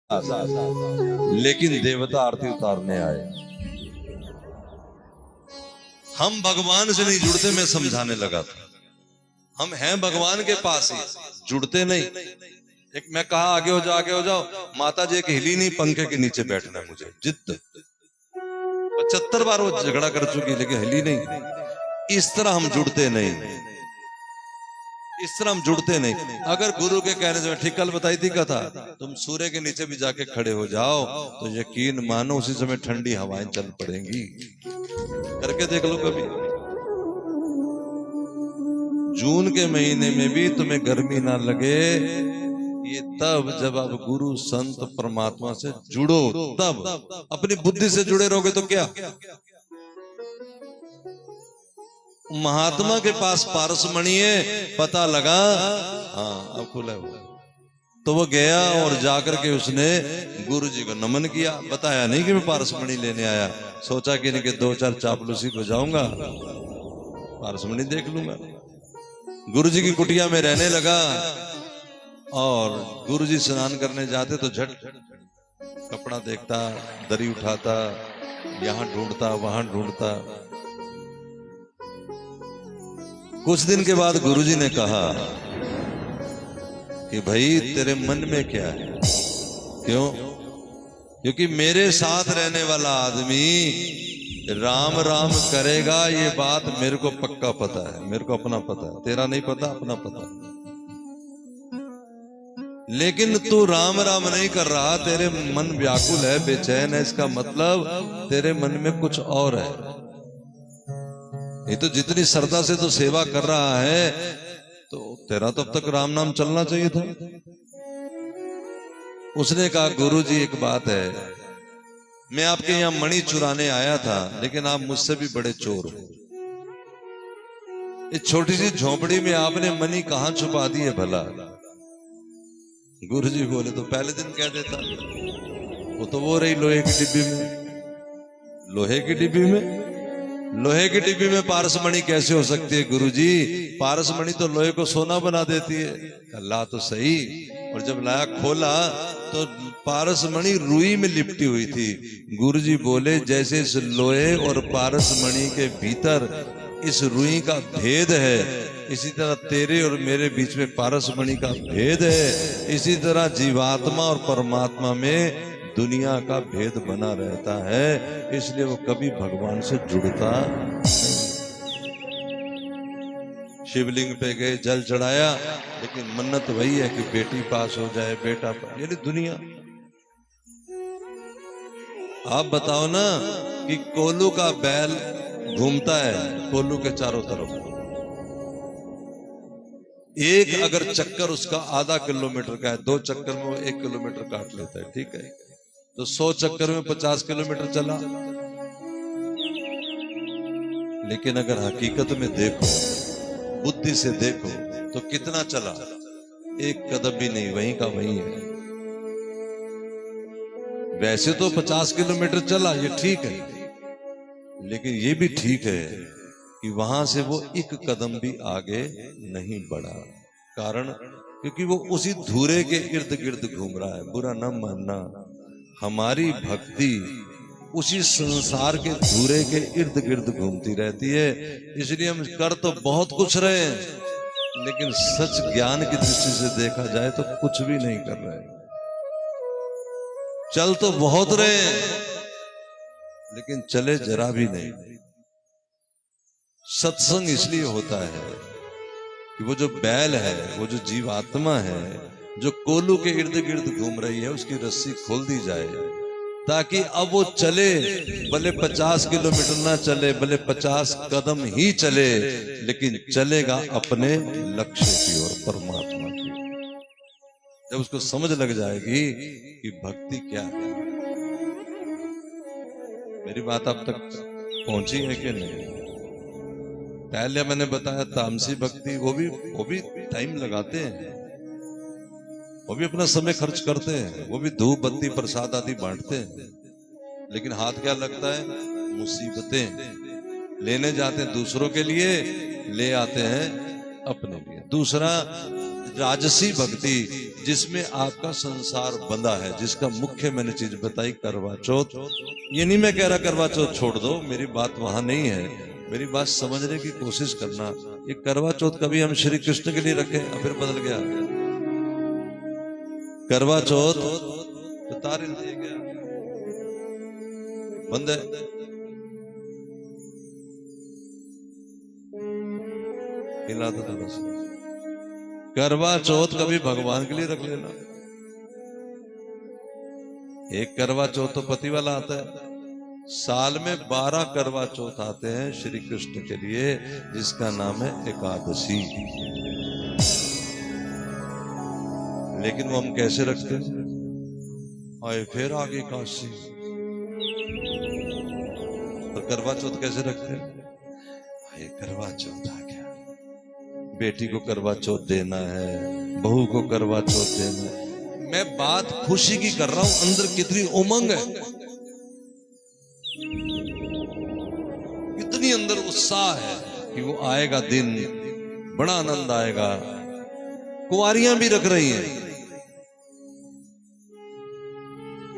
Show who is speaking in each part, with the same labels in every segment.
Speaker 1: लेकिन देवता आरती उतारने आए। हम भगवान से नहीं जुड़ते, मैं समझाने लगा था। हम हैं भगवान के पास ही, जुड़ते नहीं। एक मैं कहा आगे हो जाओ, आगे हो जाओ, माता जी एक हिली नहीं, पंखे के नीचे बैठना है मुझे, जिद 75 बार वो झगड़ा कर चुकी, लेकिन हिली नहीं। इस तरह हम जुड़ते नहीं, इस तरह हम जुड़ते नहीं। अगर गुरु के कहने से, ठीक कल बताई थी कथा, तुम सूर्य के नीचे भी जाके खड़े हो जाओ तो यकीन मानो उसी समय ठंडी हवाएं चल पड़ेंगी। करके देख लो कभी। जून के महीने में भी तुम्हें गर्मी ना लगे, ये तब जब आप गुरु संत परमात्मा से जुड़ो। तब अपनी बुद्धि से जुड़े रहोगे तो क्या। महात्मा के पास पारसमणि है, पता लगा, हाँ अब खुला हुआ, तो वो गया और जाकर के उसने गुरु जी को नमन किया। बताया नहीं कि मैं पारसमणि लेने आया, सोचा कि नहीं कि 2-4 चापलूसी को जाऊंगा, पारसमणि देख लूंगा। गुरु जी की कुटिया में रहने लगा, और गुरु जी स्नान करने जाते तो झट कपड़ा देखता, दरी उठाता, यहां ढूंढता वहां ढूंढता। कुछ दिन के बाद गुरुजी ने कहा कि भाई तेरे मन में क्या है। क्यों? क्योंकि मेरे साथ रहने वाला आदमी राम राम करेगा, ये बात मेरे को पक्का पता है, मेरे को अपना पता है, तेरा नहीं पता, अपना पता है। लेकिन तू राम राम नहीं कर रहा, तेरे मन व्याकुल है, बेचैन है, इसका मतलब तेरे मन में कुछ और है। ये तो जितनी श्रद्धा से तो सेवा कर रहा है, तो तेरा तो अब तक राम नाम चलना चाहिए था। उसने कहा गुरुजी एक बात है, मैं आपके यहां मणि चुराने आया था, लेकिन आप मुझसे भी बड़े चोर हो। इस छोटी सी झोपड़ी में आपने मणि कहां छुपा दी है भला। गुरुजी बोले तो पहले दिन कह देता, वो तो वो रही लोहे की डिब्बी में। लोहे की डिब्बी में, लोहे की डिब्बी में पारसमणि कैसे हो सकती है गुरुजी? पारसमणि तो लोहे को सोना बना देती है। अल्लाह तो सही। और जब लाया खोला तो पारसमणि रुई में लिपटी हुई थी। गुरुजी बोले जैसे इस लोहे और पारसमणि के भीतर इस रुई का भेद है, इसी तरह तेरे और मेरे बीच में पारसमणि का भेद है। इसी तरह जीवात्मा और परमात्मा में दुनिया का भेद बना रहता है, इसलिए वो कभी भगवान से जुड़ता नहीं। शिवलिंग पे गए, जल चढ़ाया, लेकिन मन्नत वही है कि बेटी पास हो जाए, बेटा पास, यानी दुनिया। आप बताओ ना कि कोल्हू का बैल घूमता है कोल्हू के चारों तरफ, एक अगर चक्कर उसका आधा किलोमीटर का है, 2 चक्कर में वो 1 किलोमीटर काट लेता है, ठीक है, तो 100 चक्कर में 50 किलोमीटर चला। लेकिन अगर हकीकत में देखो, बुद्धि से देखो, तो कितना चला? 1 कदम भी नहीं, वहीं का वहीं है। वैसे तो 50 किलोमीटर चला, ये ठीक है, लेकिन ये भी ठीक है कि वहां से वो 1 कदम भी आगे नहीं बढ़ा। कारण क्योंकि वो उसी धुरे के इर्द गिर्द घूम रहा है। बुरा न मानना, हमारी भक्ति उसी संसार के धुरे के इर्द गिर्द घूमती रहती है। इसलिए हम कर तो बहुत कुछ रहे हैं, लेकिन सच ज्ञान की दृष्टि से देखा जाए तो कुछ भी नहीं कर रहे। चल तो बहुत रहे हैं, लेकिन चले जरा भी नहीं। सत्संग इसलिए होता है कि वो जो बैल है, वो जो जीवात्मा है, जो कोल्हू के इर्द गिर्द घूम रही है, उसकी रस्सी खोल दी जाए, ताकि अब वो चले, भले 50 किलोमीटर ना चले, भले 50 कदम ही चले, लेकिन चलेगा अपने लक्ष्य की ओर, परमात्मा की। जब उसको समझ लग जाएगी कि भक्ति क्या है। मेरी बात अब तक पहुंची है कि नहीं? पहले मैंने बताया तामसी भक्ति, वो भी टाइम लगाते हैं, वो भी अपना समय खर्च करते हैं, वो भी धूप बत्ती प्रसाद आदि बांटते हैं, लेकिन हाथ क्या लगता है? मुसीबतें। लेने जाते हैं दूसरों के लिए, ले आते हैं अपने लिए। दूसरा, राजसी भक्ति जिसमें आपका संसार बंधा है, जिसका मुख्य मैंने चीज बताई करवा चौथ। ये नहीं मैं कह रहा करवा चौथ छोड़ दो, मेरी बात वहां नहीं है, मेरी बात समझने की कोशिश करना। ये करवा चौथ कभी हम श्री कृष्ण के लिए रखे और फिर बदल गया। करवा चौथ तो तारे ले गया बंद है। हिला तो बस। करवा चौथ कभी भगवान के लिए रख लेना। एक करवा चौथ तो पति वाला आता है, साल में 12 करवा चौथ आते हैं श्री कृष्ण के लिए, जिसका नाम है एकादशी। लेकिन वो हम कैसे रखते हैं? आए फिर आगे काशी। तो करवा चौथ कैसे रखते हैं? आए करवा चौथ आ गया, बेटी को करवा चौथ देना है, बहू को करवा चौथ देना है। मैं बात खुशी की कर रहा हूं, अंदर कितनी उमंग है, इतनी अंदर उत्साह है कि वो आएगा दिन, बड़ा आनंद आएगा। कुंवारियां भी रख रही हैं,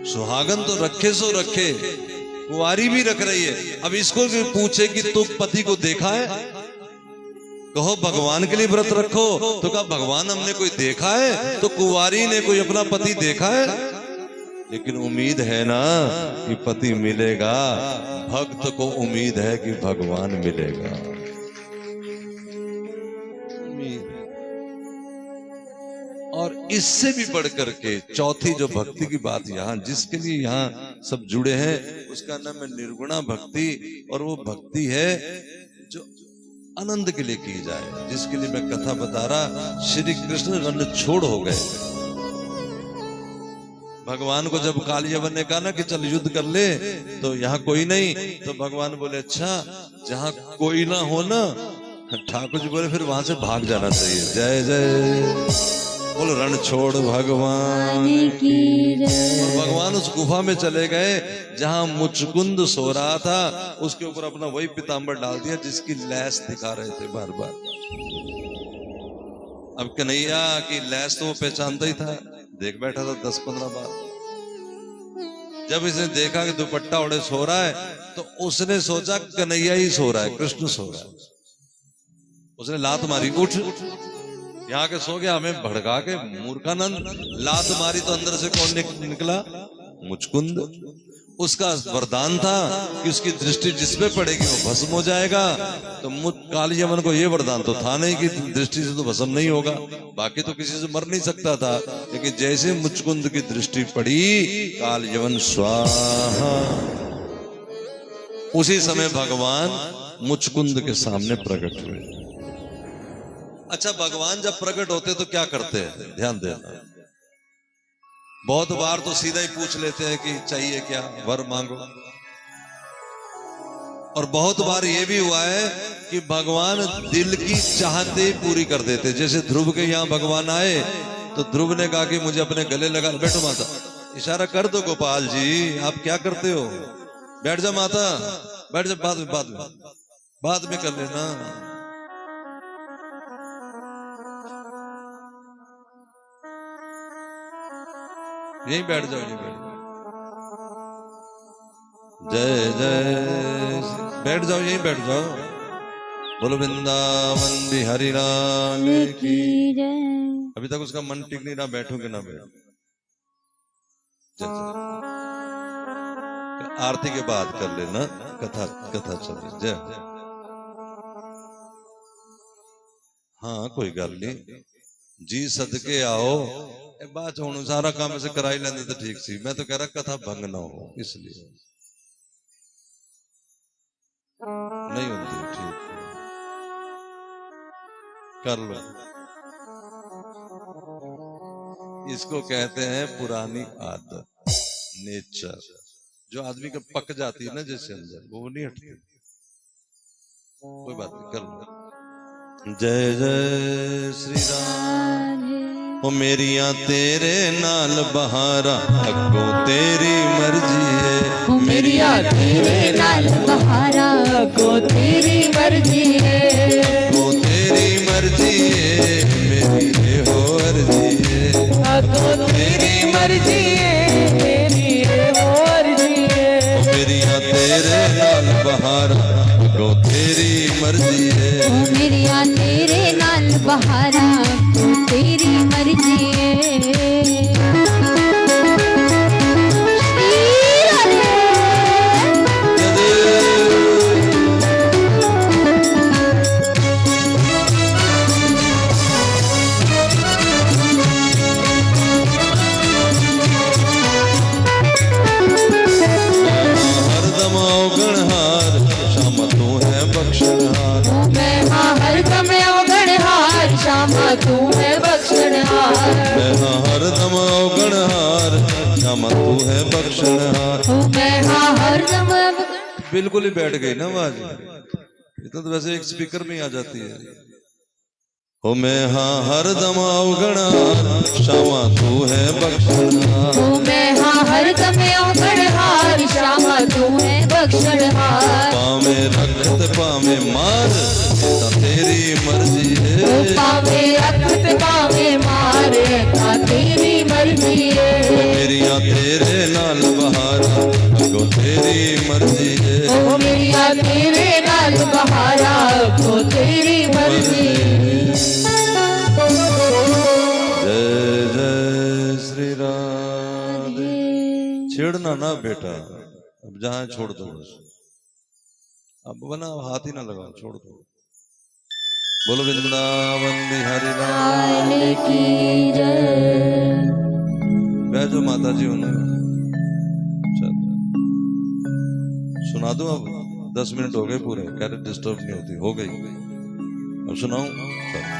Speaker 1: सुहागन तो रखे सो रखे, कुंवारी भी रख रही है। अब इसको पूछे कि तू पति को देखा है? कहो भगवान के लिए व्रत रखो, तो कहा भगवान हमने कोई देखा है? तो कुंवारी ने कोई अपना पति देखा है? लेकिन उम्मीद है ना कि पति मिलेगा, भक्त को उम्मीद है कि भगवान मिलेगा। और इससे भी बढ़कर के चौथी जो भक्ति की बात यहाँ, जिसके लिए यहाँ सब जुड़े हैं, उसका नाम है निर्गुणा भक्ति। और वो भक्ति है जो आनंद के लिए की जाए, जिसके लिए मैं कथा बता रहा। श्री कृष्ण रण छोड़ हो गए। भगवान को जब काल यवन ने कहा ना कि चल युद्ध कर ले, तो यहाँ कोई नहीं, तो भगवान बोले अच्छा जहाँ कोई ना हो ना, ठाकुर जी बोले फिर वहां से भाग जाना चाहिए। जय जय बोलो रण छोड़ भगवान की जय। और भगवान उस गुफा में चले गए जहां मुचकुंद सो रहा था, उसके ऊपर अपना वही पीतांबर डाल दिया जिसकी लैस दिखा रहे थे बार बार। अब कन्हैया की लैस तो वो पहचानता ही था, देख बैठा था 10-15 बार। जब इसने देखा कि दुपट्टा ओढ़े सो रहा है, तो उसने सोचा कन्हैया ही सो रहा है, कृष्ण सो रहा है। उसने लात मारी, उठ यहाँ के सो गया। हमें भड़का के मूर्खानंद लात मारी, तो अंदर से कौन निकला? मुचकुंद। उसका वरदान था कि उसकी दृष्टि जिस पे पड़ेगी वो भस्म हो जाएगा। तो काल यमन को ये वरदान तो था नहीं कि दृष्टि से तो भस्म नहीं होगा, बाकी तो किसी से मर नहीं सकता था। लेकिन जैसे मुचकुंद की दृष्टि पड़ी, काल यमन स्वाहा। उसी समय भगवान मुचकुंद के सामने प्रकट हुए। अच्छा, भगवान जब प्रकट होते तो क्या करते हैं? ध्यान देना। बहुत बार तो सीधा ही पूछ लेते हैं कि चाहिए क्या, वर मांगो। और बहुत बार ये भी हुआ है कि भगवान दिल की चाहते पूरी कर देते। जैसे ध्रुव के यहाँ भगवान आए, तो ध्रुव ने कहा कि मुझे अपने गले लगा। बैठो माता, इशारा कर दो गोपाल जी, आप क्या करते हो? बैठ जा माता, बैठ जा, बाद में कर लेना। यहीं बैठ जाओ, यहीं बैठ जाओ। जय जय, बैठ जाओ, यहीं बैठ जाओ। बोलो वृंदावन बिहारी लाल की जय। अभी तक उसका मन टिक नहीं रहा, बैठो कि ना बैठो। आरती के बाद कर लेना, कथा चल रही। जय। हाँ कोई गल नहीं जी, सदके आओ। बात हूं सारा काम ऐसे करा ही लेंदे तो ठीक सी। मैं तो कह रहा कथा भंग ना हो, इसलिए नहीं होती। ठीक कर लो। इसको कहते हैं पुरानी आदत, नेचर। जो आदमी का पक जाती है ना जैसे अंदर, वो नहीं हटती। कोई बात नहीं, कर लो। जय जय श्री राम। ओ मेरिया तेरे नाल बहारा, अगो तेरी मर्जी है।
Speaker 2: ओ मेरिया तेरे नाल बहारा, अगो तेरी मर्जी है।
Speaker 1: ओ तेरी मर्जी है, मेरी ये हो
Speaker 3: मर्जी है, मेरी वो मर्जी है।
Speaker 1: मेरिया तेरे नाल बहारा अगो तेरी मर्जी है।
Speaker 2: ओ मेरिया तेरे नाल बहारा तो तेरी मर्जी है।
Speaker 1: हरदम अवगणहार श्याम तू है बख्शनहार।
Speaker 3: मैं हाँ हरदम अवगणहार, श्यामा तू है बख्शनहार।
Speaker 1: मैं हाँ हरदम अवगणहार श्याम तू है बख्शनहार।
Speaker 3: ओ मैं हाँ हरदम
Speaker 1: बिल्कुल ही बैठ गई ना आवाज। इतना तो वैसे एक स्पीकर में ही आ जाती है। हो मैं हाँ हरदम अवगणहार श्यामा तू है बख्शनहार।
Speaker 3: ओ मैं हाँ हरदम अवगणहार, श्यामा तू है बख्शनहार।
Speaker 1: पावे रखत पावे मार ता तेरी मर्जी
Speaker 3: ओ
Speaker 1: है।
Speaker 3: पावे रखत पावे मार ता तेरी मर्जी है।
Speaker 1: मेरिया तेरे नाल बहारा अगो तेरी मर्जी है।
Speaker 3: ओ मेरिया तेरे नाल बहारा तो तेरी मर्जी है।
Speaker 1: जय जय श्री राधे। छेड़ना ना बेटा, अब जहां छोड़ दो बस। अब बना हाथ ही ना लगाओ, छोड़ दो। बोलो वृंदावन बिहारी लाल
Speaker 2: लाल की जय।
Speaker 1: बैठो माता जी उन्हें सुना दो। अब 10 मिनट हो गए पूरे, कह रहे डिस्टर्ब नहीं होती, हो गई। अब सुनाऊं। चलो।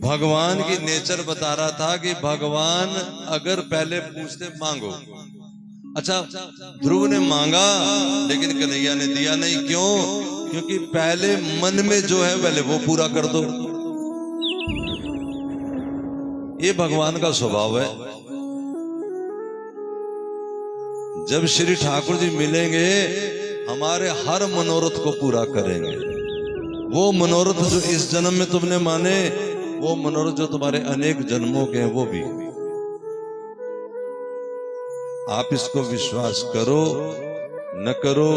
Speaker 1: भगवान की नेचर बता रहा था कि भगवान अगर पहले पूछते मांगो। अच्छा, ध्रुव ने मांगा लेकिन कन्हैया ने दिया नहीं। क्यों? क्योंकि पहले मन में जो है पहले वो पूरा कर दो। ये भगवान का स्वभाव है। जब श्री ठाकुर जी मिलेंगे हमारे हर मनोरथ को पूरा करेंगे। वो मनोरथ जो इस जन्म में तुमने माने, वो मनोरथ जो तुम्हारे अनेक जन्मों के हैं, वो भी। आप इसको विश्वास करो न करो,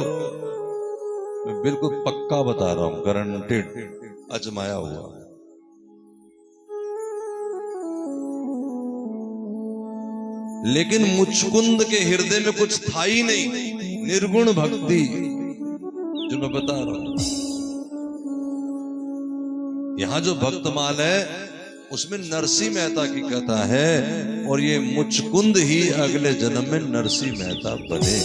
Speaker 1: मैं बिल्कुल पक्का बता रहा हूं, गारंटेड, अजमाया हुआ। लेकिन मुचकुंद के हृदय में कुछ था ही नहीं, निर्गुण भक्ति, जो मैं बता रहा हूं। यहां जो भक्तमाल है उसमें नरसिंह मेहता की कथा है, और ये मुचकुंद ही अगले जन्म में नरसिंह मेहता बने।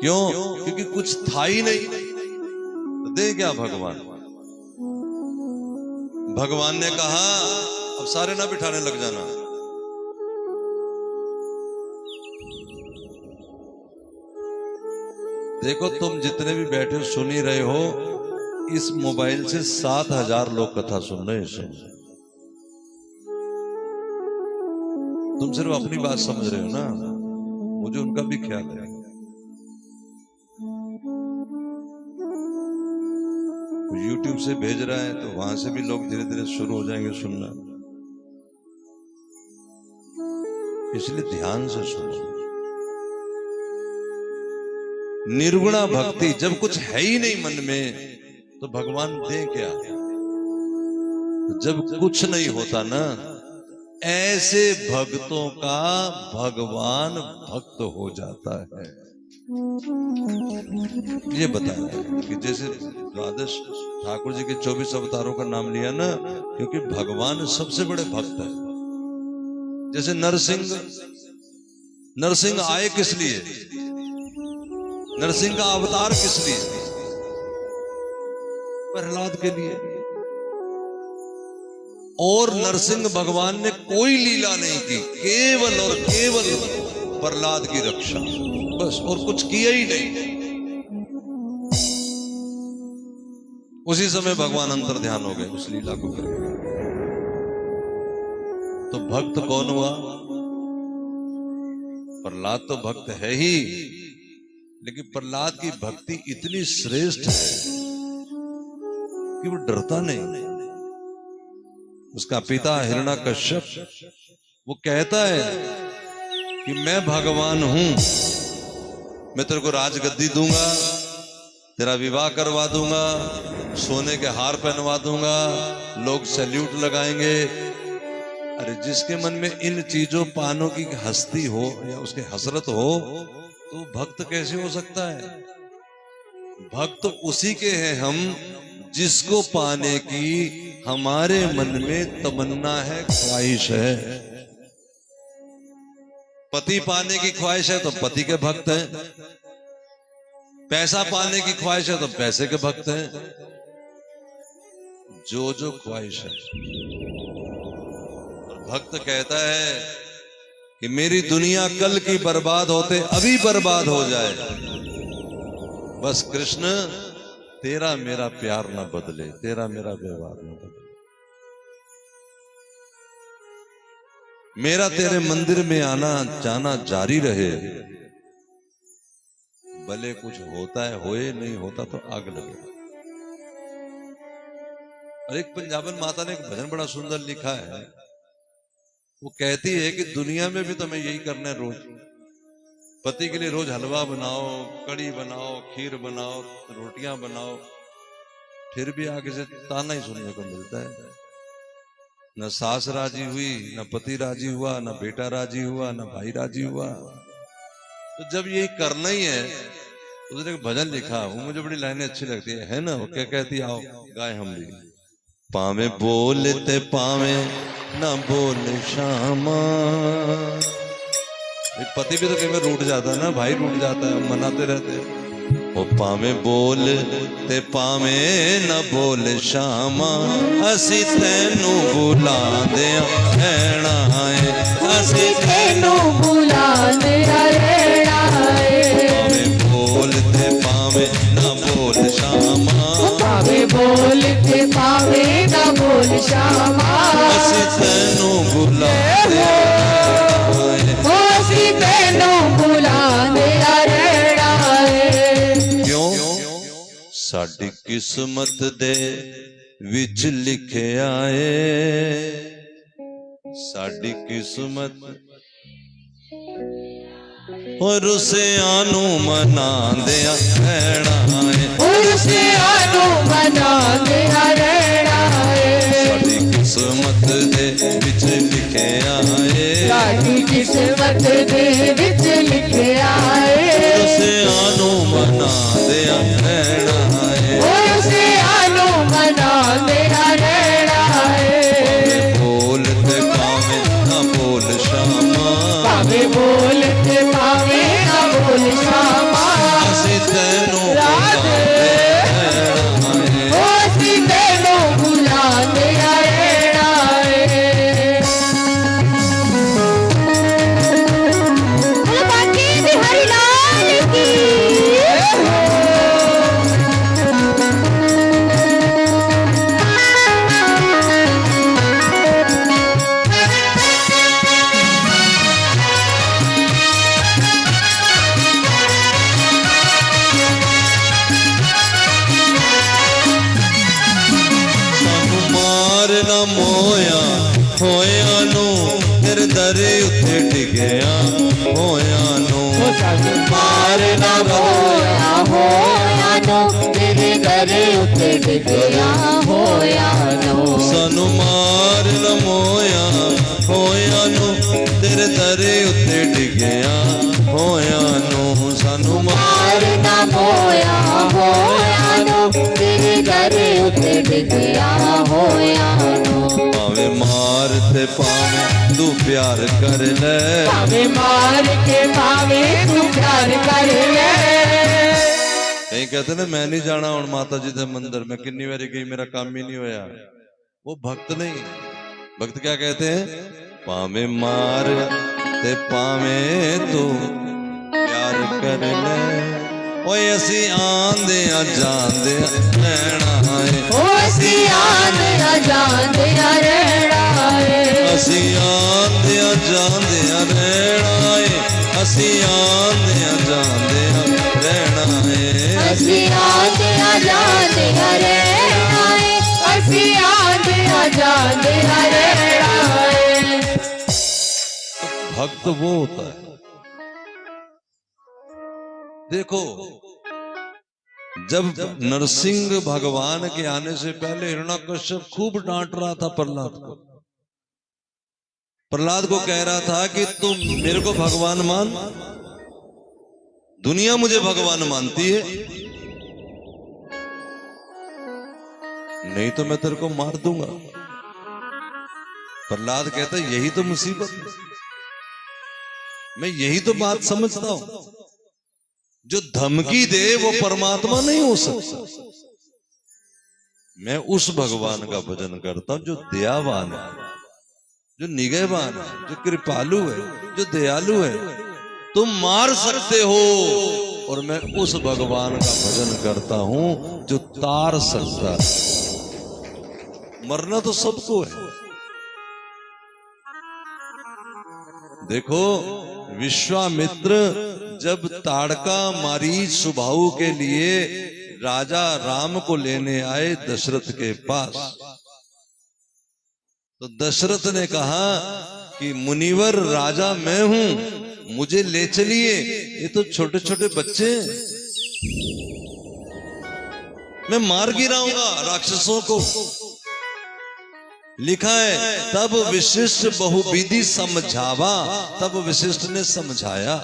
Speaker 1: क्यों? क्योंकि कुछ था ही नहीं, तो दे क्या भगवान। भगवान ने कहा अब सारे ना बिठाने लग जाना। देखो तुम जितने भी बैठे हो सुन ही रहे हो, इस मोबाइल से 7,000 लोग कथा सुन रहे हैं। तुम सिर्फ अपनी बात समझ रहे हो ना, मुझे उनका भी ख्याल है। YouTube से भेज रहा है तो वहां से भी लोग धीरे धीरे शुरू हो जाएंगे सुनना। इसलिए ध्यान से सुनो। निर्गुणा भक्ति, जब कुछ है ही नहीं मन में तो भगवान दे क्या। जब कुछ नहीं होता ना, ऐसे भक्तों का भगवान भक्त हो जाता है। ये बताया है कि जैसे द्वादश ठाकुर जी के 24 अवतारों का नाम लिया ना, क्योंकि भगवान सबसे बड़े भक्त है। जैसे नरसिंह आए किस लिए, नरसिंह का अवतार किस लिए, प्रहलाद के लिए। और नरसिंह भगवान ने कोई लीला नहीं की, केवल और केवल प्रहलाद की रक्षा, बस, और कुछ किया ही नहीं। उसी समय भगवान अंतर ध्यान हो गए उस लीला को करके। तो भक्त कौन हुआ? प्रहलाद तो भक्त है ही, लेकिन प्रहलाद की भक्ति इतनी श्रेष्ठ है कि वो डरता नहीं। उसका पिता हिरण्यकश्यप वो कहता है कि मैं भगवान हूं, मैं तेरे को राजगद्दी दूंगा, तेरा विवाह करवा दूंगा, सोने के हार पहनवा दूंगा, लोग सैल्यूट लगाएंगे। अरे जिसके मन में इन चीजों पानों की हस्ती हो या उसके हसरत हो तो भक्त कैसे हो सकता है? भक्त उसी के हैं हम जिसको पाने की हमारे मन में तमन्ना है, ख्वाहिश है। पति पाने की ख्वाहिश है तो पति के भक्त हैं, पैसा पाने की ख्वाहिश है तो पैसे के भक्त हैं। जो ख्वाहिश है। और भक्त कहता है कि मेरी दुनिया कल की बर्बाद होते अभी बर्बाद हो जाए, बस कृष्ण तेरा मेरा प्यार ना बदले, तेरा मेरा व्यवहार ना बदले, मेरा तेरे मंदिर में आना जाना जारी रहे, भले कुछ होता है होए, नहीं होता तो आग लगे। और एक पंजाबन माता ने एक भजन बड़ा सुंदर लिखा है, वो कहती है कि दुनिया में भी तुम्हें यही करना है, रोज पति के लिए रोज हलवा बनाओ, कड़ी बनाओ, खीर बनाओ, रोटियां बनाओ, फिर भी आगे से ताना ही सुनने को मिलता है। न सास राजी हुई, न पति राजी हुआ, न बेटा राजी हुआ, न भाई राजी हुआ। तो जब यही करना ही है, उसने एक भजन लिखा, वो मुझे बड़ी लाइनें अच्छी लगती है ना, वो क्या कहती, आओ गाए हम भी। पावे बोलते पावे ना बोले श्यामा, पति भी तो कई बार रूठ जाता है ना, भाई रूठ जाता है, मनाते रहते हैं। वो पावे बोलते पावे ना बोले श्यामा, असी तेनू बुला दिया रहना है, असी
Speaker 3: तेनू बुला दिया रहना है।
Speaker 1: पावे बोलते पावे ना बोल श्यामा,
Speaker 3: पावे बोलते पावे ना बोल श्यामा,
Speaker 1: असी तेनू बुला दिया
Speaker 3: तेनू बुला दिया रहना है।
Speaker 1: क्यों? साडी किस्मत दे विच लिखिया है, साडी किस्मत और उसे आनू मना दिया रहना है,
Speaker 3: और उसे आनू मना दिया रहना है।
Speaker 1: साडी किस्मत दे विच लिखिया है,
Speaker 3: साडी किस्मत दे विच लिखिया है,
Speaker 1: उसे आनू मना दिया रहना है,
Speaker 3: और उसे आनू मना दिया रहना है।
Speaker 1: बोलते पावे ना बोल श्यामा,
Speaker 3: पावे बोलते पावे ना बोल श्यामा,
Speaker 1: असी तेनू
Speaker 3: राधे ओसी तेनू बुला दिया रहना है। बाकी बिहारी लाल की
Speaker 1: ना मोया होया नू फिर दरे उथे डिगया होया नू,
Speaker 3: मार ना होया होया नो तेरे घरे उते डिगया होया नो।
Speaker 1: सानू मार न मोया होया नू तेरे दरे उथे डिगया होया नू, सानू
Speaker 3: मार ना होया होया नो तेरे घरे उते डिगया होया नो।
Speaker 1: पावे मार ते पावे तू प्यार कर ले,
Speaker 3: पावे मार के पावे तू प्यार कर ले।
Speaker 1: कहीं कहते ना मैं नहीं जाना हूं माता जी के मंदिर में, कितनी बारी गई मेरा काम ही नहीं होया। वो भक्त नहीं, भक्त क्या कहते हैं, पावे मार ते पावे तू प्यार कर ले, ओए असी आंदे जांदे रहना है,
Speaker 3: असी आंदे जांदे रहना है,
Speaker 1: असी आंदे जांदे रहना है, असी आंदे जांदे रहना है,
Speaker 3: असी आंदे जांदे रहना है, असी आंदे राजा तेरा रेड़ा है।
Speaker 1: भक्त वो होता है, देखो जब नरसिंह भगवान के आने से पहले हिरण्यकश्यप खूब डांट रहा था प्रहलाद को। प्रहलाद को कह रहा था कि तुम मेरे को भगवान मान, दुनिया मुझे भगवान मानती है, नहीं तो मैं तेरे को मार दूंगा। प्रहलाद कहता यही तो मुसीबत है, मैं यही तो बात समझता हूं, जो धमकी दे वो परमात्मा नहीं हो सकता। मैं उस भगवान का भजन करता हूं जो दयावान है, जो निगहबान है, जो कृपालु है, जो दयालु है। तुम मार सकते हो और मैं उस भगवान का भजन करता हूं जो तार सकता है। मरना तो सबको है। देखो विश्वामित्र जब ताड़का मारीच सुबाहु के लिए राजा राम को लेने आए दशरथ के पास, तो दशरथ ने कहा कि मुनिवर राजा मैं हूं, मुझे ले चलिए, ये तो छोटे छोटे बच्चे हैं, मैं मार गिराऊंगा राक्षसों को। लिखा है तब विशिष्ट बहुविधि समझावा, तब वशिष्ठ ने समझाया।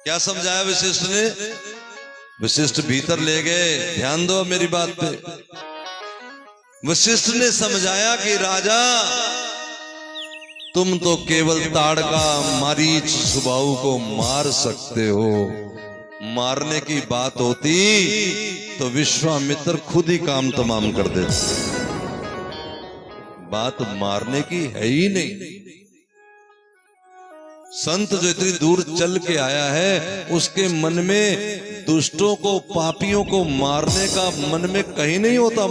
Speaker 1: क्या समझाया वशिष्ठ ने? वशिष्ठ भीतर ले गए, ध्यान दो मेरी बात पे। वशिष्ठ ने समझाया कि राजा तुम तो केवल ताड़का मारीच सुबाहु को मार सकते हो, मारने की बात होती तो विश्वामित्र खुद ही काम तमाम कर देते। बात मारने की है ही नहीं। संत जो इतनी दूर चल के आया है उसके मन में दुष्टों को, पापियों को मारने का मन में कहीं नहीं होता।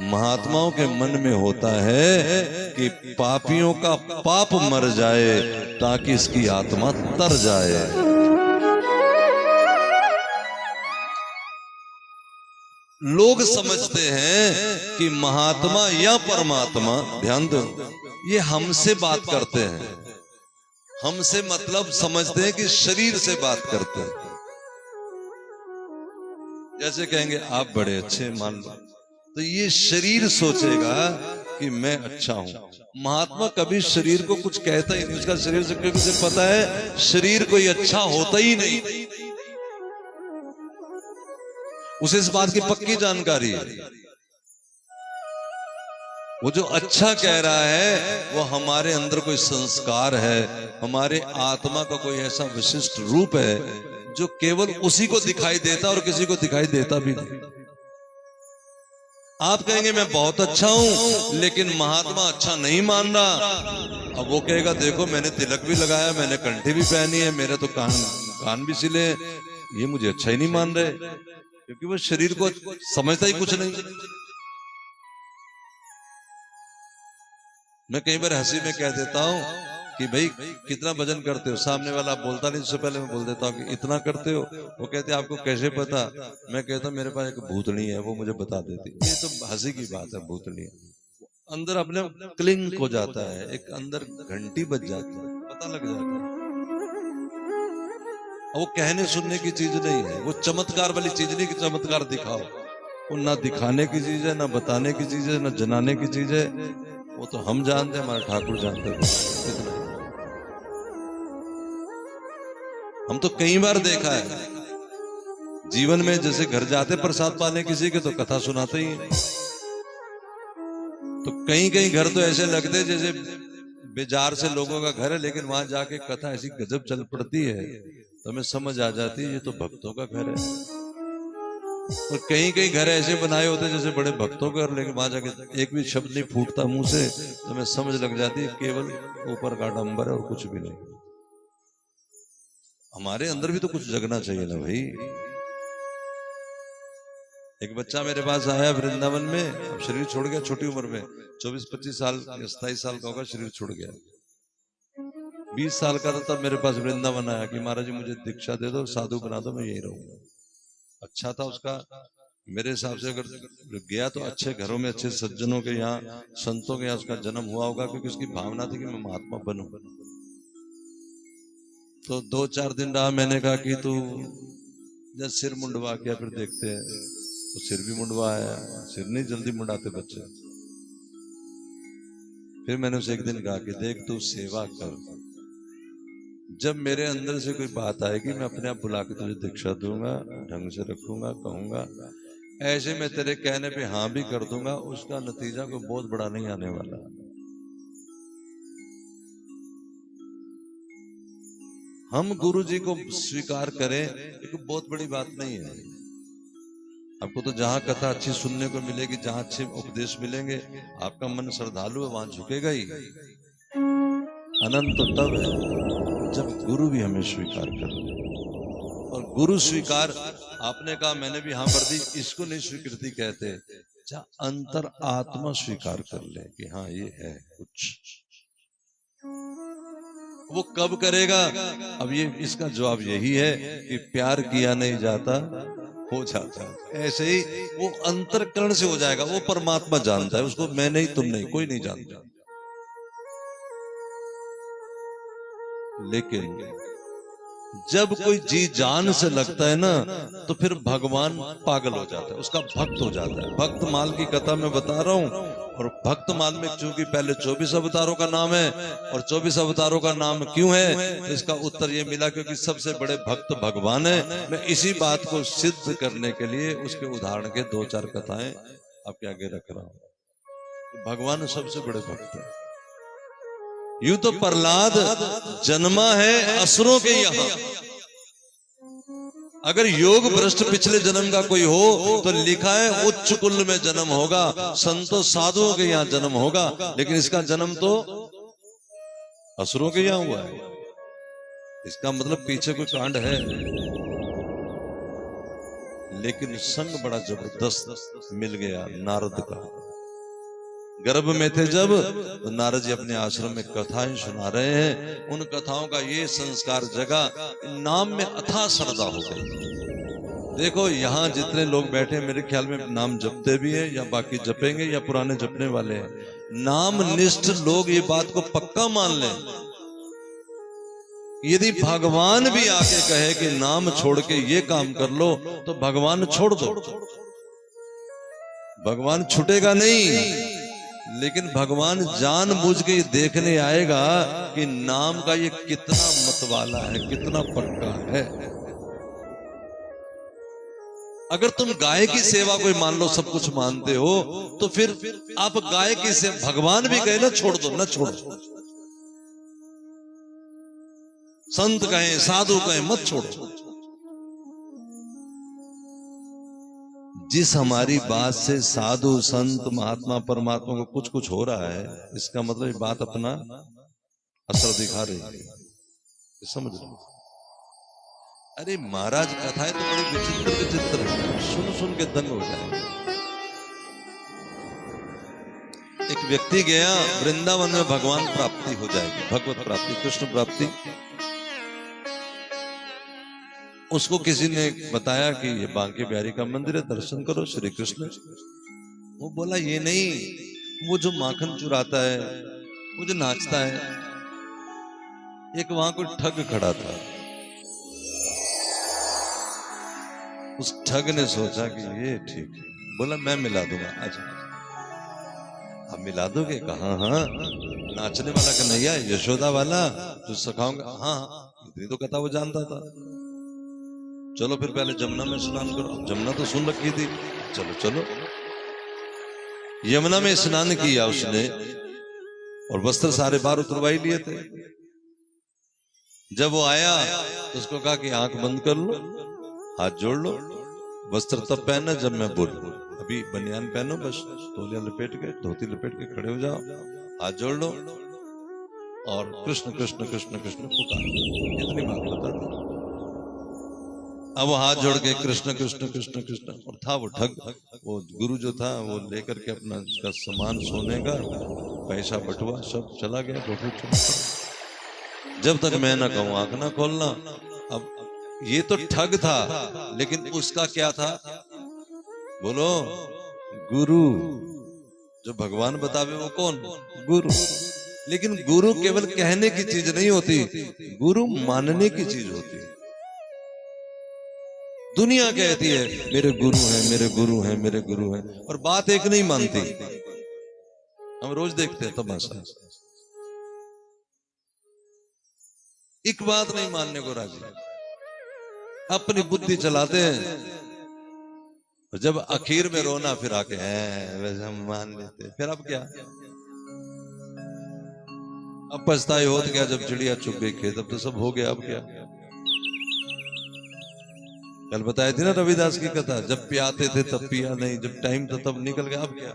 Speaker 1: महात्माओं के मन में होता है कि पापियों का पाप मर जाए ताकि इसकी आत्मा तर जाए। लोग समझते हैं कि महात्मा या परमात्मा, ध्यान दो, ये हमसे बात करते हैं। हमसे मतलब समझते हैं कि शरीर से बात करते हैं। जैसे कहेंगे आप बड़े अच्छे, मान लो, तो ये शरीर सोचेगा कि मैं अच्छा हूं। महात्मा कभी शरीर को कुछ कहता ही नहीं, उसका शरीर से, क्योंकि उसे पता है शरीर कोई अच्छा होता ही नहीं, उसे इस बात की पक्की जानकारी है। वो जो अच्छा कह रहा है वो हमारे अंदर कोई संस्कार है, हमारे आत्मा का कोई ऐसा विशिष्ट रूप है जो केवल उसी को दिखाई देता और किसी को दिखाई देता भी नहीं। आप कहेंगे मैं बहुत अच्छा हूं लेकिन महात्मा अच्छा नहीं मान रहा। अब वो कहेगा देखो मैंने तिलक भी लगाया, मैंने कंठी भी पहनी है, मेरे तो कान भी सिले, ये मुझे अच्छा ही नहीं मान रहे, क्योंकि वो शरीर को समझता ही कुछ नहीं। मैं कई बार हंसी में कह देता हूं कि भाई कितना भजन करते हो, सामने वाला बोलता नहीं, उससे पहले मैं बोल देता हूं कि इतना करते हो। वो कहते आपको कैसे पता? मैं कहता हूं मेरे पास एक भूतनी है, वो मुझे बता देती। ये तो हंसी की बात है, भूतनी अंदर अपने क्लिंग हो जाता है, एक अंदर घंटी बज जाती है, पता लग जाता है। वो कहने सुनने की चीज नहीं है, वो चमत्कार वाली चीज नहीं कि चमत्कार दिखाओ। वो ना दिखाने की चीज है, ना बताने की चीज है, ना जनाने की चीज है। वो तो हम जानते हैं, हमारे ठाकुर जानते हैं। हम तो कई बार देखा है जीवन में, जैसे घर जाते प्रसाद पाने किसी के तो कथा सुनाते ही हैं। तो कई कई घर तो ऐसे लगते जैसे बेजार से लोगों का घर है, लेकिन वहां जाके कथा ऐसी गजब चल पड़ती है तो हमें समझ आ जाती है ये तो भक्तों का घर है। और कई कई घर ऐसे बनाए होते हैं जैसे बड़े भक्तों का, लेकिन वहां जाके एक भी शब्द नहीं फूटता मुंह से तो हमें समझ लग जाती है केवल ऊपर का आडंबर है और कुछ भी नहीं। हमारे अंदर भी तो कुछ जगना चाहिए ना भाई। एक बच्चा मेरे पास आया वृंदावन में, अब शरीर छोड़ गया छोटी उम्र में, 24-25 साल 27 साल का होगा, शरीर छोड़ गया। 20 साल का था तब मेरे पास वृंदावन आया कि महाराज जी मुझे दीक्षा दे दो, साधु बना दो, मैं यही रहूंगा। अच्छा था उसका मेरे हिसाब से अगर गया तो अच्छे घरों में, अच्छे सज्जनों के यहाँ, संतों के यहाँ उसका जन्म हुआ होगा, क्योंकि उसकी भावना थी कि मैं महात्मा बनूं। तो 2-4 दिन रहा, मैंने कहा कि तू जब सिर मुंडवा के फिर देखते हैं, तो सिर भी मुंडवाया। सिर नहीं जल्दी मुंडाते बच्चे। फिर मैंने उसे एक दिन कहा कि देख तू सेवा कर, जब मेरे अंदर से कोई बात आएगी मैं अपने आप बुला के तुझे दीक्षा दूंगा, ढंग से रखूंगा, कहूंगा। ऐसे मैं तेरे कहने पे हाँ भी कर दूंगा, उसका नतीजा कोई बहुत बड़ा नहीं आने वाला। हम गुरु जी को स्वीकार करें, एक बहुत बड़ी बात नहीं है। आपको तो जहां कथा अच्छी सुनने को मिलेगी, जहां अच्छे उपदेश मिलेंगे, आपका मन श्रद्धालु है, वहां झुकेगा ही। आनंद तो तब है जब गुरु भी हमें स्वीकार कर ले। और गुरु स्वीकार, आपने कहा मैंने भी हाँ कर दी, इसको नहीं स्वीकृति कहते। जहां अंतर आत्मा स्वीकार कर ले कि हाँ ये है कुछ। वो कब करेगा? अब ये इसका जवाब यही है कि प्यार किया नहीं जाता, हो जाता है। ऐसे ही वो अंतरकरण से हो जाएगा। वो परमात्मा जानता है उसको, मैं नहीं, तुम नहीं, कोई नहीं जानता। लेकिन जब कोई जी जान से लगता है ना, तो फिर भगवान पागल हो जाता है, उसका भक्त हो जाता है। भक्त माल की कथा मैं बता रहा हूं। और भक्त माल में चूंकि पहले 24 अवतारों का नाम है, और 24 अवतारों का नाम क्यों है, तो इसका उत्तर ये मिला क्योंकि सबसे बड़े भक्त भगवान है। मैं इसी बात को सिद्ध करने के लिए उसके उदाहरण के 2-4 कथाएं आपके आगे रख रहा हूं। भगवान सबसे बड़े भक्त है। यूं तो प्रहलाद जन्मा है असुरों के यहाँ। अगर योग भ्रष्ट पिछले जन्म का कोई हो तो लिखा है उच्च कुल में जन्म होगा, संतों साधुओं के यहाँ जन्म होगा। लेकिन इसका जन्म तो असुरों के यहाँ हुआ है। इसका मतलब पीछे कोई कांड है। लेकिन संग बड़ा जबरदस्त मिल गया नारद का। गर्भ में थे जब, तो नारद जी अपने आश्रम में कथाएं सुना रहे हैं। उन कथाओं का ये संस्कार जगा, नाम में अथाह श्रद्धा हो गई। देखो यहाँ जितने लोग बैठे, मेरे ख्याल में नाम जपते भी हैं, या बाकी जपेंगे, या पुराने जपने वाले हैं। नाम निष्ठ लोग ये बात को पक्का मान लें, यदि भगवान भी आके कहे कि नाम छोड़ के ये काम कर लो, तो भगवान छोड़ दो। भगवान छूटेगा नहीं। लेकिन भगवान जानबूझ के ये देखने आएगा कि नाम का ये कितना मतवाला है, कितना पक्का है। अगर तुम गाय की सेवा कोई मान लो सब कुछ मानते हो, तो फिर आप गाय की सेवा, भगवान भी कहे ना छोड़ दो, ना छोड़ो। संत कहें, साधु कहें, मत छोड़ो। जिस हमारी बात से साधु संत महात्मा परमात्मा को कुछ कुछ हो रहा है, इसका मतलब ये बात अपना असर दिखा रही है। समझ लो। अरे महाराज कथाएं तो बड़ी विचित्र विचित्र है, सुन सुन के दंग हो जाएंगे। एक व्यक्ति गया वृंदावन में, भगवान प्राप्ति हो जाएगी, भगवत प्राप्ति, कृष्ण प्राप्ति। उसको किसी ने बताया कि ये बांके बिहारी का मंदिर है, दर्शन करो श्री कृष्ण। वो बोला ये नहीं, वो जो माखन चुराता है, वो जो नाचता है। एक वहां कोई ठग खड़ा था। उस ठग ने सोचा कि ये ठीक है, बोला मैं मिला दूंगा। अच्छा अब मिला दोगे? कहा हाँ, नाचने वाला कन्हैया, यशोदा वाला जो सिखाऊंगा। हाँ, इतनी तो कथा वो जानता था। चलो फिर पहले जमुना में स्नान करो। जमुना तो सुन रखी थी। चलो चलो, यमुना में स्नान किया उसने, और वस्त्र सारे बाहर उतरवा ही लिए थे। जब वो आया तो उसको कहा कि आंख बंद कर लो, हाथ जोड़ लो, वस्त्र तब पहनना जब मैं बोलूं। अभी बनियान पहनो, बस तौलिया लपेट के, धोती लपेट के खड़े हो जाओ, हाथ जोड़ लो और कृष्ण कृष्ण कृष्ण कृष्ण पुकार। इतनी बात बता दी। अब वो हाथ जोड़ के कृष्ण कृष्ण कृष्ण कृष्ण, और था वो ठग, वो गुरु जो था, वो लेकर के अपना उसका सामान, सोने का पैसा, बटुआ सब चला गया। जब तक मैं ना कहूं आंख ना खोलना। अब ये तो ठग था, लेकिन उसका क्या था? बोलो गुरु। जो भगवान बतावे वो कौन? गुरु। लेकिन गुरु केवल कहने की चीज नहीं होती, गुरु मानने की चीज होती है। दुनिया कहती है मेरे गुरु हैं, मेरे गुरु हैं, मेरे गुरु हैं, और बात एक नहीं मानती। हम रोज देखते हैं तमाशा, एक बात नहीं मानने को राजी, अपनी बुद्धि चलाते हैं। जब आखिर में रोना फिर आके हैं वैसे हम मान लेते हैं। फिर अब क्या? अब पछताई होत गया जब चिड़िया चुग गई खेत, अब तो सब हो गया। अब क्या? कल बताई थी ना रविदास की कथा, जब पियाते थे तब पिया नहीं, जब टाइम था तब निकल गया। अब क्या?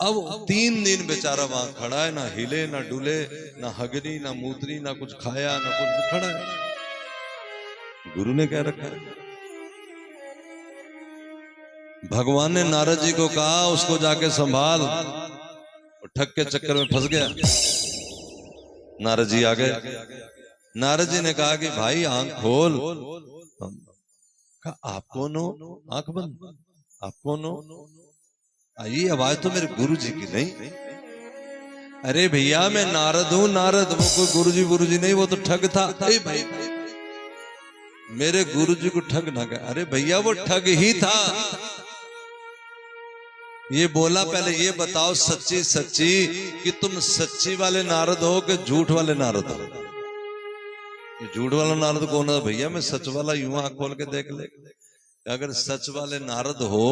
Speaker 1: अब 3 दिन बेचारा वहां खड़ा है, ना हिले ना डुले, ना हगनी ना मूतरी, ना कुछ खाया ना कुछ, खड़ा है। गुरु ने क्या रखा है? भगवान ने नारद जी को कहा उसको जाके संभाल, और ठग के चक्कर में फंस गया। नारद जी आ गए। नारद जी ने कहा कि भाई आंख खोल। आप कौन हो? आंख बंद। आप कौन हो? ये आवाज तो मेरे गुरु जी की नहीं। अरे भैया मैं नारद हूं, नारद। वो कोई गुरु जी नहीं, वो तो ठग था। भाई मेरे गुरु जी को ठग ना कहा। अरे भैया वो ठग ही था। ये बोला पहले ये बताओ सच्ची सच्ची कि तुम सच्ची वाले नारद हो कि झूठ वाले नारद हो? ये झूठ वाला नारद कौन है? भैया मैं सच वाला, यूं आंख खोल के देख ले। अगर सच वाले नारद हो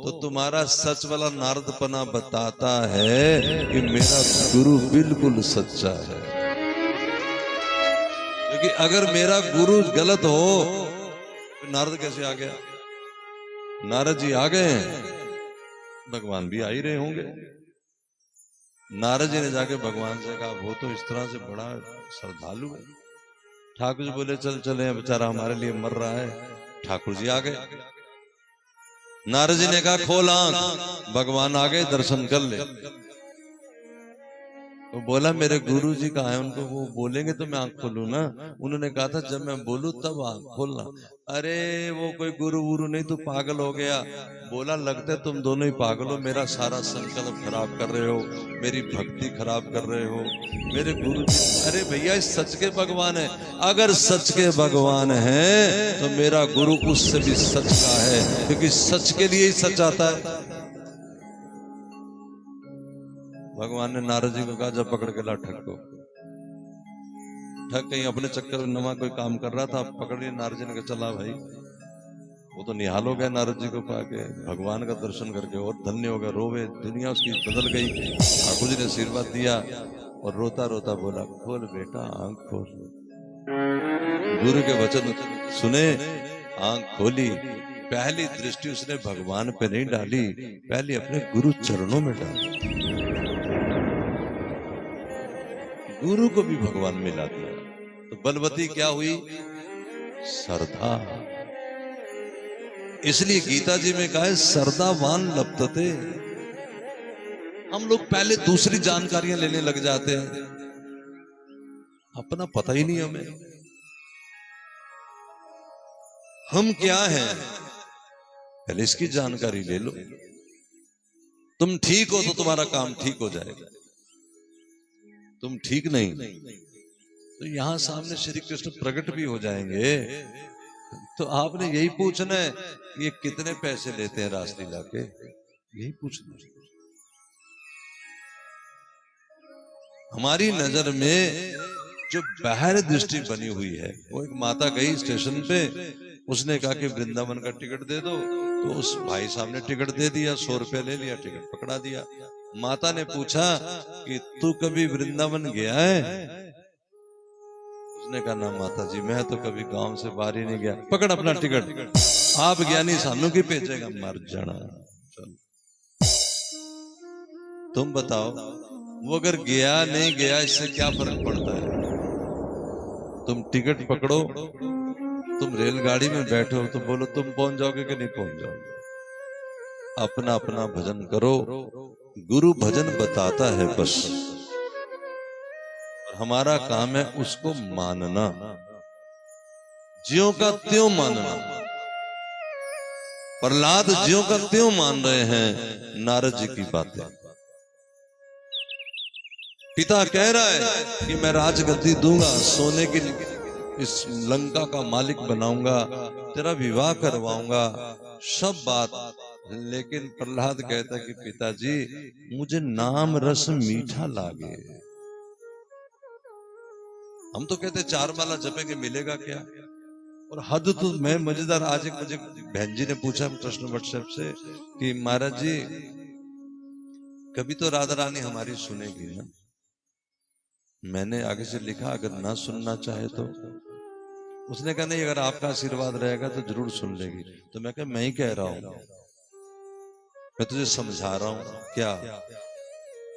Speaker 1: तो तुम्हारा सच वाला नारदपना बताता है कि मेरा गुरु बिल्कुल सच्चा है। क्योंकि अगर मेरा गुरु गलत हो तो नारद कैसे आ गया? नारद जी आ गए, भगवान भी आ ही रहे होंगे। नारद जी ने जाके भगवान से कहा वो तो इस तरह से बड़ा श्रद्धालु है। ठाकुर जी बोले चल चले, बेचारा हमारे लिए मर रहा है। ठाकुर जी आ गए। नारद जी ने कहा खोल आंख। भगवान आ गए, दर्शन कर ले। वो बोला मेरे गुरु जी कहाँ है? उनको वो बोलेंगे तो मैं आंख खोलूं ना। उन्होंने कहा था जब मैं बोलूं तब आंख खोलना। अरे वो कोई गुरु वुरु नहीं, तू पागल हो गया। बोला लगता है तुम दोनों ही पागल हो, मेरा सारा संकल्प खराब कर रहे हो, मेरी भक्ति खराब कर रहे हो। मेरे गुरु जी, अरे भैया इस सच के भगवान है। अगर सच के भगवान है तो मेरा गुरु उससे भी सच का है, क्योंकि सच के लिए ही सच आता है। भगवान ने नारद जी को कहा जब पकड़ के ला ठग को। ठग कहीं अपने चक्कर में नमा कोई काम कर रहा था, पकड़ लिया। नारद जी ने कहा चला भाई। वो तो निहाल हो गया नारद जी को पाके, भगवान का दर्शन करके, और धन्य हो गया। रोवे, दुनिया उसकी बदल गई। ठाकुर जी ने आशीर्वाद दिया और रोता रोता बोला खोल बेटा आंख खोल। गुरु के वचन सुने, आंख खोली। पहली दृष्टि उसने भगवान पे नहीं डाली, पहले अपने गुरु चरणों में डाली। गुरु को भी भगवान मिला दिया। तो बलवती क्या हुई? श्रद्धा। इसलिए गीता जी में कहा है श्रद्धावान लप्तते। हम लोग पहले दूसरी जानकारियां लेने लग जाते हैं, अपना पता ही नहीं हमें हम क्या हैं। पहले इसकी जानकारी ले लो। तुम ठीक हो तो तुम्हारा काम ठीक हो जाएगा। तुम ठीक नहीं तो यहां सामने श्री कृष्ण प्रकट भी हो जाएंगे, तो आपने यही पूछना है ये कितने पैसे लेते हैं रासलीला के, यही पूछना है। हमारी नजर में जो बाहर दृष्टि बनी हुई है, वो एक माता गई स्टेशन पे, उसने कहा कि वृंदावन का टिकट दे दो, तो उस भाई साहब ने टिकट दे दिया, 100 रुपया ले लिया, टिकट पकड़ा दिया। माता ने पूछा कि तू कभी वृंदावन गया है? उसने कहा ना माता जी, मैं तो कभी गांव से बाहर ही नहीं गया। पकड़ अपना टिकट, आप ज्ञानी सानू की भेजेगा, मर जाना। चल तुम बताओ, वो अगर गया नहीं गया इससे क्या फर्क पड़ता है? तुम टिकट पकड़ो, तुम रेलगाड़ी में बैठो तो बोलो तुम पहुंच जाओगे कि नहीं पहुंच जाओगे। अपना अपना भजन करो, गुरु भजन बताता है बस, हमारा काम है उसको मानना। ज्यों का त्यों मानना। प्रहलाद ज्यों का त्यों मान रहे हैं नारद जी की बातें। पिता कह रहा है कि मैं राजगद्दी दूंगा, सोने की इस लंका का मालिक बनाऊंगा, तेरा विवाह करवाऊंगा, सब बात। लेकिन प्रहलाद कहता है कि पिताजी मुझे नाम रस मीठा लागे। हम तो कहते 4 माला जपेंगे मिलेगा क्या? और हद तो मैं मजेदार, आज एक मुझे बहन जी ने पूछा प्रश्न व्हाट्सएप से कि महाराज जी कभी तो राधा रानी हमारी सुनेगी ना। मैंने आगे से लिखा अगर ना सुनना चाहे तो। उसने कहा नहीं, अगर आपका आशीर्वाद रहेगा तो जरूर सुन लेगी। तो मैं कहा मैं ही कह रहा हूं, मैं तुझे समझा रहा हूं। क्या?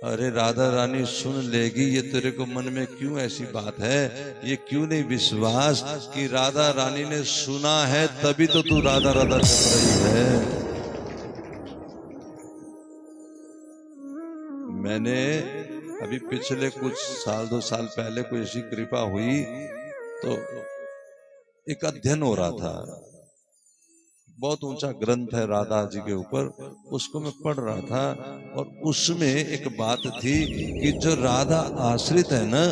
Speaker 1: अरे राधा रानी सुन लेगी, ये तेरे को मन में क्यों ऐसी बात है? ये क्यों नहीं विश्वास कि राधा रानी ने सुना है तभी तो तू राधा राधा कर रही है। मैंने अभी पिछले कुछ साल 2 साल पहले कोई ऐसी कृपा हुई तो एक अध्ययन हो रहा था, बहुत ऊंचा ग्रंथ है राधा जी के ऊपर, उसको मैं पढ़ रहा था। और उसमें एक बात थी कि जो राधा आश्रित है ना,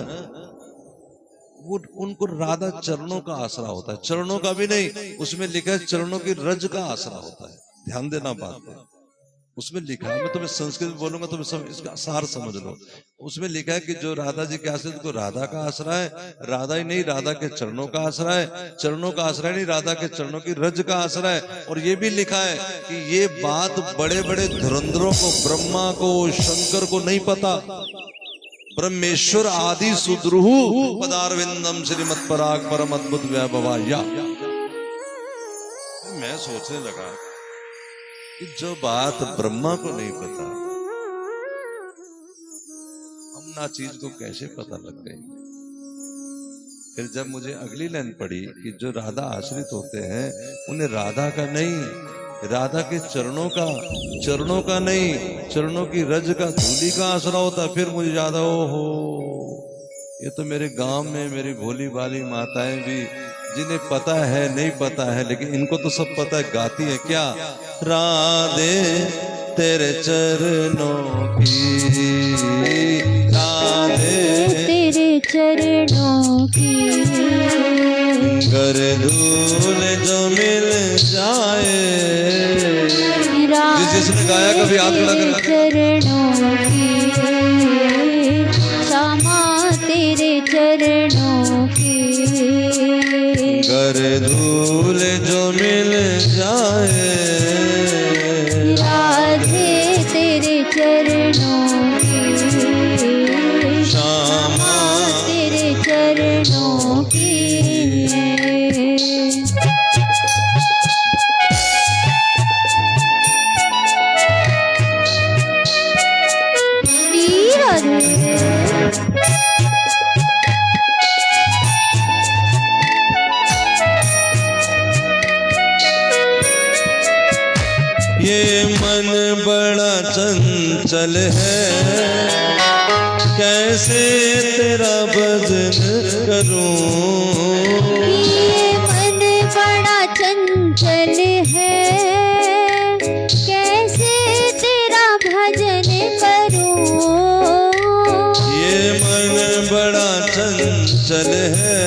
Speaker 1: वो उनको राधा चरणों का आसरा होता है। चरणों का भी नहीं, उसमें लिखा है चरणों की रज का आसरा होता है। ध्यान देना बात है, उसमें लिखा है, मैं तुम्हें संस्कृत में बोलूंगा तुम इसका सार समझ लो। उसमें लिखा है कि जो राधा जी के आश्रित को राधा का आसरा है, राधा ही नहीं राधा के चरणों का आसरा है, चरणों का आसरा नहीं राधा के चरणों की रज का आसरा है। और ये भी लिखा है कि ये बात बड़े बड़े धुरंधरों को, ब्रह्मा को, शंकर को नहीं पता। ब्रह्मेश्वर आदि सुद्रुहु पदारविंदम श्रीमत् पराग परम अद्भुत वैभवाया। मैं सोचने लगा कि जो बात ब्रह्मा को नहीं पता, हम ना चीज को कैसे पता लग गई। फिर जब मुझे अगली लाइन पड़ी कि जो राधा आश्रित होते हैं उन्हें राधा का नहीं, राधा के चरणों का नहीं, चरणों की रज का, धूली का आसरा होता है। फिर मुझे याद है, ओहो ये तो मेरे गांव में मेरी भोली भाली माताएं भी, जिन्हें पता है नहीं पता है, लेकिन इनको तो सब पता है, गाती है क्या? राधे तेरे चरणों की, राधे
Speaker 2: तेरे चरणों की,
Speaker 1: कर धूल जो मिल जाए। जिसने गाया कभी हाथ खड़ा कर।
Speaker 2: चरणों की, श्यामा तेरे चरणों की,
Speaker 1: कर धूल जो मिल जाए।
Speaker 2: राधे तेरे चरणों की, श्यामा तेरे चरणों की।
Speaker 1: ये मन बड़ा चंचल है, कैसे तेरा भजन करूं।
Speaker 2: ये मन बड़ा चंचल है, कैसे तेरा भजन करूं।
Speaker 1: ये मन बड़ा चंचल है,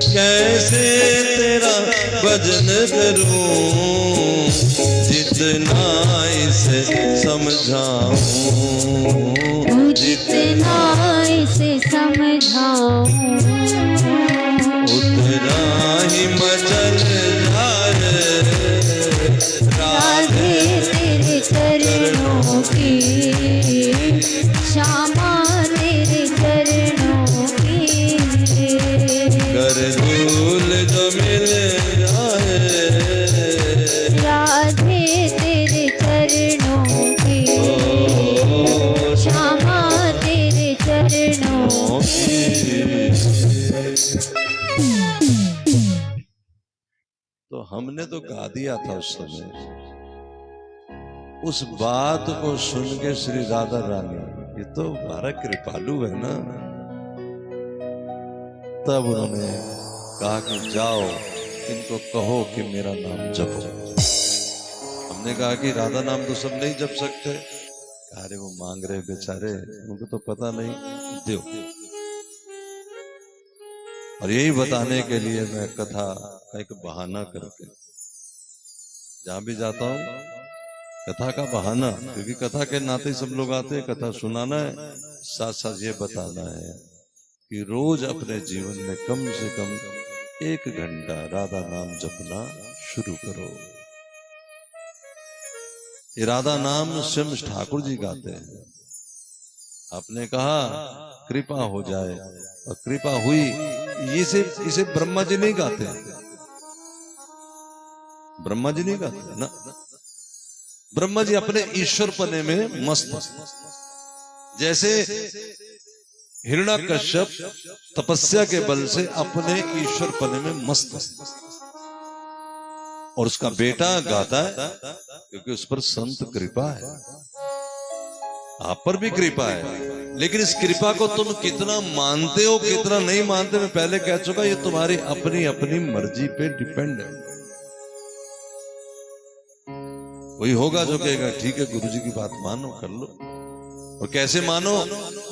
Speaker 1: कैसे तेरा भजन करूं। जितना इसे समझाऊं,
Speaker 2: जितना इसे समझाऊं,
Speaker 1: उतना ही मचल जाए।
Speaker 2: राधे तेरे चरणों की, श्यामा तेरे चरणों की।
Speaker 1: कर धूल जो मिल जाए।
Speaker 2: राधे तेरे चरणों की, श्यामा तेरे चरणों की।
Speaker 1: तो हमने तो गा दिया था उस समय। उस बात को सुन के श्री राधा रानी, ये तो हमारा कृपालु है ना, तब उन्होंने कहा कि जाओ इनको कहो कि मेरा नाम जपो। हमने कहा कि राधा नाम तो सब नहीं जप सकते। अरे वो मांग रहे बेचारे, उनको तो पता नहीं, दो। और यही बताने के लिए मैं कथा का एक बहाना करके जहां भी जाता हूं, कथा का बहाना, क्योंकि कथा के नाते सब लोग आते हैं, कथा सुनाना है, साथ साथ ये बताना है कि रोज अपने जीवन में कम से कम 1 घंटा राधा नाम जपना शुरू करो। ये राधा नाम स्वयं ठाकुर जी गाते हैं। आपने कहा कृपा हो जाए, और कृपा हुई, इसे ब्रह्मा जी नहीं गाते, ब्रह्मा जी नहीं गाते ना। ब्रह्मा जी अपने ईश्वर पने में मस्त। जैसे हिरण्याकश्यप तपस्या के बल से अपने ईश्वर पने में मस्त, और उसका बेटा गाता है क्योंकि उस पर संत कृपा है। आप पर भी कृपा है, लेकिन इस कृपा को तुम कितना मानते हो कितना नहीं मानते, मैं पहले कह चुका, ये तुम्हारी अपनी अपनी मर्जी पे डिपेंड है। कोई होगा जो कहेगा ठीक है गुरुजी की बात मानो, कर लो। और कैसे मानो?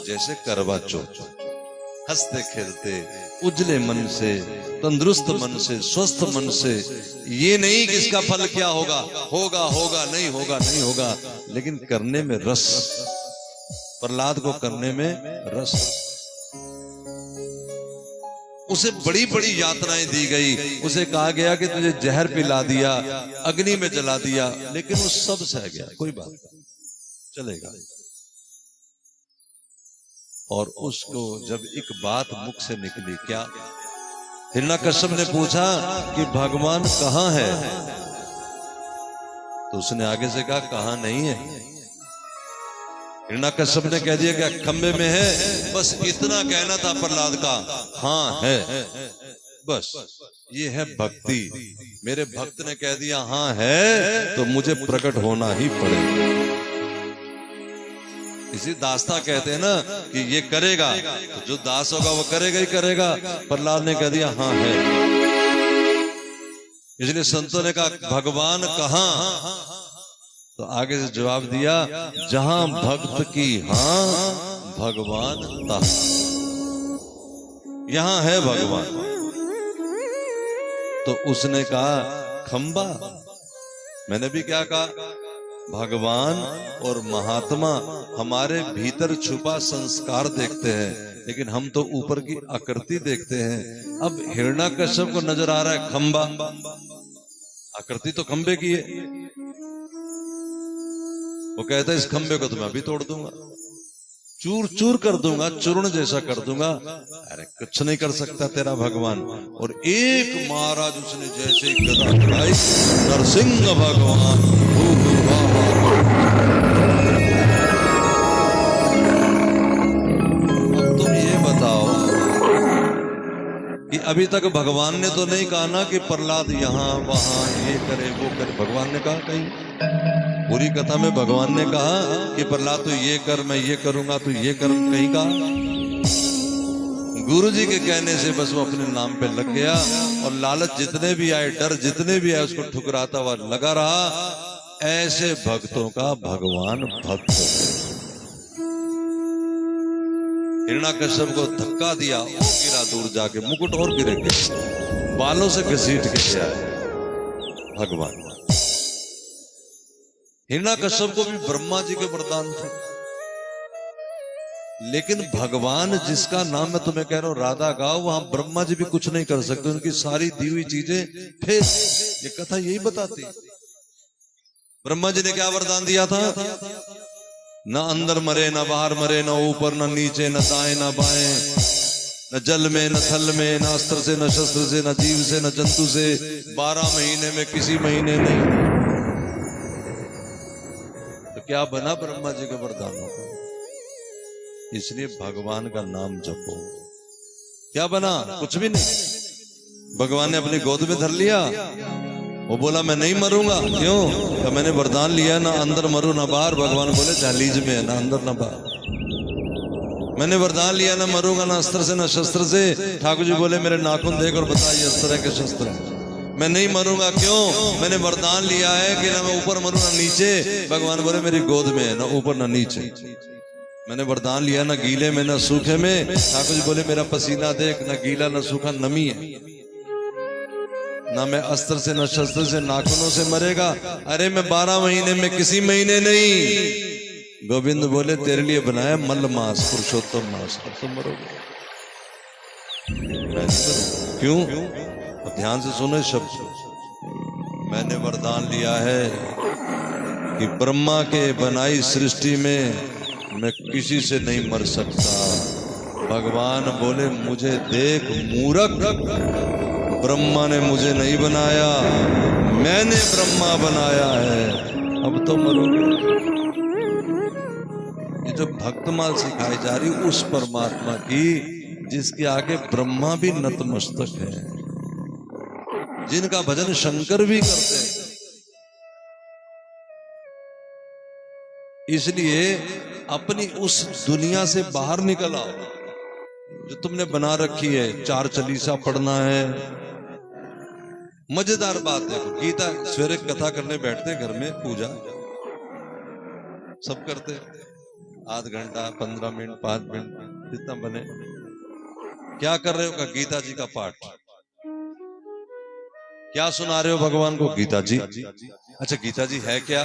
Speaker 1: जैसे करवा चौथ, हंसते खेलते उजले मन से, तंदुरुस्त मन से, स्वस्थ मन से। ये नहीं कि इसका फल क्या होगा, होगा होगा, नहीं होगा नहीं होगा, लेकिन करने में रस। प्रहलाद को करने में रस। उसे बड़ी बड़ी यातनाएं दी गई, उसे कहा गया कि तुझे जहर पिला दिया, अग्नि में जला दिया, लेकिन वो सब सह गया, कोई बात नहीं, चलेगा। और उसको जब एक बात मुख से निकली, क्या? हिरण्याकश्यप ने पूछा कि भगवान कहाँ है? तो उसने आगे से कहा कहाँ नहीं है। हिरण्याकश्यप ने कह दिया कि खंबे में है। बस इतना कहना था प्रहलाद का, हाँ है, बस ये है भक्ति। मेरे भक्त ने कह दिया हाँ है, तो मुझे प्रकट होना ही पड़ेगा। इसी दास्ता कहते हैं ना कि ये करेगा, तो जो दास होगा वो करेगा ही करेगा। प्रहलाद ने कह दिया हाँ है, इसलिए संतों ने कहा भगवान कहाँ? तो आगे से जवाब दिया, जहां भक्त की हाँ भगवान तहाँ। यहां है भगवान। तो उसने कहा खंबा। मैंने भी क्या कहा? भगवान और महात्मा हमारे भीतर छुपा संस्कार देखते हैं, लेकिन हम तो ऊपर की आकृति देखते हैं। अब हिरण्याकश्यप को नजर आ रहा है खंबा, आकृति तो खंबे की है। वो कहता है इस खंबे को तो मैं अभी तोड़ दूंगा, चूर चूर कर दूंगा, चूर्ण जैसा कर दूंगा। अरे कुछ नहीं कर सकता तेरा भगवान। और एक महाराज उसने जैसे ही गदा चढ़ाई, नरसिंह भगवान। अब तुम ये बताओ कि अभी तक भगवान ने तो नहीं कहा ना कि प्रहलाद यहाँ वहां ये करे वो करे। भगवान ने कहा कहीं? पूरी कथा में भगवान ने कहा कि प्रहलाद तो ये कर, मैं ये करूंगा, तो ये कर, कहीं कहा? गुरुजी के कहने से बस वो अपने नाम पे लग गया, और लालच जितने भी आए, डर जितने भी आए, उसको ठुकराता हुआ लगा रहा। ऐसे भक्तों का भगवान भक्त। हिरण्याकश्यप को धक्का दिया, वो गिरा दूर जाके, मुकुट और गिरे गए, बालों से घसीट के गया भगवान। हिरण्याकश्यप को भी ब्रह्मा जी के वरदान थे, लेकिन भगवान जिसका नाम मैं तुम्हें कह रहा हूं राधा गाओ, वहां ब्रह्मा जी भी कुछ नहीं कर सकते। उनकी सारी दी हुई चीजें फिर ये कथा यही बताती। ब्रह्मा जी ने क्या वरदान दिया था? न अंदर मरे, न बाहर मरे, न ऊपर न नीचे, न दाएं न बाएं, न जल में न थल में, न अस्त्र से न शस्त्र से, न जीव से न जंतु से, 12 महीने में किसी महीने नहीं। तो क्या बना ब्रह्मा जी के वरदानों का? इसलिए भगवान का नाम जपो। क्या बना? कुछ भी नहीं। भगवान ने अपनी गोद में धर लिया, वो बोला मैं नहीं मरूंगा। क्यों? तो मैंने वरदान लिया, ना अंदर मरू ना बाहर। भगवान बोले दहलीज में है, ना अंदर ना बाहर। मैंने वरदान लिया ना मरूंगा ना अस्त्र से ना शस्त्र से। ठाकुर जी बोले मेरे नाखून देख और बता ये अस्त्र है कि शस्त्र है। मैं नहीं मरूंगा, क्यों? मैंने वरदान लिया है कि ना मैं ऊपर मरूं ना नीचे। भगवान बोले मेरी गोद में है, ना ऊपर ना नीचे। मैंने वरदान लिया ना गीले में ना सूखे में। ठाकुर जी बोले मेरा पसीना देख, ना गीला ना सूखा, नमी है। ना मैं अस्त्र से ना शस्त्र से नाखूनों से मरेगा। अरे मैं 12 महीने में किसी महीने नहीं। गोविंद बोले तेरे लिए बनाया मल्ल मास, पुरुषोत्तम मास, अब तुम मरोगे। मैं नहीं मरूंगा। क्यों? अब ध्यान से सुनो शब्द। मैंने वरदान लिया है कि ब्रह्मा के बनाई सृष्टि में मैं किसी से नहीं मर सकता। भगवान बोले मुझे देख मूर्ख, ब्रह्मा ने मुझे नहीं बनाया, मैंने ब्रह्मा बनाया है, अब तो मरोगे। ये जो भक्तमाल सिखाई जा रही उस परमात्मा की जिसके आगे ब्रह्मा भी नतमस्तक है, जिनका भजन शंकर भी करते हैं। इसलिए अपनी उस दुनिया से बाहर निकल आओ जो तुमने बना रखी है। 4 चालीसा पढ़ना है। मजेदार बात है, गीता सवेरे कथा करने बैठते घर में, पूजा सब करते, आध घंटा 15 मिनट 5 मिनट जितना बने। क्या कर रहे हो? का गीता जी का पाठ। क्या सुना रहे हो भगवान को? गीता जी। अच्छा गीता जी है क्या?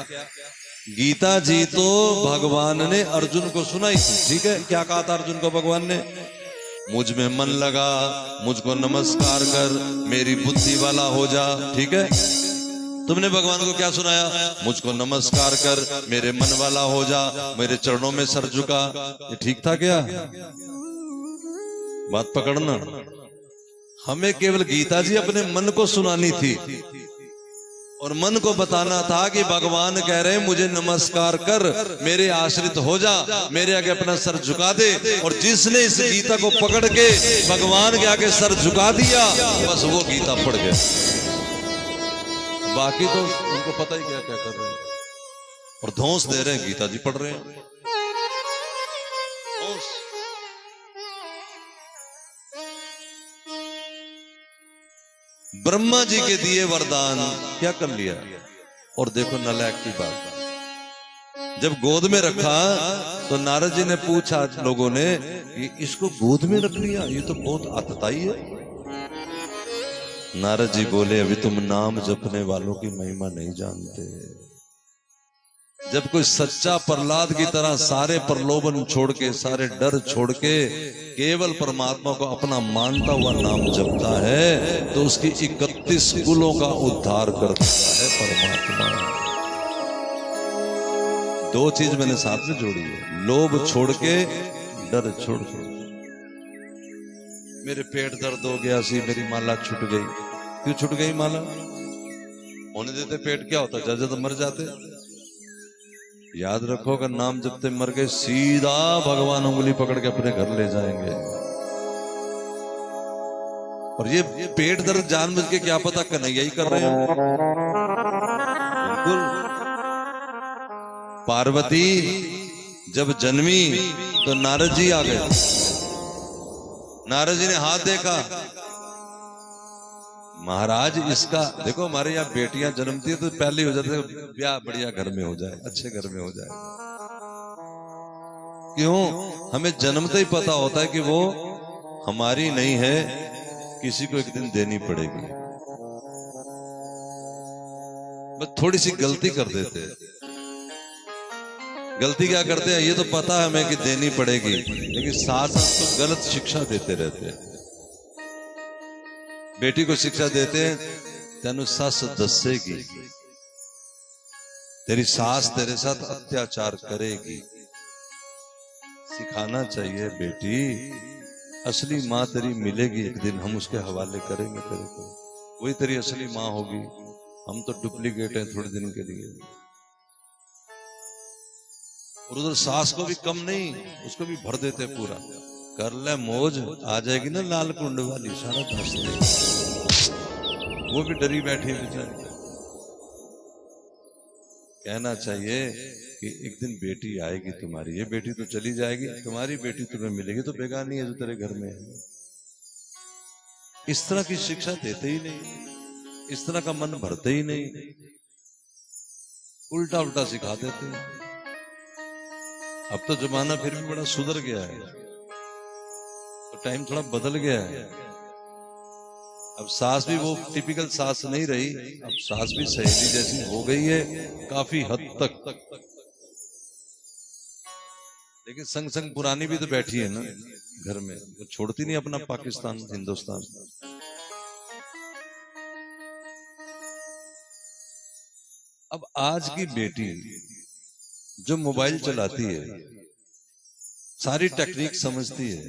Speaker 1: गीता जी तो भगवान ने अर्जुन को सुनाई थी, ठीक है। क्या कहा था अर्जुन को भगवान ने? मुझ में मन लगा, मुझको नमस्कार कर, मेरी बुद्धि वाला हो जा, ठीक है। तुमने भगवान को क्या सुनाया? मुझको नमस्कार कर, मेरे मन वाला हो जा, मेरे चरणों में सर झुका। ये ठीक था क्या? बात पकड़ना। हमें केवल गीता जी अपने मन को सुनानी थी और मन को बताना था कि भगवान कह रहे हैं मुझे नमस्कार कर, मेरे आश्रित हो जा, मेरे आगे अपना सर झुका दे। और जिसने इस गीता को पकड़ के भगवान के आगे सर झुका दिया, बस वो गीता पढ़ गया। बाकी तो उनको पता ही क्या क्या कर रहे हैं और धौंस दे रहे हैं। गीता जी पढ़ रहे हैं। ब्रह्मा जी के दिए वरदान क्या कर लिया? और देखो नालायक की बात, जब गोद में रखा तो नारद जी ने पूछा लोगों ने कि इसको गोद में रख लिया, ये तो बहुत आतताई है। नारद जी बोले अभी तुम नाम जपने वालों की महिमा नहीं जानते। जब कोई सच्चा प्रहलाद की तरह सारे प्रलोभन छोड़ के, सारे डर छोड़ के केवल परमात्मा को अपना मानता हुआ नाम जपता है तो उसकी 31 कुलों का उद्धार कर देता है परमात्मा। 2 चीज मैंने साथ में जोड़ी है, लोभ छोड़ के, डर छोड़ के। मेरे पेट दर्द हो गया सी, मेरी माला छूट गई। क्यों छूट गई माला? होने देते पेट क्या होता? जज तो मर जाते। याद रखो अगर नाम जपते मर गए, सीधा भगवान उंगली पकड़ के अपने घर ले जाएंगे। और ये पेट दर्द जानबूझ के क्या पता कन्हैया ही कर रहे हो। बिल्कुल। पार्वती जब जन्मी तो नारद जी आ गए। नारद जी ने हाथ देखा, महाराज इसका देखो, हमारे यहाँ बेटियां जन्मती है तो पहले हो जाते ब्याह बढ़िया घर में हो जाए, अच्छे घर में हो जाए। क्यों? हमें जन्मते ही पता होता है कि वो हमारी नहीं है, किसी को एक दिन देनी पड़ेगी। बस थोड़ी सी गलती कर देते हैं। गलती क्या करते हैं? ये तो पता है हमें कि देनी पड़ेगी, लेकिन साथ साथ तो गलत शिक्षा देते रहते हैं। बेटी को शिक्षा देते हैं तेनु सस दसेगी, तेरी सास तेरे साथ अत्याचार करेगी। सिखाना चाहिए बेटी, असली माँ तेरी मिलेगी एक दिन, हम उसके हवाले करेंगे तेरे को, वही तेरी असली माँ होगी। हम तो डुप्लीकेट हैं थोड़े दिन के लिए। और उधर सास को भी कम नहीं, उसको भी भर देते पूरा। कर ले मौज, आ जाएगी ना लाल कुंड वाली, सारा धस देगी। वो भी डरी बैठी बेचारी। कहना चाहिए कि एक दिन बेटी आएगी तुम्हारी, ये बेटी तो चली जाएगी, तुम्हारी बेटी तुम्हें मिलेगी तो बेगानी है जो तेरे घर में है। इस तरह की शिक्षा देते ही नहीं, इस तरह का मन भरते ही नहीं, उल्टा उल्टा सिखा देते हैं। अब तो जमाना फिर भी बड़ा सुधर गया है, तो टाइम थोड़ा बदल गया है। अब सास भी वो टिपिकल सास नहीं रही, अब सास भी सहेली जैसी हो गई है काफी हद तक। लेकिन संग संग पुरानी भी तो बैठी है ना घर में, वो छोड़ती नहीं अपना पाकिस्तान हिंदुस्तान। अब आज की बेटी जो मोबाइल चलाती है, सारी टेक्निक समझती है,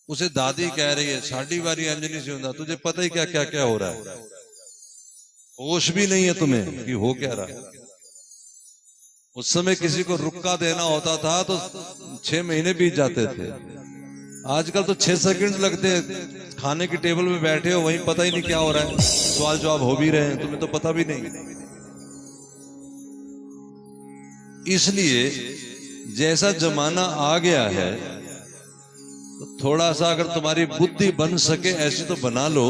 Speaker 1: उसे दादी कह रही है साड़ी वारी अंजनी से होता, तुझे पता ही क्या क्या क्या हो रहा है, होश भी नहीं है तुम्हें कि हो क्या रहा है। उस समय किसी को रुक्का देना होता था तो 6 महीने बीत जाते थे, आजकल तो 6 सेकंड लगते हैं। खाने की टेबल में बैठे हो, वहीं पता ही नहीं क्या हो रहा है, सवाल जवाब हो भी रहे हैं, तुम्हें तो पता भी नहीं। इसलिए जैसा जमाना आ गया है, तो थोड़ा सा अगर तुम्हारी बुद्धि बन सके ऐसी तो बना लो,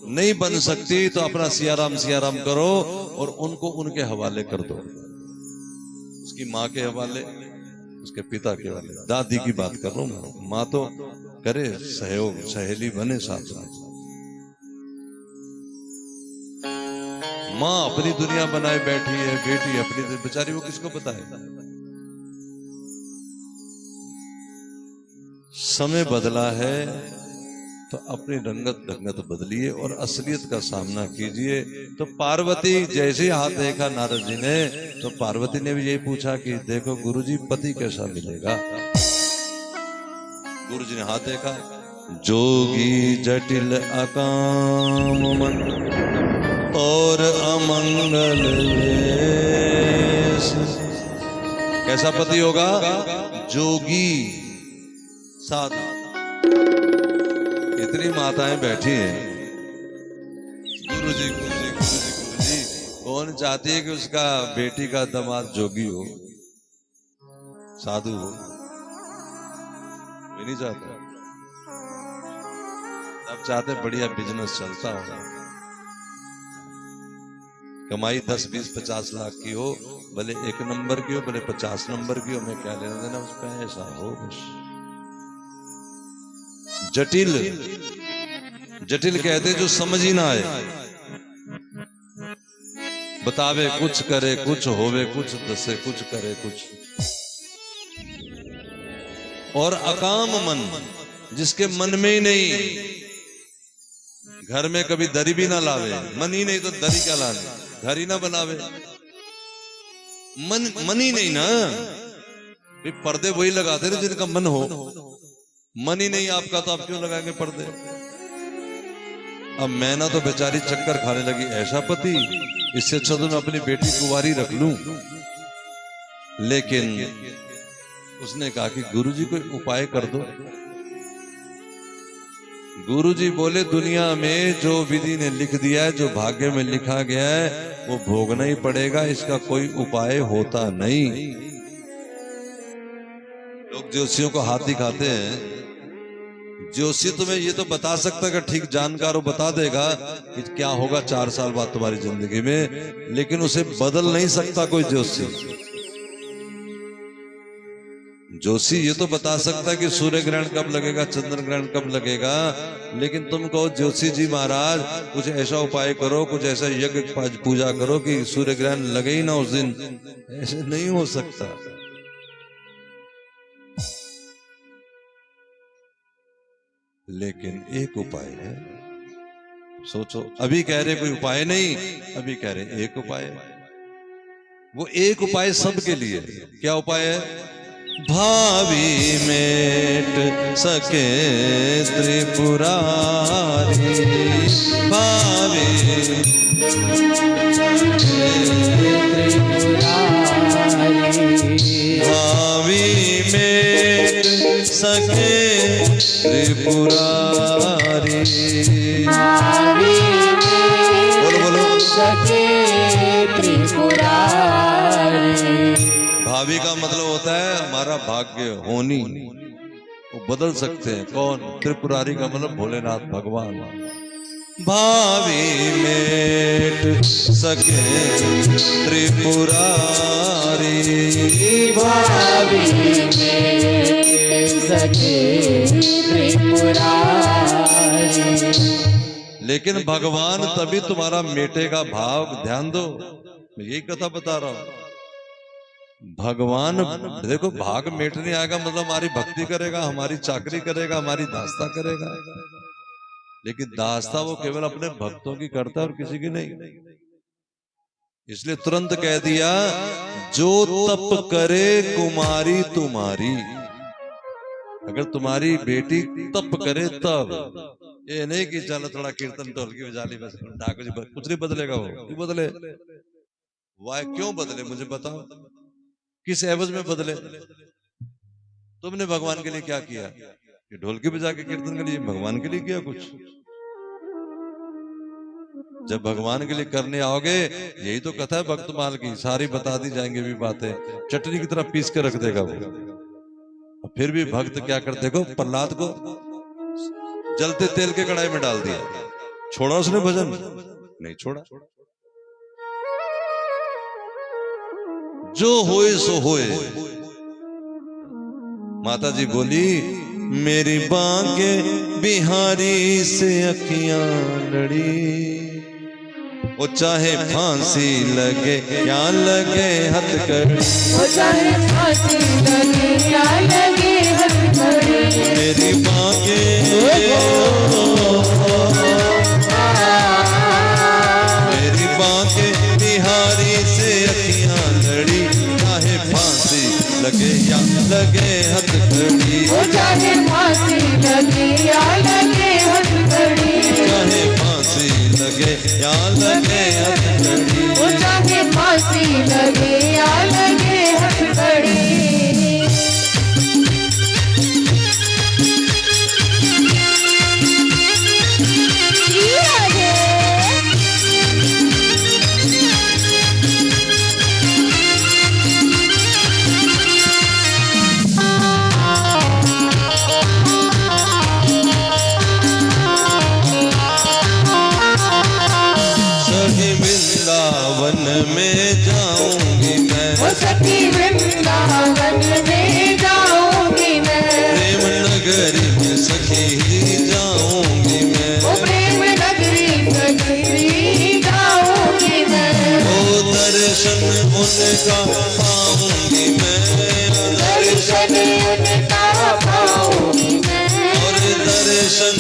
Speaker 1: नहीं बन सकती तो अपना सियाराम करो और उनको उनके हवाले कर दो, उसकी माँ के हवाले, उसके पिता के हवाले। दादी की बात कर रहा हूं, माँ तो करे सहयोग, सहेली बने साथ साथ। माँ अपनी दुनिया बनाए बैठी है, बेटी अपनी, बेचारी वो किसको बताए। समय बदला है तो अपनी रंगत ढंगत बदलिए और असलियत का सामना कीजिए। तो पार्वती जैसे हाथ देखा नारद जी ने, तो पार्वती ने भी यही पूछा कि देखो गुरुजी पति कैसा मिलेगा। गुरुजी ने हाथ देखा, जोगी जटिल अकाम मन और अमंगल वेश। कैसा पति होगा? जोगी साधु। इतनी माताएं बैठी हैं, गुरुजी गुरुजी गुरुजी गुरुजी। कौन चाहती है कि उसका बेटी का दामाद जोगी हो, साधु हो? कोई नहीं चाहता। अब चाहते बढ़िया बिजनेस चलता हो, कमाई 10, 20, 50 लाख की हो, भले 1 नंबर की हो, भले 50 नंबर की हो, मैं क्या लेना देना, उस पैसा हो बस। जटिल, जटिल कहते जो समझ ही ना आए, बतावे कुछ, करे कुछ, होवे कुछ, दसे कुछ, करे कुछ। और अकाम मन, जिसके मन में ही नहीं, घर में कभी दरी भी ना लावे, मन ही नहीं तो दरी क्या लाने, घर ही ना बनावे, मन ही नहीं ना। पर्दे वही लगाते ना जिनका मन हो, मन ही नहीं आपका तो आप क्यों लगाएंगे पर्दे। अब मैना तो बेचारी चक्कर खाने लगी, ऐसा पति, इससे अच्छा तो मैं अपनी बेटी कुंवारी रख लूं। लेकिन उसने कहा कि गुरुजी कोई उपाय कर दो। गुरुजी बोले दुनिया में जो विधि ने लिख दिया है, जो भाग्य में लिखा गया है, वो भोगना ही पड़ेगा, इसका कोई उपाय होता नहीं। लोग ज्योतिषियों को हाथ दिखाते हैं, ज्योतिषी तुम्हें ये तो बता सकता है कि ठीक जानकार हो, बता देगा कि क्या होगा 4 साल बाद तुम्हारी जिंदगी में, लेकिन उसे बदल नहीं सकता कोई ज्योतिषी। ज्योतिषी ये तो बता सकता है कि सूर्य ग्रहण कब लगेगा, चंद्र ग्रहण कब लगेगा, लेकिन तुम कहो ज्योतिषी जी महाराज कुछ ऐसा उपाय करो, कुछ ऐसा यज्ञ पूजा करो कि सूर्य ग्रहण लगे ही ना उस दिन, ऐसे नहीं हो सकता। लेकिन एक उपाय है, सोचो। अभी कह रहे कोई उपाय नहीं, अभी कह रहे एक उपाय है। वो एक उपाय सबके लिए। क्या उपाय है? भावी मेट सके त्रिपुरारी, भावी भावी मेट सके त्रिपुरारी,
Speaker 3: बोलो बोलो, सके त्रिपुरारी।
Speaker 1: भावी का मतलब होता है हमारा भाग्य होनी, वो बदल सकते हैं। कौन? त्रिपुरारी का मतलब भोलेनाथ भगवान। भावी मेट सके त्रिपुरारी,
Speaker 3: भावी में सके त्रिपुरारी।
Speaker 1: लेकिन भगवान तभी तुम्हारा मेटेगा भाव। ध्यान दो, मैं यही कथा बता रहा हूं। भगवान देखो, भाग मेट नहीं आएगा मतलब हमारी भक्ति करेगा, हमारी चाकरी करेगा, हमारी दास्ता करेगा, लेकिन दास्ता वो केवल अपने भक्तों की करता है और किसी की नहीं। इसलिए तुरंत कह दिया, जो तप करे कुमारी तुम्हारी। अगर तुम्हारी बेटी तप करे तब, ये नहीं कि चलो थोड़ा कीर्तन ढोलकी बजा ली बस, ठाकुर जी कुछ नहीं बदलेगा। वो क्यों बदले? वाह, क्यों बदले मुझे बताओ, किस एवज में बदले? तुमने भगवान के लिए क्या किया? कि ढोलकी बजा के कीर्तन के लिए भगवान के लिए किया कुछ? जब भगवान के लिए करने आओगे, यही तो कथा है भक्तमाल की, सारी बता दी जाएंगे भी बातें, चटनी की तरह पीस के रख देगा वो। और फिर भी भक्त क्या कर, देखो प्रहलाद को जलते तेल के कढ़ाई में डाल दिया, छोड़ा उसने भजन? नहीं छोड़ा। जो होए सो होए। माता जी बोली, मेरी बांके बिहारी से अखियां लड़ी, वो चाहे फांसी लगे या लगे हथकड़ी,
Speaker 3: वो चाहे फांसी लगे या लगे हथकड़ी।
Speaker 1: मेरी बांके मेरी बांके बिहारी से अखियां लड़ी, चाहे फांसी लगे या लगे हथकड़ी,
Speaker 3: वो चाहे फांसी लगे या लगे हथकड़ी,
Speaker 1: चाहे फांसी लगे या लगे हथकड़ी,
Speaker 3: वो चाहे फांसी लगे या लगे हथकड़ी।
Speaker 1: वृंदावन में जाऊंगी मैं,
Speaker 3: वो सखी वृंदावन में जाऊंगी मैं,
Speaker 1: प्रेम नगरी में सखी जाऊंगी मैं,
Speaker 3: वो प्रेम नगरी जाऊंगी मैं,
Speaker 1: वो दर्शन उनका पाऊंगी मैं,
Speaker 3: दर्शन उनका पाऊंगी मैं,
Speaker 1: और दर्शन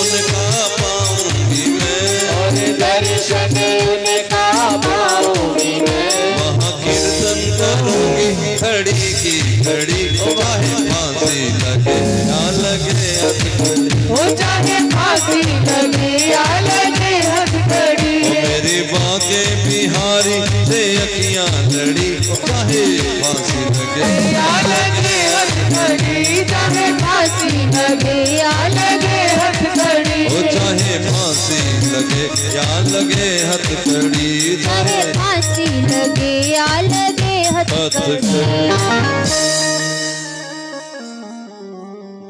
Speaker 1: उनका पाऊंगी मैं,
Speaker 3: और दर्शन उनका पाऊंगी मैं।
Speaker 1: वहाँ कीर्तन करूंगी खड़ी की खड़ी, चाहे फांसी लगे या लगे हथकड़ी,
Speaker 3: वो चाहे फांसी लगे या लगे हथकड़ी।
Speaker 1: मेरी बांके बिहारी से अखियां लड़ी, चाहे फांसी लगे
Speaker 3: या लगे हथकड़ी, चाहे फांसी लगे या लगे हथकड़ी,
Speaker 1: ओ चाहे फांसी लगे या लगे हथकड़ी,
Speaker 2: चाहे फांसी लगे या लगे हथकड़ी।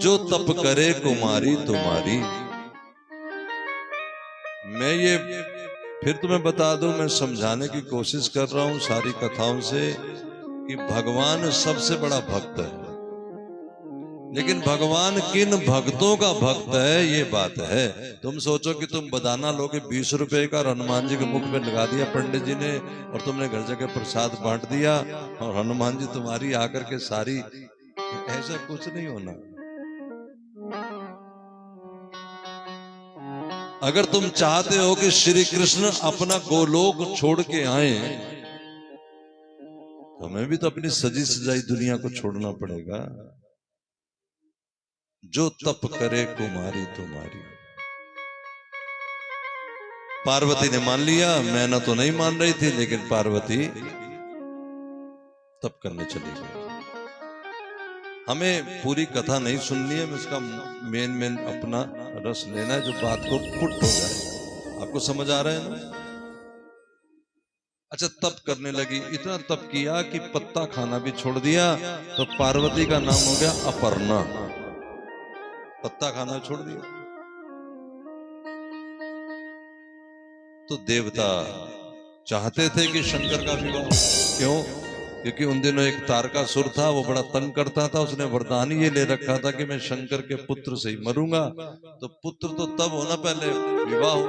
Speaker 1: जो तप करे कुमारी तुम्हारी। मैं ये फिर तुम्हें बता दूं, मैं समझाने की कोशिश कर रहा हूं सारी कथाओं से कि भगवान सबसे बड़ा भक्त है, लेकिन भगवान किन भक्तों का भक्त है ये बात है। तुम सोचो कि तुम बदाना लोगे 20 रुपए का, और हनुमान जी के मुख पे लगा दिया पंडित जी ने, और तुमने घर जगह प्रसाद बांट दिया, और हनुमान जी तुम्हारी आकर के सारी, ऐसा कुछ नहीं होना। अगर तुम चाहते हो कि श्री कृष्ण अपना गोलोक छोड़ के आए, तो हमें भी तो अपनी सजी सजाई दुनिया को छोड़ना पड़ेगा। जो तप करे कुमारी तुम्हारी। पार्वती ने मान लिया, मैना तो नहीं मान रही थी, लेकिन पार्वती तप करने चली गई। हमें पूरी कथा नहीं सुननी है, इसका मेन अपना रस लेना है, जो बात को पुट हो जाए। आपको समझ आ रहा है ना? अच्छा, तप करने लगी, इतना तप किया कि पत्ता खाना भी छोड़ दिया, तो पार्वती का नाम हो गया अपर्णा। पत्ता खाना छोड़ दिया। तो देवता चाहते थे कि शंकर का विवाह हो। क्यों? क्योंकि उन दिनों एक तारकासुर था, वो बड़ा तंग करता था। उसने वरदान ये ले रखा था कि मैं शंकर के पुत्र से ही मरूंगा। तो पुत्र तो तब होना, पहले विवाह हो।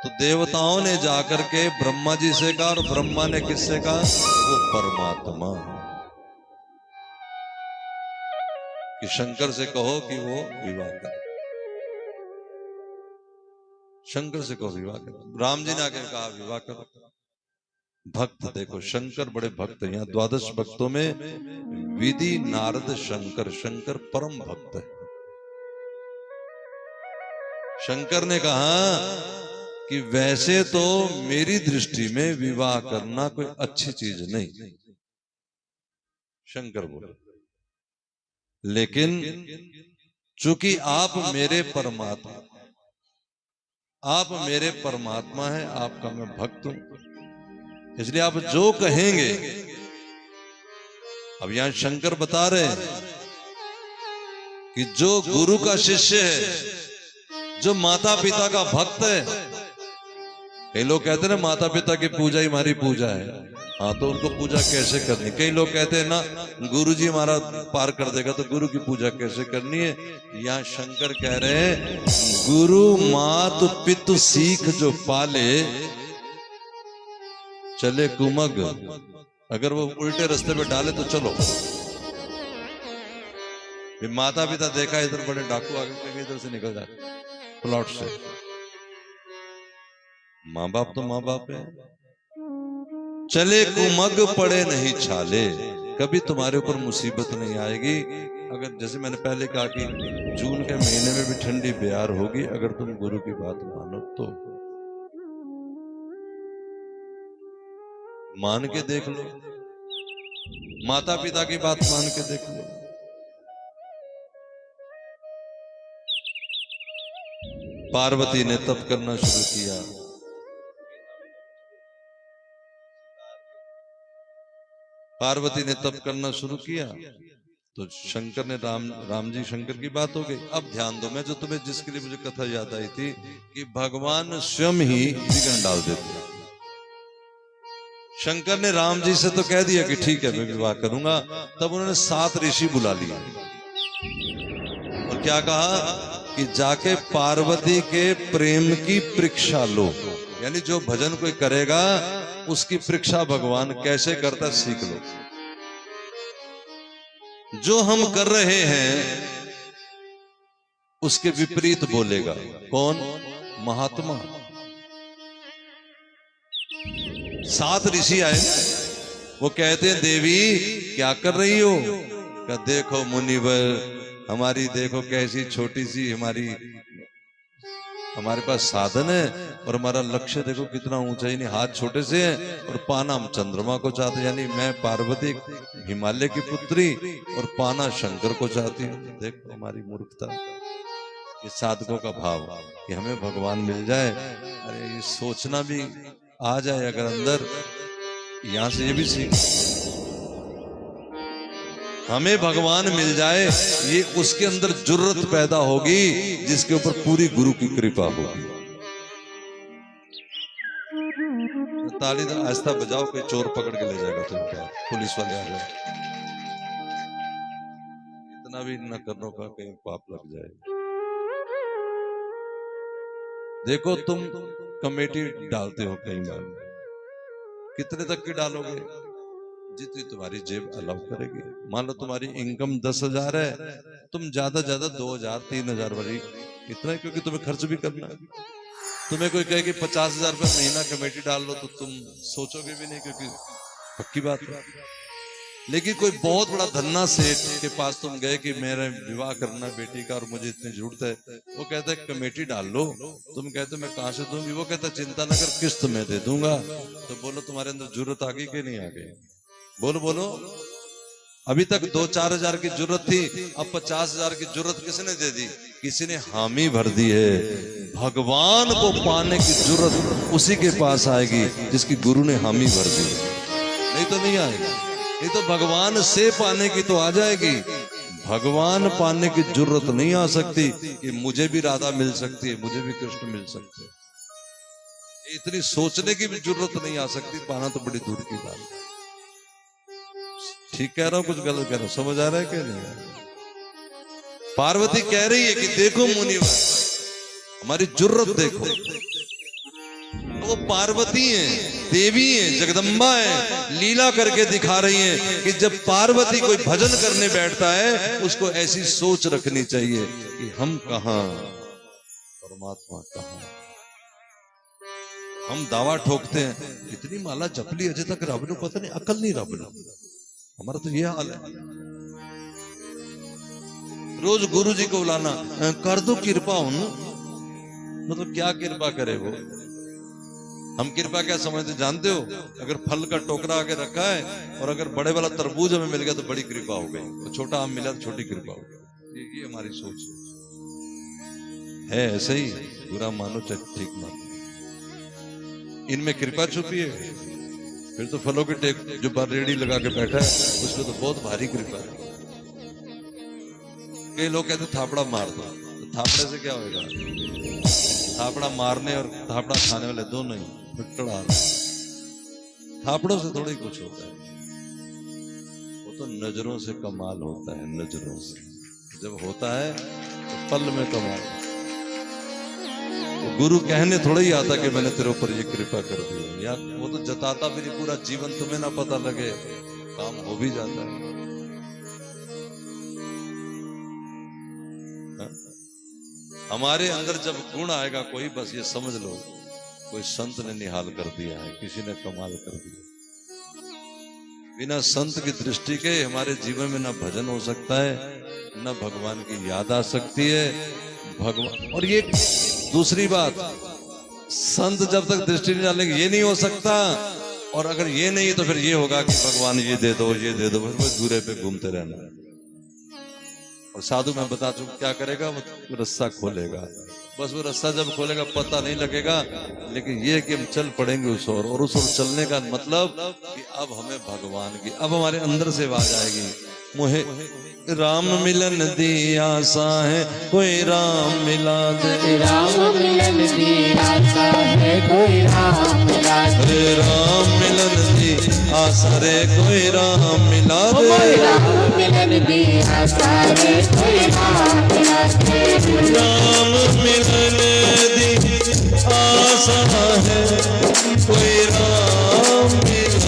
Speaker 1: तो देवताओं ने जाकर के ब्रह्मा जी से कहा, और ब्रह्मा ने किससे कहा? वो परमात्मा, कि शंकर से कहो कि वो विवाह करे। शंकर से कहो विवाह करो। राम जी ने आके कहा विवाह करो। भक्त देखो, शंकर बड़े भक्त हैं। यहाँ द्वादश भक्तों में विधि, नारद, शंकर। शंकर परम भक्त है। शंकर ने कहा कि वैसे तो मेरी दृष्टि में विवाह करना कोई अच्छी चीज नहीं, शंकर बोले, लेकिन चूंकि आप मेरे परमात्मा हैं, आपका मैं भक्त हूं, इसलिए आप जो कहेंगे। अब यहां शंकर बता रहे हैं कि जो गुरु का शिष्य है, जो माता पिता का भक्त है, कई लोग कहते हैं ना माता पिता की पूजा ही हमारी पूजा है। हाँ, तो उनको पूजा कैसे करनी? कई लोग कहते हैं ना गुरु जी हमारा पार कर देगा, तो गुरु की पूजा कैसे करनी है? यहाँ शंकर कह रहे हैं, गुरु मात पितु सीख जो पाले, चले कुमग, अगर वो उल्टे रास्ते पे डाले तो चलो। माता पिता देखा इधर बड़े डाकू आगे, इधर से निकल जाए प्लॉट से। माँ बाप तो माँ बाप है। चले कुमग पड़े नहीं छाले, कभी तुम्हारे ऊपर मुसीबत नहीं आएगी। अगर जैसे मैंने पहले कहा कि जून के महीने में भी ठंडी ब्यार होगी, अगर तुम गुरु की बात मानो तो। मान के देख लो, माता पिता की बात मान के देख लो। पार्वती ने तप करना शुरू किया। पार्वती ने तप करना शुरू किया तो शंकर ने राम जी शंकर की बात हो गई। अब ध्यान दो, मैं जो तुम्हें जिसके लिए मुझे कथा याद आई थी कि भगवान स्वयं ही विघ्न डाल देते। शंकर ने राम जी से तो कह दिया कि ठीक है मैं विवाह करूंगा, तब उन्होंने 7 ऋषि बुला लिया और क्या कहा कि जाके पार्वती के प्रेम की परीक्षा लो, यानी जो भजन कोई करेगा उसकी परीक्षा भगवान कैसे करता सीख लो। जो हम कर रहे हैं उसके विपरीत बोलेगा कौन? महात्मा। 7 ऋषि आए, वो कहते हैं देवी क्या कर रही हो? क्या देखो मुनिवर, हमारी देखो कैसी छोटी सी हमारे पास साधन है और हमारा लक्ष्य देखो कितना ऊंचा, यानी हाथ छोटे से है और पाना हम चंद्रमा को चाहते, यानी मैं पार्वती हिमालय की पुत्री और पाना शंकर को चाहती हूँ। देखो हमारी मूर्खता, ये साधकों का भाव कि हमें भगवान मिल जाए। अरे ये सोचना भी आ जाए अगर अंदर, यहां से ये भी सीख, हमें भगवान मिल जाए, ये उसके अंदर जुर्रत पैदा होगी जिसके ऊपर पूरी गुरु की कृपा होगी। ताली आस्था बजाओ, कोई चोर पकड़ के ले जाएगा तुमको, पुलिस वाले आ जाए। इतना भी न करने का कहीं पाप लग जाए। देखो तुम कमेटी डालते हो कई बार, कितने तक की डालोगे? जितनी तुम्हारी जेब अलाउ करेगी। मान लो तुम्हारी इनकम 10,000 है, तुम ज्यादा 2,000 3,000 वाली इतना, क्योंकि तुम्हें खर्च भी करना है। तुम्हें कोई कहे कि 50,000 रुपये महीना कमेटी डाल लो तो तुम सोचोगे भी नहीं, क्योंकि पक्की बात है। लेकिन कोई बहुत बड़ा धन्ना सेठ के पास तुम गए कि मेरा विवाह करना बेटी का और मुझे इतनी जरूरत है, वो कहता है कमेटी डाल लो। तुम कहते मैं कहां से दूंगी? वो कहता चिंता न कर, किस्त में दे दूंगा। तो बोलो तुम्हारे अंदर जरूरत आ गई कि नहीं आ गई? बोलो बोलो, अभी तक 2-4 हजार की जरूरत थी, अब 50 हजार की जरूरत किसने दे दी? किसी ने हामी भर दी है। भगवान को पाने की जरूरत उसी के पास आएगी जिसकी गुरु ने हामी भर दी, नहीं तो नहीं आएगी। नहीं तो भगवान से पाने की तो आ जाएगी, भगवान पाने की जरूरत नहीं आ सकती कि मुझे भी राधा मिल सकती है, मुझे भी कृष्ण मिल सकते हैं। इतनी सोचने की भी जरूरत नहीं आ सकती, पाना तो बड़ी दूर की बात है। ठीक कह रहा हूं, कुछ गलत कह रहा हूं? समझ आ रहा है क्या नहीं? पार्वती कह रही है कि देखो मुनिवर, हमारी जरूरत देखो। वो पार्वती है, देवी है, जगदम्बा है, लीला करके दिखा रही है कि जब पार्वती कोई भजन करने बैठता है उसको ऐसी सोच रखनी चाहिए कि हम कहां, परमात्मा कहां। हम दावा ठोकते हैं इतनी माला जप ली अजय तक रब नूं पता नहीं, अकल नहीं रब नूं। हमारा तो ये हाल है। रोज गुरु जी को बुलाना, कर दो कृपा उन, मतलब क्या कृपा करे वो? हम कृपा क्या समझते जानते हो? अगर फल का टोकरा आके रखा है और अगर बड़े वाला तरबूज हमें मिल गया तो बड़ी कृपा हो गई, तो छोटा आम मिला तो छोटी कृपा हो गई। ये हमारी सोच है। ऐसे ही बुरा मानो चाहे ठीक मानो, इनमें कृपा छुपी है। फिर तो फलों की टेक जो बार रेडी लगा के बैठा है उसमें तो बहुत भारी कृपा है। कई लोग कहते थापड़ा मार दो, तो थापड़े से क्या होगा? थापड़ा मारने और थापड़ा खाने वाले दोनों ही फटड़ा। थापड़ों से थोड़ी कुछ होता है, वो तो नजरों से कमाल होता है। नजरों से जब होता है तो पल में कमाल। तो गुरु कहने थोड़ा ही आता कि मैंने तेरे ऊपर ये कृपा कर दी यार, वो तो जताता भी नहीं। पूरा जीवन तुम्हें ना पता लगे, काम हो भी जाता है। हमारे अंदर जब गुण आएगा कोई, बस ये समझ लो कोई संत ने निहाल कर दिया है, किसी ने कमाल कर दिया। बिना संत की दृष्टि के हमारे जीवन में ना भजन हो सकता है, ना भगवान की याद आ सकती है। भगवान, और ये दूसरी बात, संत जब तक दृष्टि नहीं डालेंगे ये नहीं हो सकता। और अगर ये नहीं तो फिर ये होगा कि भगवान ये दे दो, ये दे दो, फिर वो दूरे पे घूमते रहना। और साधु मैं बता चुका क्या करेगा, वो रस्सा खोलेगा। बस वो रस्सा जब खोलेगा पता नहीं लगेगा, लेकिन ये कि हम चल पड़ेंगे उस ओर। और उस ओर चलने का मतलब कि अब हमें भगवान की, अब हमारे अंदर से आवाज आएगी, मुझे राम मिलन दी आशा है, कोई राम मिला दे।
Speaker 3: राम मिलन दी आशा है, कोई राम मिला दे।
Speaker 1: राम मिलन दी आशा रे, कोई राम मिला दे।
Speaker 3: राम मिलन दी आशा है, कोई राम मिला दे।
Speaker 1: राम मिलन दी आशा है, कोई राम मिला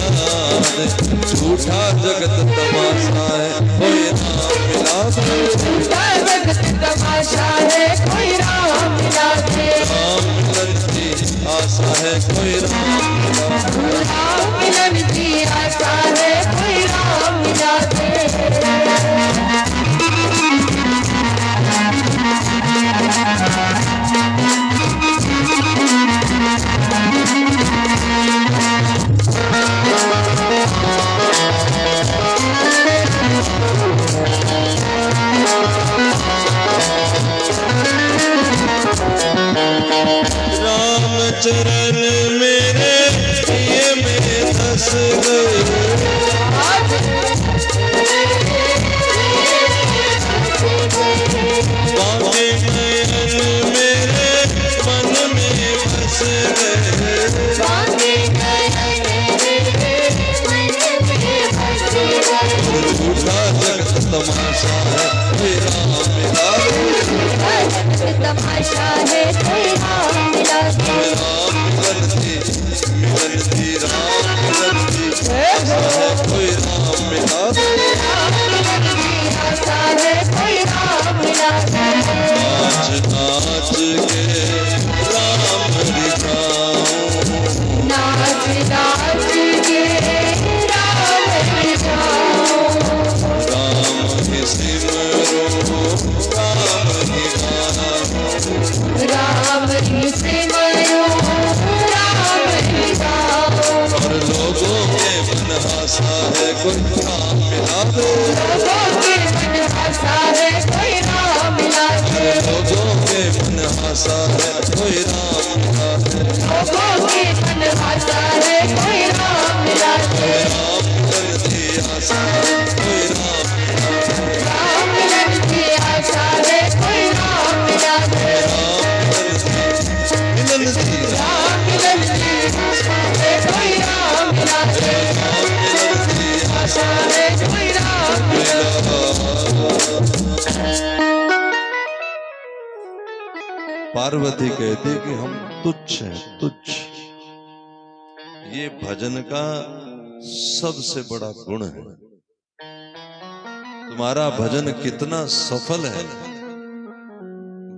Speaker 1: दे। झूठा जगत तमाशा है, कोई राम मिला दे।
Speaker 3: झूठा जगत तमाशा है, कोई राम मिला दे।
Speaker 1: राम मिलन की आशा है, कोई राम मिला दे।
Speaker 3: राम मिलन की आशा है, कोई राम मिला दे।
Speaker 1: चरण मेरे ये में धस गए, बांके नयन मेरे मन में बस गए।
Speaker 3: बांके नयन मेरे मन में बस गए।
Speaker 1: झूठा जगत तमाशा है, कोई राम मिला दे।
Speaker 3: तमाशा है, कोई राम मिला दे।
Speaker 1: राम मिलन दी राम मिलन दी आशा है, कोई राम मिला दे।
Speaker 3: आशा है, कोई राम मिला दे।
Speaker 1: नाच नाच के राम रिझाऊं,
Speaker 3: नाच नाच के राम रिझाऊं।
Speaker 1: राम ही सिमरो राम ही गाऊं।
Speaker 3: राम ही सिमरो राम ही गाऊं।
Speaker 1: और लोगों के मन आशा है, कोई राम मिला दे। पार्वती कहती कि हम तुच्छ हैं, तुच्छ। ये भजन का सबसे बड़ा गुण है। तुम्हारा भजन कितना सफल है,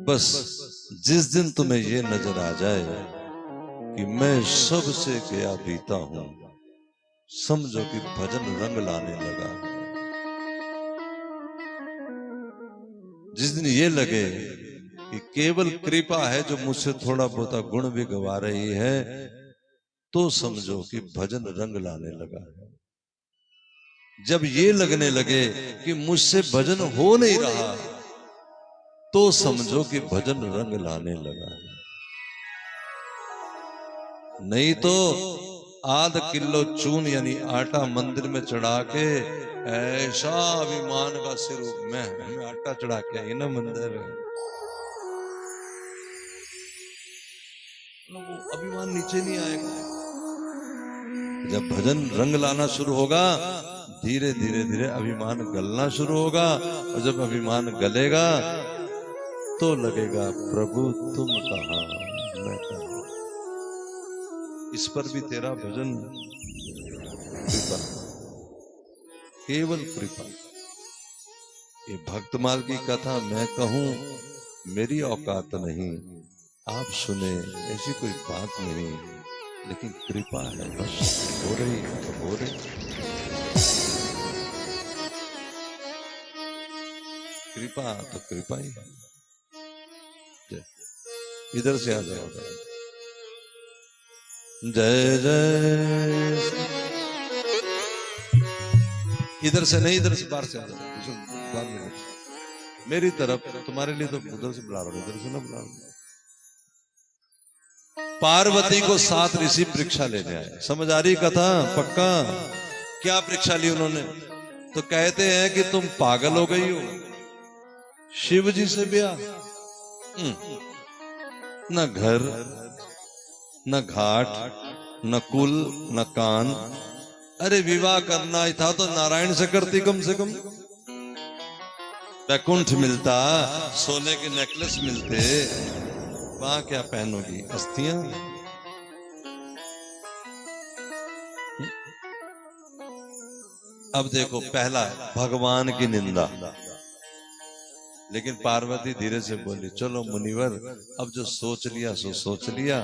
Speaker 1: बस जिस दिन तुम्हें ये नजर आ जाए कि मैं सबसे गया बीता हूं, समझो कि भजन रंग लाने लगा। जिस दिन ये लगे कि केवल कृपा है जो मुझसे थोड़ा बहुत गुण भी गवा रही है, तो समझो कि भजन रंग लाने लगा है। जब ये लगने लगे कि मुझसे भजन हो नहीं रहा, तो समझो कि भजन रंग लाने लगा है। नहीं तो आध किलो चून यानी आटा मंदिर में चढ़ा के ऐसा अभिमान का सिर, मैं आटा चढ़ा के आई ना मंदिर में, वो अभिमान नीचे नहीं आएगा। जब भजन रंग लाना शुरू होगा, धीरे धीरे धीरे अभिमान गलना शुरू होगा, और जब अभिमान गलेगा तो लगेगा प्रभु तुम कहां, मैं कहां। इस पर भी तेरा भजन कृपा, केवल कृपा। ये भक्तमाल की कथा मैं कहूं मेरी औकात नहीं, आप सुने ऐसी कोई बात नहीं, लेकिन कृपा है बस, हो रही तो हो रही। कृपा तो कृपा ही है। इधर से आ जाओ, जय जय। इधर से नहीं, इधर से बाहर से आ जाओ, मेरी तरफ। तुम्हारे लिए तो उधर से बुला रहा हूं, इधर से ना बुला रहा हूं। पार्वती को 7 ऋषि परीक्षा लेने आए। समझ आ रही कथा? पक्का? क्या परीक्षा ली उन्होंने? तो कहते हैं कि तुम पागल हो गई हो, शिव जी से ब्याह, न घर, न घाट, न कुल, न कान। अरे विवाह करना ही था तो नारायण से करती कम से कम। वैकुंठ मिलता, सोने के नेकलेस मिलते, वहां क्या पहनोगी? अस्थियां। अब देखो, पहला भगवान की निंदा। लेकिन पार्वती धीरे से बोली, चलो मुनिवर, अब जो सोच लिया सो सोच लिया।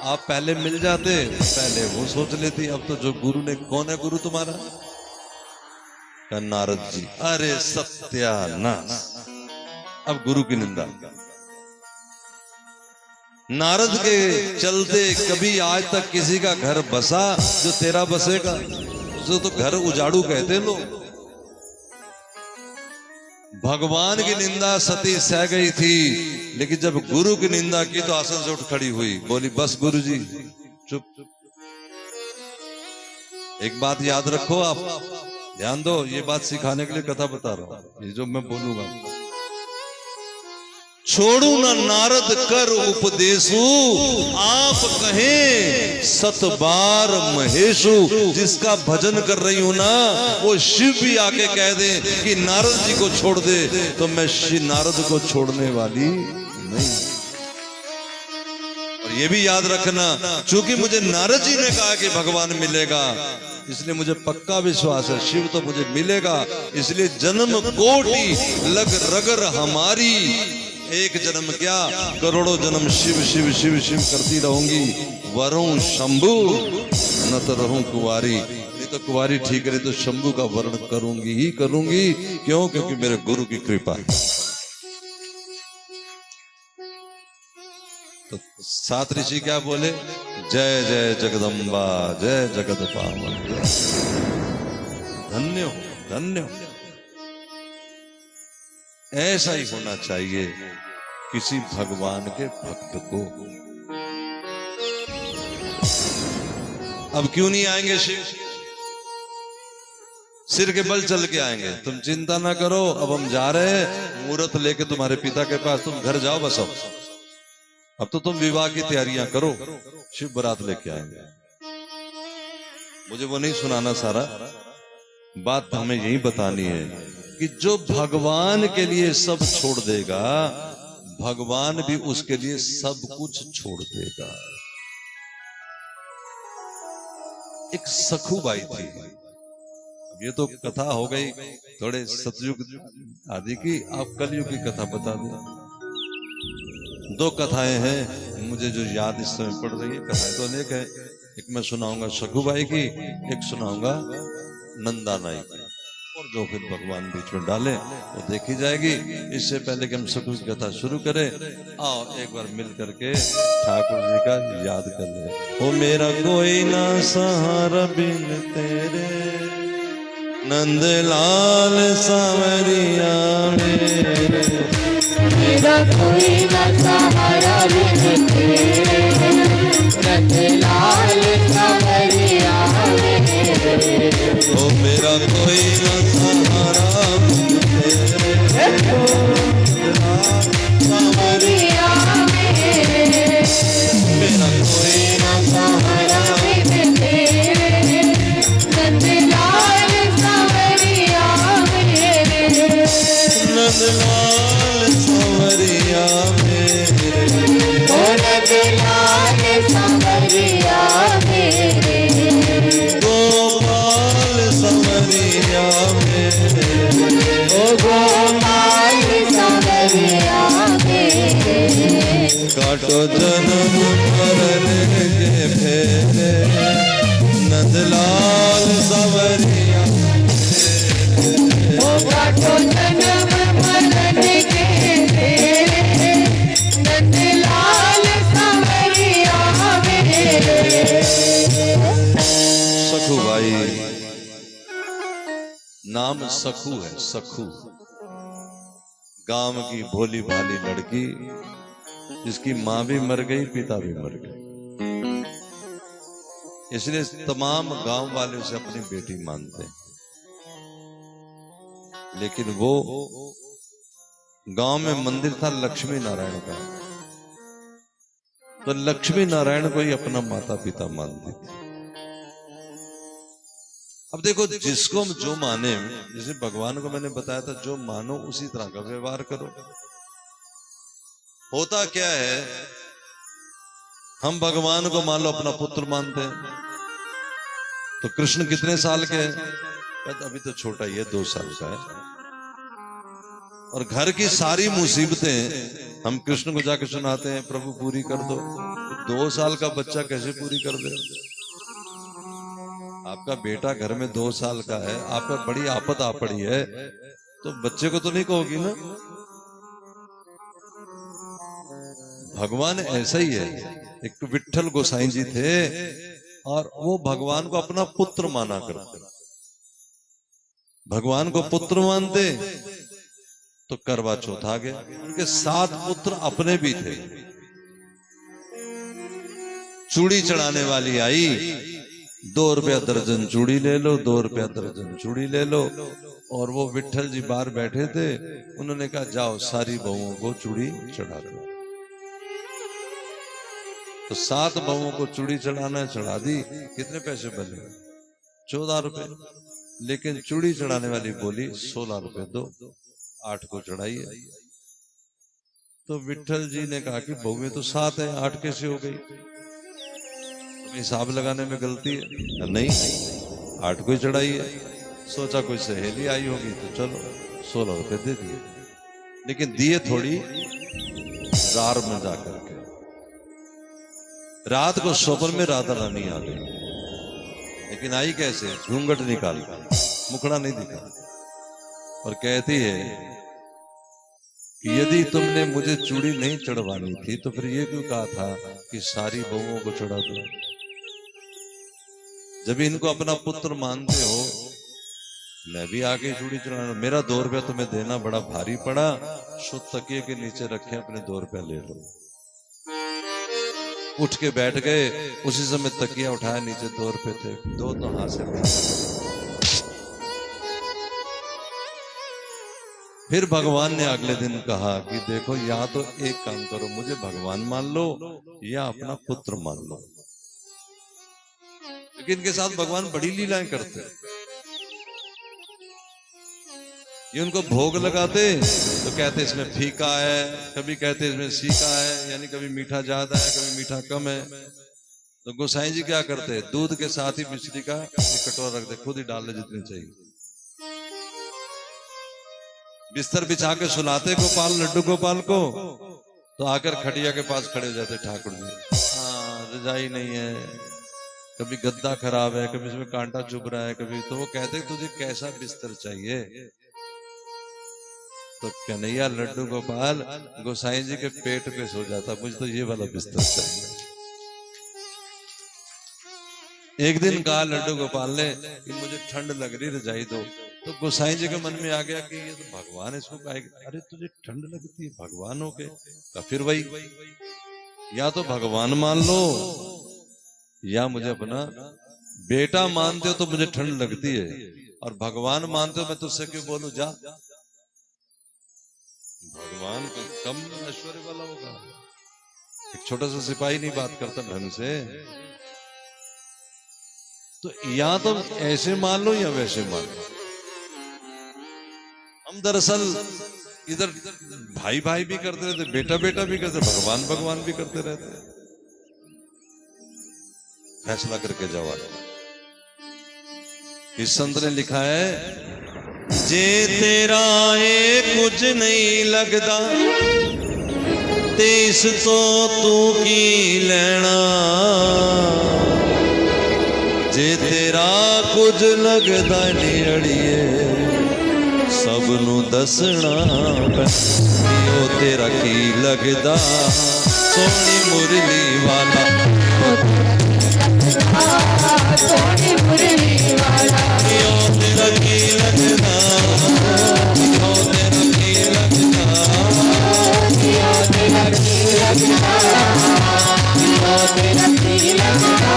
Speaker 1: आप पहले मिल जाते, पहले वो सोच लेती। अब तो जो गुरु ने, कौन है गुरु तुम्हारा? नारद जी। अरे सत्यानाश, अब गुरु की निंदा। नारद के चलते कभी आज तक किसी का घर बसा जो तेरा बसेगा? जो तो घर उजाड़ू कहते लोग। भगवान की निंदा सती सह गई थी, लेकिन जब गुरु की निंदा की तो आसन से उठ खड़ी हुई, बोली बस गुरु जी चुप। एक बात याद रखो, आप ध्यान दो, ये बात सिखाने के लिए कथा बता रहा हूं, ये जो मैं बोलूंगा। छोड़ू न नारद कर उपदेशु, आप कहें 7 बार महेशु। जिसका भजन कर रही हूं ना, वो शिव भी आके कह दे कि नारद जी को छोड़ दे, तो मैं नारद को छोड़ने वाली नहीं। और ये भी याद रखना, चूंकि मुझे नारद जी ने कहा कि भगवान मिलेगा, इसलिए मुझे पक्का विश्वास है शिव तो मुझे मिलेगा। इसलिए जन्म कोटि लग रगर हमारी, एक जन्म क्या करोड़ों जन्म शिव शिव शिव शिव करती रहूंगी। वरुण शंभु न तो रहूं कुंवारी, नहीं तो कुंवारी ठीक रही तो शंभु का वर्ण करूंगी ही करूंगी। क्यों? क्योंकि मेरे गुरु की कृपा है। तो 7 ऋषि क्या बोले? जय जय जगदम्बा, जय जगत पावन, धन्य हो, धन्य हो। ऐसा ही होना चाहिए किसी भगवान के भक्त को। अब क्यों नहीं आएंगे शिव? सिर के बल चल के आएंगे। तुम चिंता ना करो, अब हम जा रहे हैं मुहूर्त लेके तुम्हारे पिता के पास, तुम घर जाओ बस। अब तो तुम विवाह की तैयारियां करो, शिव बारात लेके आएंगे। मुझे वो नहीं सुनाना सारा, बात हमें यही बतानी है कि जो भगवान के लिए सब छोड़ देगा, भगवान भी उसके लिए सब कुछ छोड़ देगा। एक सखुबाई थी, ये तो कथा हो गई थोड़े सतयुग आदि की, आप कलयुग की कथा बता दें। दो कथाएं हैं मुझे जो याद इस समय पड़ रही है, कथाएं तो अनेक है। एक मैं सुनाऊंगा सखुबाई की, एक सुनाऊंगा नंदा नाई की, और जो फिर भगवान बीच में डाले वो देखी जाएगी। इससे पहले कि हम सखु की कथा शुरू करें, आओ एक बार मिल करके ठाकुर जी का याद कर ले। ओ मेरा कोई ना सहारा बिन तेरे, नंदलाल सांवरिया मेरे,
Speaker 3: मेरा कोई न सहारा बिन तेरे, नंदलाल सांवरिया मेरे।
Speaker 1: ओ मेरा कोई न सहारा बिन तेरे, नंदलाल सांवरिया
Speaker 3: मेरे।
Speaker 1: मेरा कोई न
Speaker 3: सहारा बिन तेरे, नंदलाल सांवरिया मेरे।
Speaker 1: नंदलाल सांवरिया मेरे,
Speaker 3: ओ नंदलाल सांवरिया मेरे।
Speaker 1: गोपाल सांवरिया मेरे,
Speaker 3: ओ गोपाल सांवरिया मेरे।
Speaker 1: काटो जन्म मरण के फेरे, नंदलाल सांवरिया
Speaker 3: ओ काटो जन्म मरण के फेरे, नंदलाल सांवरिया मेरे।
Speaker 1: सखुबाई, नाम सखु है, सखु। गांव की भोली भाली लड़की, जिसकी माँ भी मर गई, पिता भी मर गए, इसलिए तमाम गांव वाले उसे अपनी बेटी मानते हैं। लेकिन वो गांव में मंदिर था लक्ष्मी नारायण का, तो लक्ष्मी नारायण को ही अपना माता पिता मानती थी। अब देखो, जिसको हम जो माने, जैसे भगवान को मैंने बताया था, जो मानो उसी तरह का व्यवहार करो। होता क्या है, हम भगवान को मान लो अपना पुत्र मानते हैं, तो कृष्ण कितने साल के हैं? कहते अभी तो छोटा ही है, 2 साल का है। और घर की सारी मुसीबतें हम कृष्ण को जाकर सुनाते हैं, प्रभु पूरी कर दो। 2 साल का बच्चा कैसे पूरी कर दे? आपका बेटा घर में 2 साल का है, आप पर बड़ी आफत आ पड़ी है, तो बच्चे को तो नहीं कहोगी ना। भगवान ऐसा ही है। एक विट्ठल गोसाई जी थे, और वो भगवान को अपना पुत्र माना करते। भगवान को पुत्र मानते तो करवा चौथ आ गया। उनके 7 पुत्र अपने भी थे। चूड़ी चढ़ाने वाली आई, 2 रुपया दर्जन चूड़ी ले लो, 2 रुपया दर्जन चूड़ी ले लो। और वो विट्ठल जी बाहर बैठे थे, उन्होंने कहा जाओ सारी बहुओं को चूड़ी चढ़ा दो। तो 7 बहुओं को चूड़ी चढ़ाना चढ़ा दी। कितने पैसे बने? 14 रुपए। लेकिन चूड़ी चढ़ाने वाली बोली 16 रुपए दो, 8 को चढ़ाइए। तो विट्ठल जी ने कहा कि बहुएं तो 7 है, 8 कैसे हो गई? हिसाब लगाने में गलती है। नहीं, 8 को ही चढ़ाइए। सोचा कोई सहेली आई होगी तो चलो 16 रुपए दे दिए। लेकिन दिए थोड़ी रार में जाकर के। रात को स्वप्न में राधा रानी आ गई, लेकिन आई कैसे? घूंघट निकाल कर, मुखड़ा नहीं दिखा, और कहती है कि यदि तुमने मुझे चूड़ी नहीं चढ़वानी थी तो फिर ये क्यों कहा था कि सारी बहुओं को चढ़ा दो? जब इनको अपना पुत्र मानते हो, मैं भी आगे चूड़ी चढ़ाना। मेरा 2 रुपया तुम्हें देना बड़ा भारी पड़ा, सो तकिए के नीचे रखे अपने 2 रुपया ले लो। उठ के बैठ गए, उसी समय तकिया उठाया, नीचे 2 रुपए थे, 2 तो हाथ से मिल। फिर भगवान ने अगले दिन कहा कि देखो, या तो एक काम करो, मुझे भगवान मान लो या अपना पुत्र मान लो। लेकिन इनके साथ भगवान बड़ी लीलाएं करते। ये उनको भोग लगाते तो कहते इसमें फीका है, कभी कहते इसमें सीका है, यानी कभी मीठा ज्यादा है, कभी मीठा कम है। तो गोसाई जी क्या करते, दूध के साथ ही मिश्री का एक कटोरा रखते, खुद ही डाल ले जितनी चाहिए। बिस्तर बिछा के सुलाते गोपाल, लड्डू गोपाल को, तो आकर खटिया के पास खड़े हो जाते ठाकुर जी। हाँ, रजाई नहीं है, कभी गद्दा खराब है, कभी इसमें कांटा चुभ रहा है, कभी। तो वो कहते तुझे कैसा बिस्तर चाहिए? तो कन्हैया लड्डू गोपाल गोसाई जी के पेट पे सो जाता, मुझे तो ये वाला बिस्तर चाहिए। एक दिन कहा लड्डू गोपाल ने कि मुझे ठंड लग रही, रजाई दो। तो गोसाई जी के मन में आ गया कि ये तो भगवान इसको कहेगा, अरे तुझे ठंड लगती है भगवान हो के? तो फिर वही, या तो भगवान मान लो या मुझे अपना बेटा मानते हो तो मुझे ठंड लगती है, और भगवान मानते हो मैं तुझसे क्यों बोलूं जा। भगवान कम ऐश्वर्य वाला होगा, एक छोटा सा सिपाही नहीं बात करता ढंग से। तो या तो ऐसे मान लो या वैसे मान लो। हम दरअसल इधर भाई भाई भी करते रहते, बेटा बेटा भी करते, भगवान भगवान भी करते रहते। फैसला करके जाओ। इस संत ने लिखा है, जे तेरा है कुछ नहीं लगता, तेस तो तू की लेना, जे तेरा कुछ लगता नहीं अड़िए, सबनू दसना ओ तेरा की लगदा, सोनी मुरली वाला,
Speaker 3: सोनी मुरली वाला,
Speaker 1: ओ तेरा की लगदा, ओ तेरा की लगदा,
Speaker 3: ओ तेरा की लगदा, ओ तेरा की लगदा,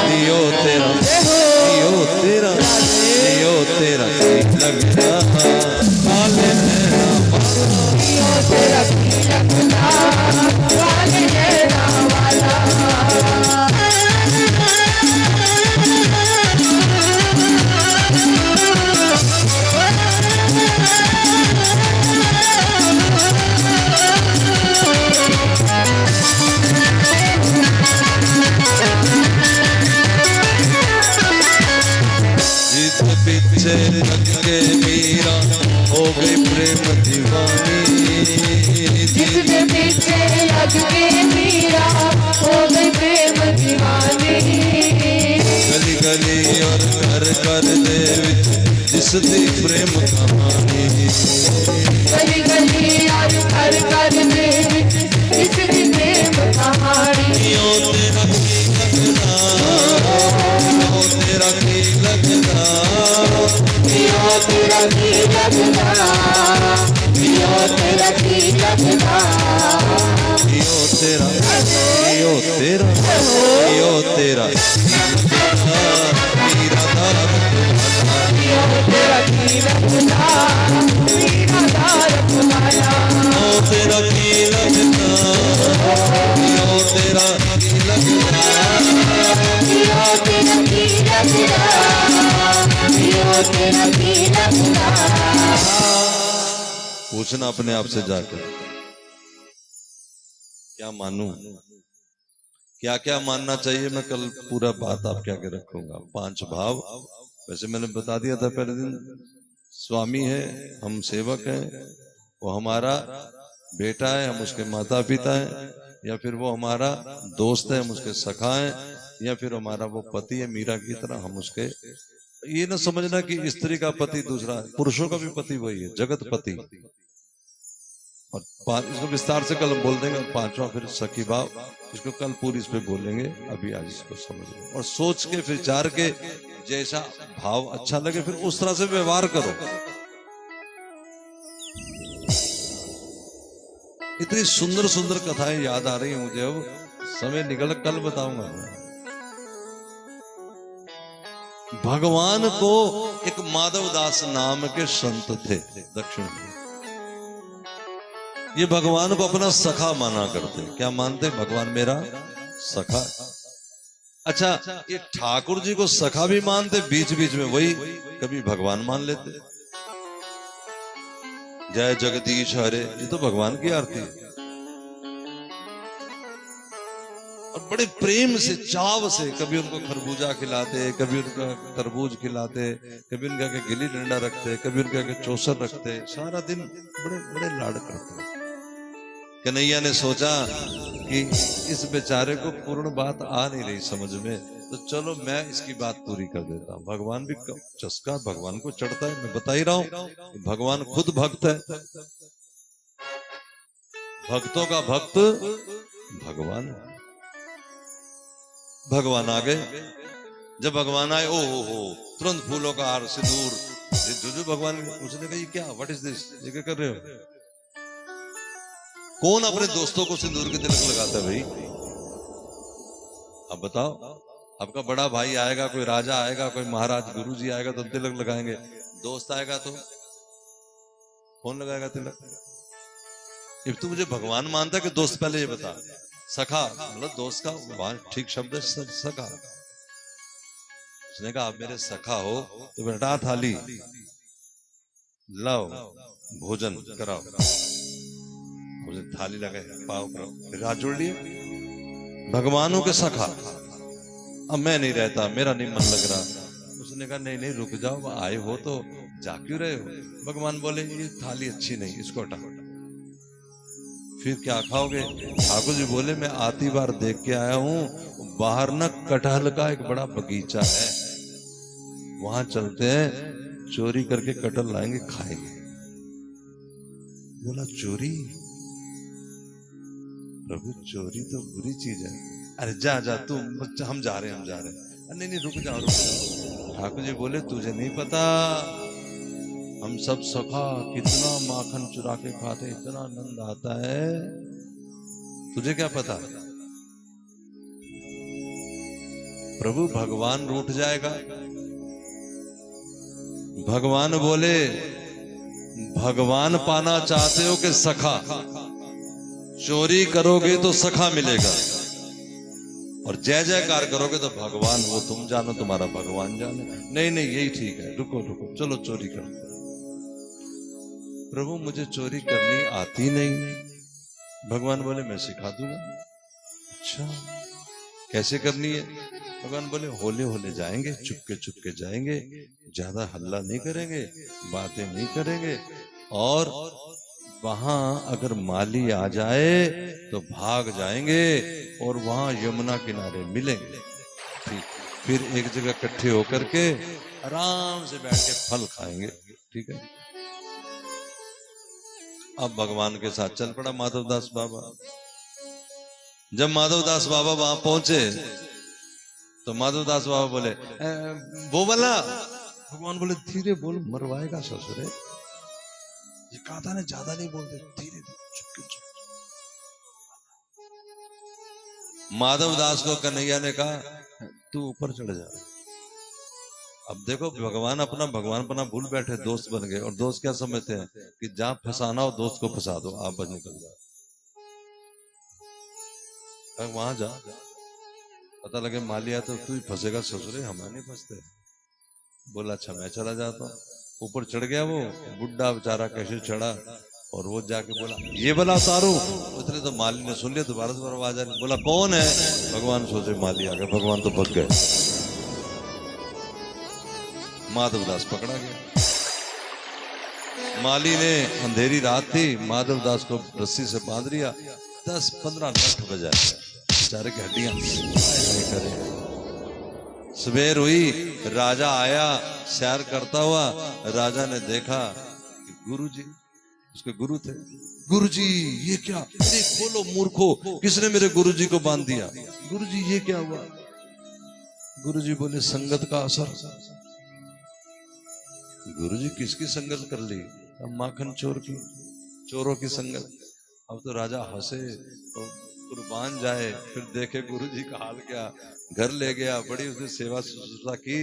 Speaker 1: दियो तेरा, दियो तेरा, दियो तेरा की लगदा, काले नैना वाला,
Speaker 3: दियो तेरा की लगदा, काले नैना वाला।
Speaker 1: पीछे लग के मीरा हो गई प्रेम दीवानी,
Speaker 3: जिसके पीछे लग के मीरा हो गई प्रेम दीवानी,
Speaker 1: गली गली और घर घर दे विच जिसदी प्रेम कहानी,
Speaker 3: गली गली और घर घर दे विच जिसदी प्रेम कहानी।
Speaker 1: ओ तेरा की लगदा, ओ तेरा की लगदा,
Speaker 3: दियो तेरा की लगदा, दियो तेरा की लगदा,
Speaker 1: दियो तेरा, दियो तेरा, दियो तेरा मीरा दार,
Speaker 3: दियो तेरा की लगदा, मीरा दार वाला,
Speaker 1: ओ तेरा की लगदा, दियो तेरा की लगदा,
Speaker 3: दियो तेरा की लगदा, दियो तेरा की लगदा।
Speaker 1: पूछना अपने आप से जाकर, क्या मानूं, क्या क्या मानना चाहिए। मैं कल पूरा बात आपके आगे रखूंगा। 5 भाव, वैसे मैंने बता दिया था पहले दिन, स्वामी है, हम सेवक हैं, वो हमारा बेटा है, हम उसके माता पिता हैं, या फिर वो हमारा दोस्त है, हम उसके सखा हैं, या फिर हमारा वो पति है मीरा की तरह, हम उसके। ये ना समझना कि स्त्री का पति दूसरा, पुरुषों का भी पति वही है, जगत पति। और इसको विस्तार से कल बोल देंगे। 5वां फिर सखी भाव, इसको कल पूरी इस पे बोलेंगे, अभी आज इसको समझो और सोच के फिर विचार के, जैसा भाव अच्छा लगे फिर उस तरह से व्यवहार करो। इतनी सुंदर सुंदर कथाएं याद आ रही हैं मुझे, अब समय निकल, कल बताऊंगा मैं। भगवान को एक माधव दास नाम के संत थे दक्षिण में, ये भगवान को अपना सखा माना करते। क्या मानते? भगवान मेरा सखा। अच्छा, ये ठाकुर जी को सखा भी मानते, बीच बीच में वही कभी भगवान मान लेते। जय जगदीश हरे, ये तो भगवान की आरती है। और बड़े प्रेम से चाव से कभी उनको खरबूजा खिलाते, कभी उनका तरबूज खिलाते, कभी उनका के गिल्ली डंडा रखते, कभी उनका के चौसर रखते, सारा दिन बड़े बड़े लाड करते। कन्हैया ने सोचा कि इस बेचारे को पूर्ण बात आ नहीं रही समझ में, तो चलो मैं इसकी बात पूरी कर देता हूँ। भगवान भी चस्का भगवान को चढ़ता है, मैं बता ही रहा हूँ भगवान खुद भक्त है, भक्तों का भक्त भगवान। भगवान आ गए, जब भगवान आए ओ हो तुरंत फूलों का हार सिंदूर जो भगवान, उसने कहा ये क्या, व्हाट इज दिस, ये क्या कर रहे हो? कौन अपने दोस्तों को सिंदूर के तिलक लगाता है भाई? अब बताओ, आपका बड़ा भाई आएगा, कोई राजा आएगा, कोई महाराज गुरु जी आएगा तो तिलक लगाएंगे, दोस्त आएगा तो कौन लगाएगा तिलक? अब तू मुझे भगवान मानता है कि दोस्त? पहले ये बता। सखा मतलब दोस्त का वहां ठीक शब्द है सखा। उसने कहा आप मेरे सखा हो तो बेटा थाली लाओ, भोजन कराओ। उसे थाली लगाए, पाव कराओ, फिर हाथ जोड़ लिए। भगवानों के सखा, अब मैं नहीं रहता, मेरा नहीं मन लग रहा। उसने कहा नहीं नहीं रुक जाओ, आए हो तो जा क्यों रहे हो? भगवान बोले ये थाली अच्छी नहीं, इसको हटाओ। फिर क्या खाओगे? ठाकुर जी बोले मैं आती बार देख के आया हूं, बाहर न कटहल का एक बड़ा बगीचा है, वहां चलते हैं, चोरी करके कटहल लाएंगे, खाएंगे। बोला चोरी? प्रभु चोरी तो बुरी चीज है। अरे जा जा तू, हम जा रहे हैं। नहीं नहीं रुक जाओ रुक जाओ। ठाकुर जी बोले तुझे नहीं पता, हम सब सखा कितना माखन चुरा के खाते, इतना आनंद आता है, तुझे क्या पता? प्रभु भगवान रूठ जाएगा। भगवान बोले भगवान पाना चाहते हो कि सखा? चोरी करोगे तो सखा मिलेगा, और जय जयकार करोगे तो भगवान, वो तुम जानो, तुम्हारा भगवान जाने। नहीं नहीं यही ठीक है, रुको रुको, चलो चोरी करो। प्रभु मुझे चोरी करनी आती नहीं। भगवान बोले मैं सिखा दूंगा। अच्छा कैसे करनी है? भगवान बोले होले होले जाएंगे, चुपके जाएंगे, ज्यादा हल्ला नहीं करेंगे, बातें नहीं करेंगे, और वहां अगर माली आ जाए तो भाग जाएंगे और वहां यमुना किनारे मिलेंगे। ठीक, फिर एक जगह इकट्ठे होकर के आराम से बैठ के फल खाएंगे। ठीक है। अब भगवान के साथ चल पड़ा माधवदास बाबा। जब माधवदास बाबा वहां पहुंचे तो माधवदास बाबा बोले वो वाला। भगवान बोले धीरे बोल, मरवाएगा ससुरे। ये कहा था ना ज्यादा नहीं बोलते, धीरे धीरे चुपके। माधवदास को कन्हैया ने कहा तू ऊपर चढ़ जा। अब देखो भगवान अपना भूल बैठे, दोस्त बन गए। और दोस्त क्या समझते हैं कि जहां फंसाना हो दोस्त को फंसा दो, आप बच निकल जाओ। वहां जा, पता लगे मालिया तो तू ही फंसेगा ससुरे, हमारे नहीं फंसते। बोला अच्छा मैं चला जाता हूँ। ऊपर चढ़ गया वो बुढ़ा बेचारा, कैसे चढ़ा, और वो जाके बोला ये वाला उतारो। उतरे तो माली ने सुन लिया, दोबारा आवाज आ रही। बोला कौन है? भगवान सोचे माली आ गए, भगवान तो भग गए। माधवदास पकड़ा गया। माली ने, अंधेरी रात थी, माधवदास को रस्सी से बांध लिया। 10-15 लठ बजाए, बेचारे की हड्डियां करे। सवेर हुई, राजा आया सैर करता हुआ। राजा ने देखा कि गुरुजी, उसके गुरु थे। गुरुजी ये क्या? अरे खोलो मूर्खो, किसने मेरे गुरुजी को बांध दिया? गुरुजी ये क्या हुआ? गुरुजी बोले संगत का असर। गुरुजी किसकी संगत कर ली? अब माखन चोर की, चोरों की संगत। अब तो राजा हंसे तो कुर्बान जाए। फिर देखे गुरुजी का हाल क्या। घर ले गया, बड़ी उसने सेवा शुश्रूषा की।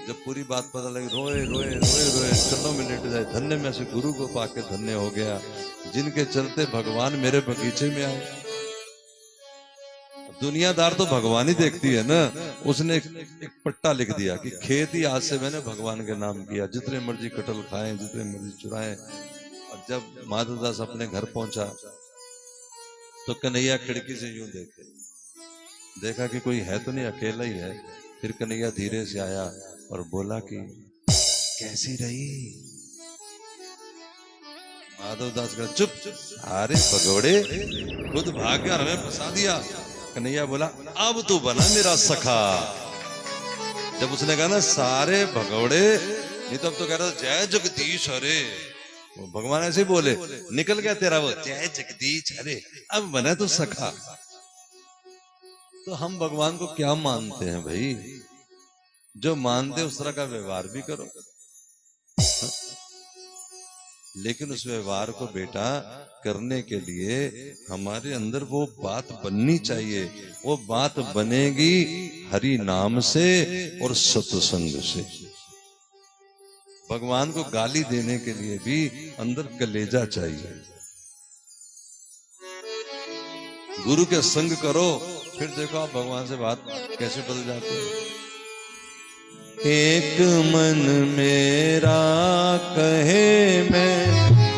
Speaker 1: जब पूरी बात पता लगी, रोए रोए रोए रोए चरणों में लेट जाए। धन्य में से गुरु को पाके धन्य हो गया, जिनके चलते भगवान मेरे बगीचे में आए। दुनियादार तो भगवान ही देखती है ना। उसने एक पट्टा लिख दिया कि खेती आज से मैंने भगवान के नाम किया। जितने मर्जी कटहल खाएं, जितने मर्जी चुराएं, और जब माधवदास अपने घर पहुंचा तो कन्हैया खिड़की से यूं देखा कि कोई है तो नहीं, अकेला ही है। फिर कन्हैया धीरे से आया और बोला कि कैसी रही। माधवदास का चुप, अरे भगोड़े खुद भाग गया, हमें फंसा दिया। कन्हैया बोला अब तू बना मेरा सखा। जब उसने कहा ना सारे भगोड़े, नहीं तो अब तो कह रहा जय जगदीश हरे। वो भगवान ऐसे बोले, निकल गया तेरा वो जय जगदीश हरे, अब बना तू सखा। तो हम भगवान को क्या मानते हैं भाई? जो मानते उस तरह का व्यवहार भी करो, लेकिन उस व्यवहार को बेटा करने के लिए हमारे अंदर वो बात बननी चाहिए। वो बात बनेगी हरि नाम से और सत्संग से। भगवान को गाली देने के लिए भी अंदर कलेजा चाहिए। गुरु के संग करो, फिर देखो आप भगवान से बात कैसे बदल जाती है। एक मन मेरा कहे मैं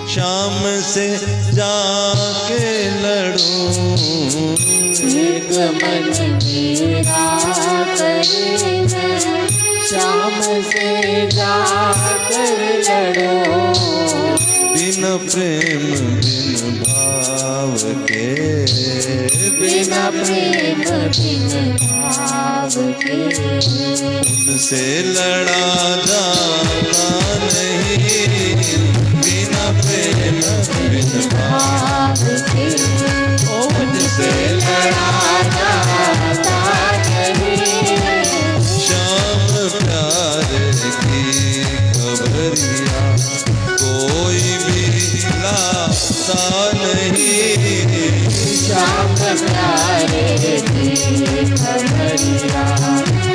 Speaker 1: शाम से जाके लड़ूं,
Speaker 3: एक मन मेरा करे मैं शाम से जाकर लड़ो।
Speaker 1: बिन प्रेम बिन भाव के,
Speaker 3: बिना प्रेम बिन भाव के
Speaker 1: उनसे लड़ा जाता नहीं। बिना प्रेम बिन
Speaker 3: भाव के
Speaker 1: उनसे
Speaker 3: लड़ा जाता नहीं।
Speaker 1: श्याम प्यारे की खबरिया कोई भी लाता नहीं।
Speaker 3: श्याम प्यारे की खबरिया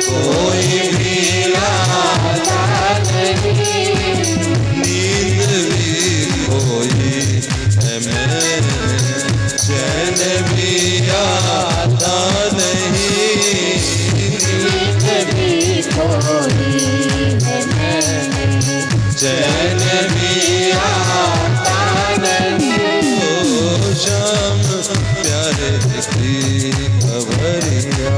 Speaker 1: कोई भी लाता
Speaker 3: नहीं।
Speaker 1: नींद भी कोई है मैं चैन भी आता नहीं।
Speaker 3: नींद भी कोई है मैं
Speaker 1: चैन भी
Speaker 3: आता नहीं।
Speaker 1: ओ श्याम प्यारे की खबरिया।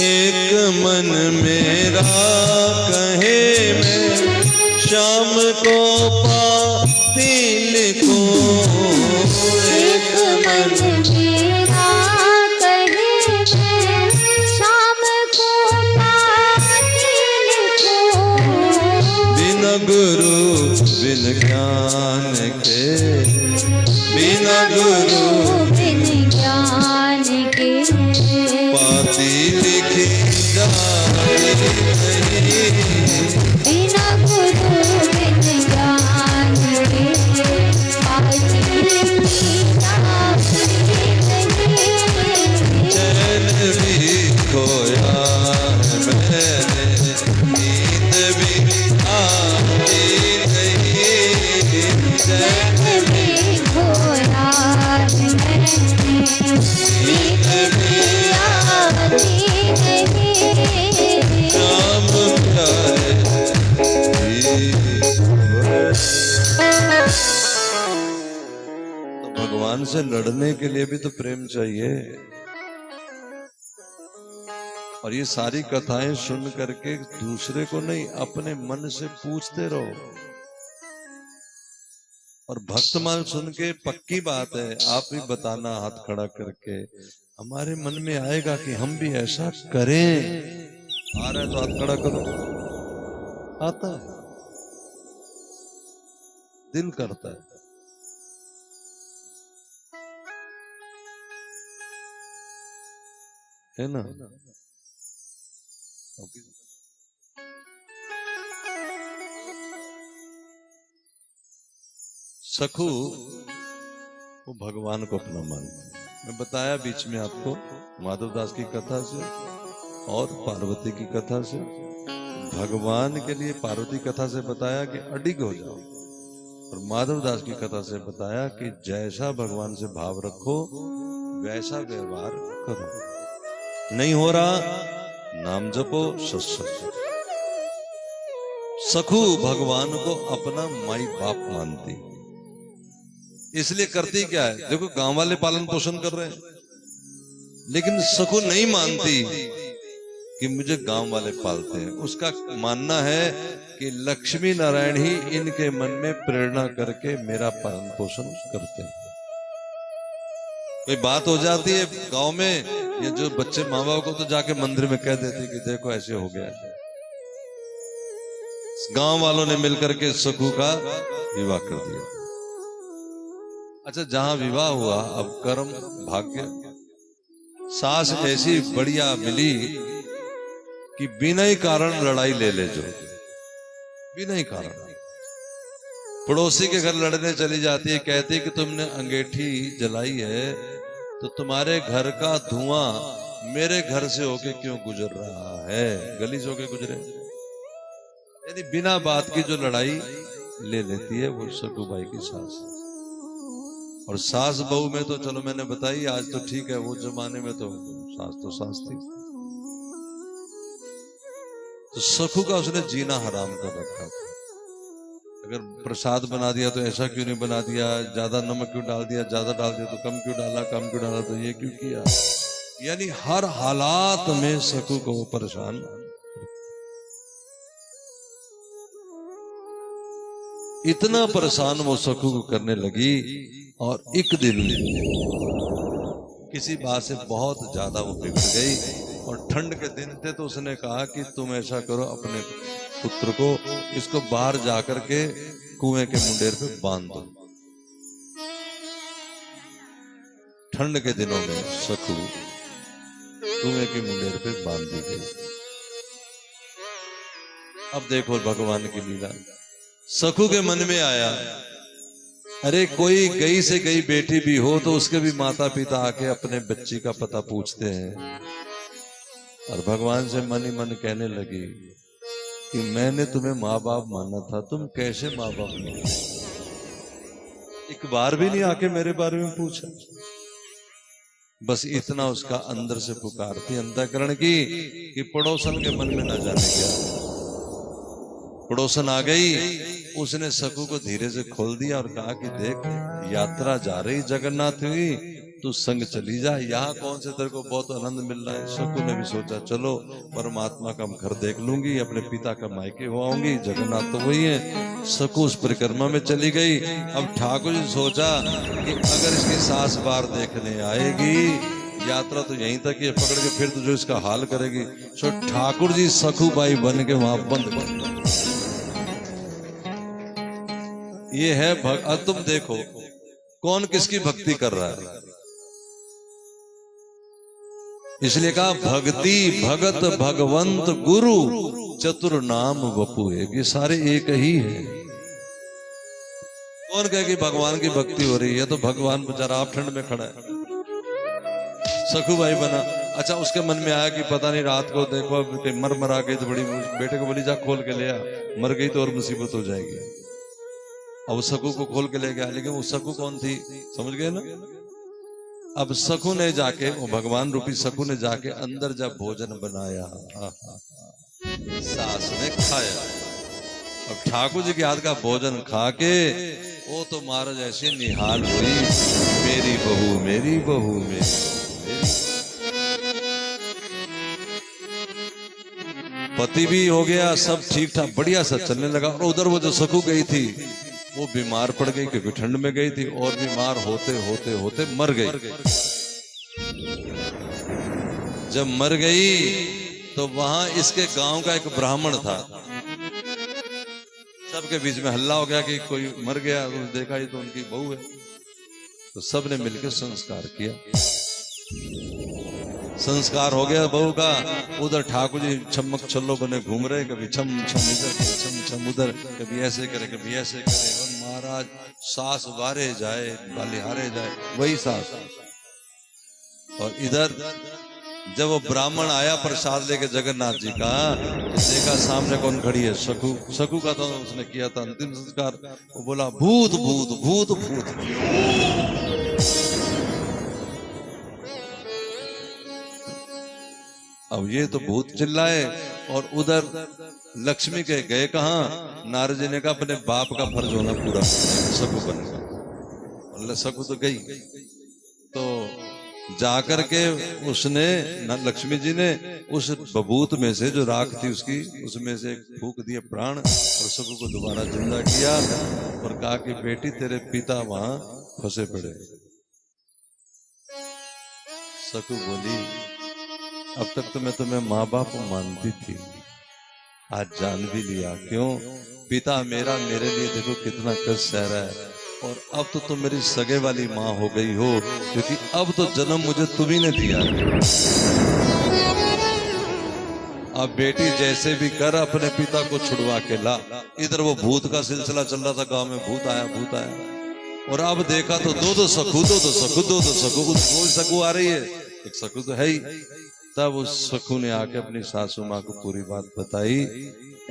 Speaker 1: एक मन मेरा कहे मैं शाम को पाती लिखूं।
Speaker 3: एक मन मेरा कहे मैं शाम को पाती लिखूं।
Speaker 1: बिना गुरु बिन ज्ञान के, बिना गुरु
Speaker 3: बिन ज्ञान के
Speaker 1: पाती लिखी जाए नहीं।
Speaker 3: बिना गुरु बिन ज्ञान के पाती लिखी जाती नहीं।
Speaker 1: चैन भी खोया है मैंने, नींद भी आती नहीं। चैन
Speaker 3: भी खोया है मैंने, नींद भी आती नहीं।
Speaker 1: श्याम प्यारे तो भगवान से लड़ने के लिए भी तो प्रेम चाहिए। और ये सारी कथाएं सुन करके दूसरे को नहीं, अपने मन से पूछते रहो। और भक्तमाल सुन के पक्की बात है, आप भी बताना हाथ खड़ा करके, हमारे मन में आएगा कि हम भी ऐसा करें। आ रहा है तो हाथ खड़ा करो। आता है, दिल करता है ना? सखू वो भगवान को अपना मानता है। मैं बताया बीच में आपको माधवदास की कथा से और पार्वती की कथा से। भगवान के लिए पार्वती कथा से बताया कि अडिग हो जाओ, और माधवदास की कथा से बताया कि जैसा भगवान से भाव रखो वैसा व्यवहार करो। नहीं हो रहा, नाम जपो, सत्संग। सखू भगवान को अपना माई बाप मानती, इसलिए करती क्या है, देखो गांव वाले पालन पोषण कर रहे हैं, लेकिन सखू नहीं मानती कि मुझे गांव वाले पालते हैं। उसका मानना है कि लक्ष्मी नारायण ही इनके मन में प्रेरणा करके मेरा पालन पोषण करते हैं। कोई बात हो जाती है गांव में, ये जो बच्चे माँ बाप को तो जाके मंदिर में कह देते कि देखो ऐसे हो गया है। गांव वालों ने मिलकर के सखू का विवाह कर दिया। अच्छा, जहां विवाह हुआ, अब कर्म भाग्य, सास ऐसी बढ़िया मिली कि बिना ही कारण लड़ाई ले जो, बिना ही कारण पड़ोसी के घर लड़ने चली जाती है, कहती है कि तुमने अंगीठी जलाई है तो तुम्हारे घर का धुआं मेरे घर से होके क्यों गुजर रहा है, गली से होके गुजरे। यानी बिना बात की जो लड़ाई ले लेती है वो सखूबाई की सास। और सास बहू में तो चलो मैंने बताई, आज तो ठीक है, वो जमाने में तो सास थी। तो सखू का उसने जीना हराम कर रखा था। अगर प्रसाद बना दिया तो ऐसा क्यों नहीं बना दिया, ज्यादा नमक क्यों डाल दिया, ज्यादा डाल दिया तो कम क्यों डाला, कम क्यों डाला तो ये क्यों किया। यानी हर हालात में सखू को वो परेशान। इतना परेशान वो सखू को करने लगी, और एक दिन किसी बात से बहुत ज्यादा वो बिगड़ गई, और ठंड के दिन थे तो उसने कहा कि तुम ऐसा करो, अपने पुत्र को इसको बाहर जाकर के कुएं के मुंडेर पे बांध दो। ठंड के दिनों में सखू कुएं के मुंडेर पे बांध दी गई। अब देखो भगवान की लीला। सखू के मन में आया, अरे कोई गई से गई बेटी भी हो तो उसके भी माता पिता आके अपने बच्ची का पता पूछते हैं। और भगवान से मन ही मन कहने लगी कि मैंने तुम्हें माँ बाप माना था, तुम कैसे माँ बाप नहीं, एक बार भी नहीं आके मेरे बारे में पूछा। बस इतना उसका अंदर से पुकार थी अंतःकरण की कि पड़ोसन के मन में न जाने क्या। पड़ोसन आ गई, उसने सखू को धीरे से खोल दिया और कहा कि देख, यात्रा जा रही जगन्नाथ हुई, तू संग चली जा, यहाँ कौन से तेरे को बहुत आनंद मिल रहा है। सखू ने भी सोचा चलो परमात्मा का घर देख लूंगी, अपने पिता का मायके हो आऊंगी, जगन्नाथ तो वही है। सखू उस परिक्रमा में चली गई। अब ठाकुर जी सोचा कि अगर इसकी सास बार देखने आएगी, यात्रा तो यहीं तक ही पकड़ के फिर तो जो इसका हाल करेगी। सो ठाकुर जी सखू बाई बन के वहां बंद कर। ये है अब तुम देखो कौन किसकी भक्ति कर रहा है। इसलिए कहा भक्ति भगत भगवंत गुरु चतुर नाम वपु है, ये सारे एक ही है। कौन कहे कि भगवान की भक्ति हो रही है, तो भगवान बेचारा आप ठंड में खड़ा है, सखू भाई बना। अच्छा, उसके मन में आया कि पता नहीं रात को देखो मर आ गई तो बड़ी, बेटे को बोली जा खोल के ले आ, मर गई तो और मुसीबत हो जाएगी। अब सखू को खोल के ले गया, लेकिन वो सखू कौन थी समझ गए ना। अब सखू ने जाके, वो भगवान रूपी सखू ने जाके अंदर जब भोजन बनाया, सास ने खाया। अब ठाकुर जी के हाथ का भोजन खा के वो तो महाराज ऐसे निहाल हुई, मेरी बहू मेरी बहू मेरी। पति भी हो गया, सब ठीक ठाक बढ़िया सा चलने लगा। और उधर वो जो सखू गई थी वो बीमार पड़ गई, क्योंकि ठंड में गई थी, और बीमार होते होते होते मर गई। जब मर गई तो वहां इसके गांव का एक ब्राह्मण था, सबके बीच में हल्ला हो गया कि कोई मर गया। तो देखा ही तो उनकी बहू है, तो सब ने मिलकर संस्कार किया। संस्कार हो गया बहू का। उधर ठाकुर जी छमक छल्लो बने घूम रहे, कभी छम छम इधर, छम छम उधर, कभी ऐसे करे कभी ऐसे करे। और महाराज सास वारे जाए बलिहारे जाए, वही सास और इधर जब वो ब्राह्मण आया प्रसाद लेके जगन्नाथ जी का, तो देखा सामने कौन खड़ी है, शकु। शकु का तो उसने किया था अंतिम संस्कार। वो बोला भूत भूत भूत भूत। अब ये तो भूत चिल्लाए और उधर लक्ष्मी के गए कहाँ। नारद जी ने कहा अपने बाप का फर्ज होना पूरा, शकु बन गया। शकु तो गई, तो जाकर के उसने लक्ष्मी जी ने उस बबूत में से जो राख थी उसकी, उसमें से फूंक दिए प्राण और शकु को दोबारा जिंदा किया और कहा कि बेटी तेरे पिता वहां फंसे पड़े। शकु बोली अब तक तो मैं तुम्हें माँ बाप मानती थी, आज जान भी लिया। क्यों? पिता मेरा मेरे लिए देखो कितना कष्ट सह रहा है, और अब तो तुम मेरी सगे वाली माँ हो गई हो, क्योंकि अब तो जन्म मुझे तुम्ही ने दिया। अब बेटी जैसे भी कर अपने पिता को छुड़वा के ला। इधर वो भूत का सिलसिला चल रहा था, गांव में भूत आया भूत आया। और अब देखा तो दो सकू कोई सकू आ रही है, एक सकू तो है ही। तब उस सकू ने आके अपनी सासू माँ को पूरी बात बताई,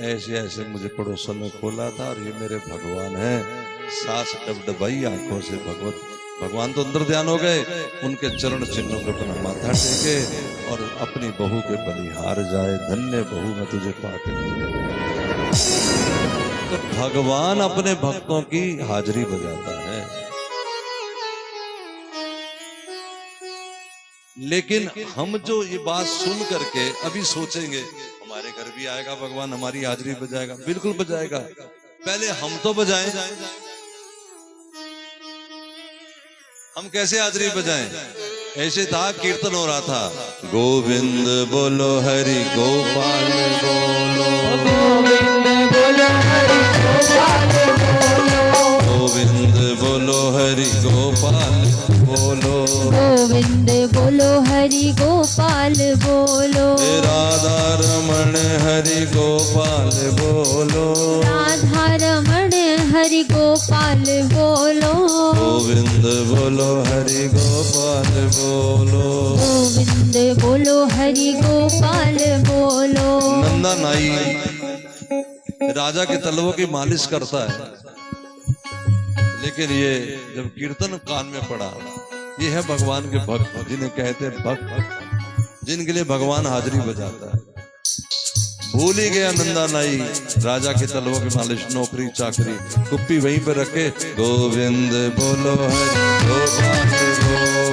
Speaker 1: ऐसे ऐसे मुझे पड़ोसन में खोला था और ये मेरे भगवान हैं। सास डबडबाई आंखों से भगवान तो अंदर ध्यान हो गए, उनके चरण चिन्हों पे अपना माथा टेके और अपनी बहू के बलिहार जाए, धन्य बहू मैं तुझे पाके मिले। तो भगवान अपने भक्तों की हाजिरी बजाता है। लेकिन हम जो ये बात सुन करके अभी सोचेंगे हमारे घर भी आएगा भगवान, हमारी हाजिरी बजाएगा, बिल्कुल बजाएगा। पहले हम तो बजाएं। हम कैसे हाजिरी बजाएं? ऐसे था, कीर्तन हो रहा था, गोविंद बोलो हरि गोपाल बोलो,
Speaker 3: गोविंद बोलो हरि गोपाल बोलो,
Speaker 1: गोविंद बोलो हरि गोपाल बोलो,
Speaker 2: गोविंद बोलो हरि गोपाल बोलो,
Speaker 1: राधा रमण हरि गोपाल बोलो,
Speaker 2: राधा रमण हरि गोपाल बोलो,
Speaker 1: गोविंद बोलो हरि गोपाल बोलो,
Speaker 2: गोविंद बोलो हरि गोपाल बोलो।
Speaker 1: नंदा नाई राजा के तलवों की मालिश करता है, लेकिन ये जब कीर्तन कान में पड़ा, ये है भगवान के भक्त, जिन्हें कहते हैं भक्त, जिनके लिए भगवान हाजिरी बजाता है। भूल ही गया नंदा नाई राजा के तलवों की मालिश, नौकरी चाकरी कुप्पी वहीं पे रखे। गोविंद बोलो हरि गोपाल बोलो,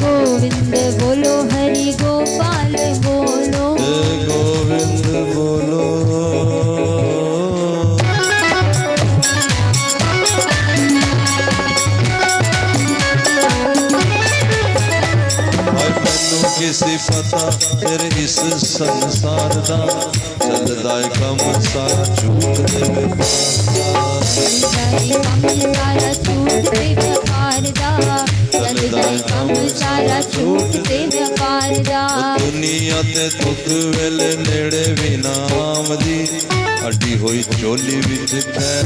Speaker 2: गोविंद बोलो हरि गोपाल बोलो,
Speaker 1: गोविंद बोलो। किसी पता तेरे इस संसार दा, चलदा कम सारा छूट दे
Speaker 2: सारा छूट दे व्यापार दा, चलदा कम सारा छूट दे व्यापार दा।
Speaker 1: दुनिया ते दुख वेले नेड़े भी ना आमदी, अड्डी होई चोली विच पैर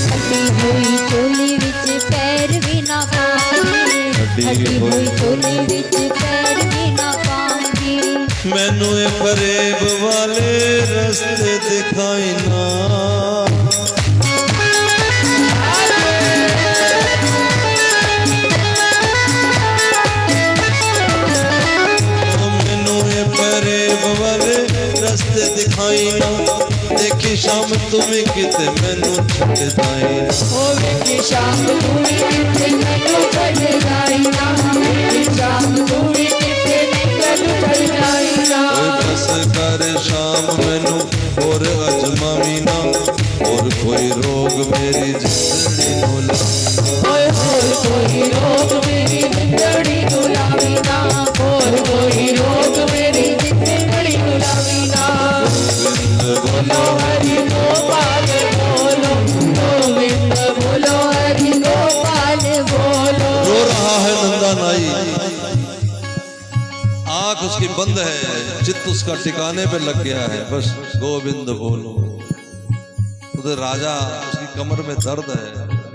Speaker 2: अड्डी होई चोली विच पैर भी ना पाऊंगी, अड्डी होई चोली विच पैर भी ना पाऊंगी।
Speaker 1: मैनू ए फरेब वाले रस्ते दिखाई ना, मैनू ए फरेब वाले रस्ते दिखाई ना, देखी शाम तुम्हें किते मैनू छड़ जाई,
Speaker 3: ओ देखी शाम तुम्हें किते मैनू छड़ जाई ना, देखी शाम तुम्हें किते मैनू छड़ जाई ना।
Speaker 1: बस कर शाम मैनू और अजमावी ना, और कोई रोग मेरी जिंदड़ी नु
Speaker 3: ओए होए कोई रोग मेरी जिंदड़ी नु लावी ना, और कोई रोग मेरी जिंदड़ी नु लावी ना। बोलो हरि गोपाल बोलो, गोविंद बोलो हरि गोपाल बोलो।
Speaker 1: रो रहा है नंदा नाई, आंख उसकी बंद है, चित्त उसका ठिकाने पे लग गया है, बस गोविंद बोलो। उधर राजा उसकी कमर में दर्द है,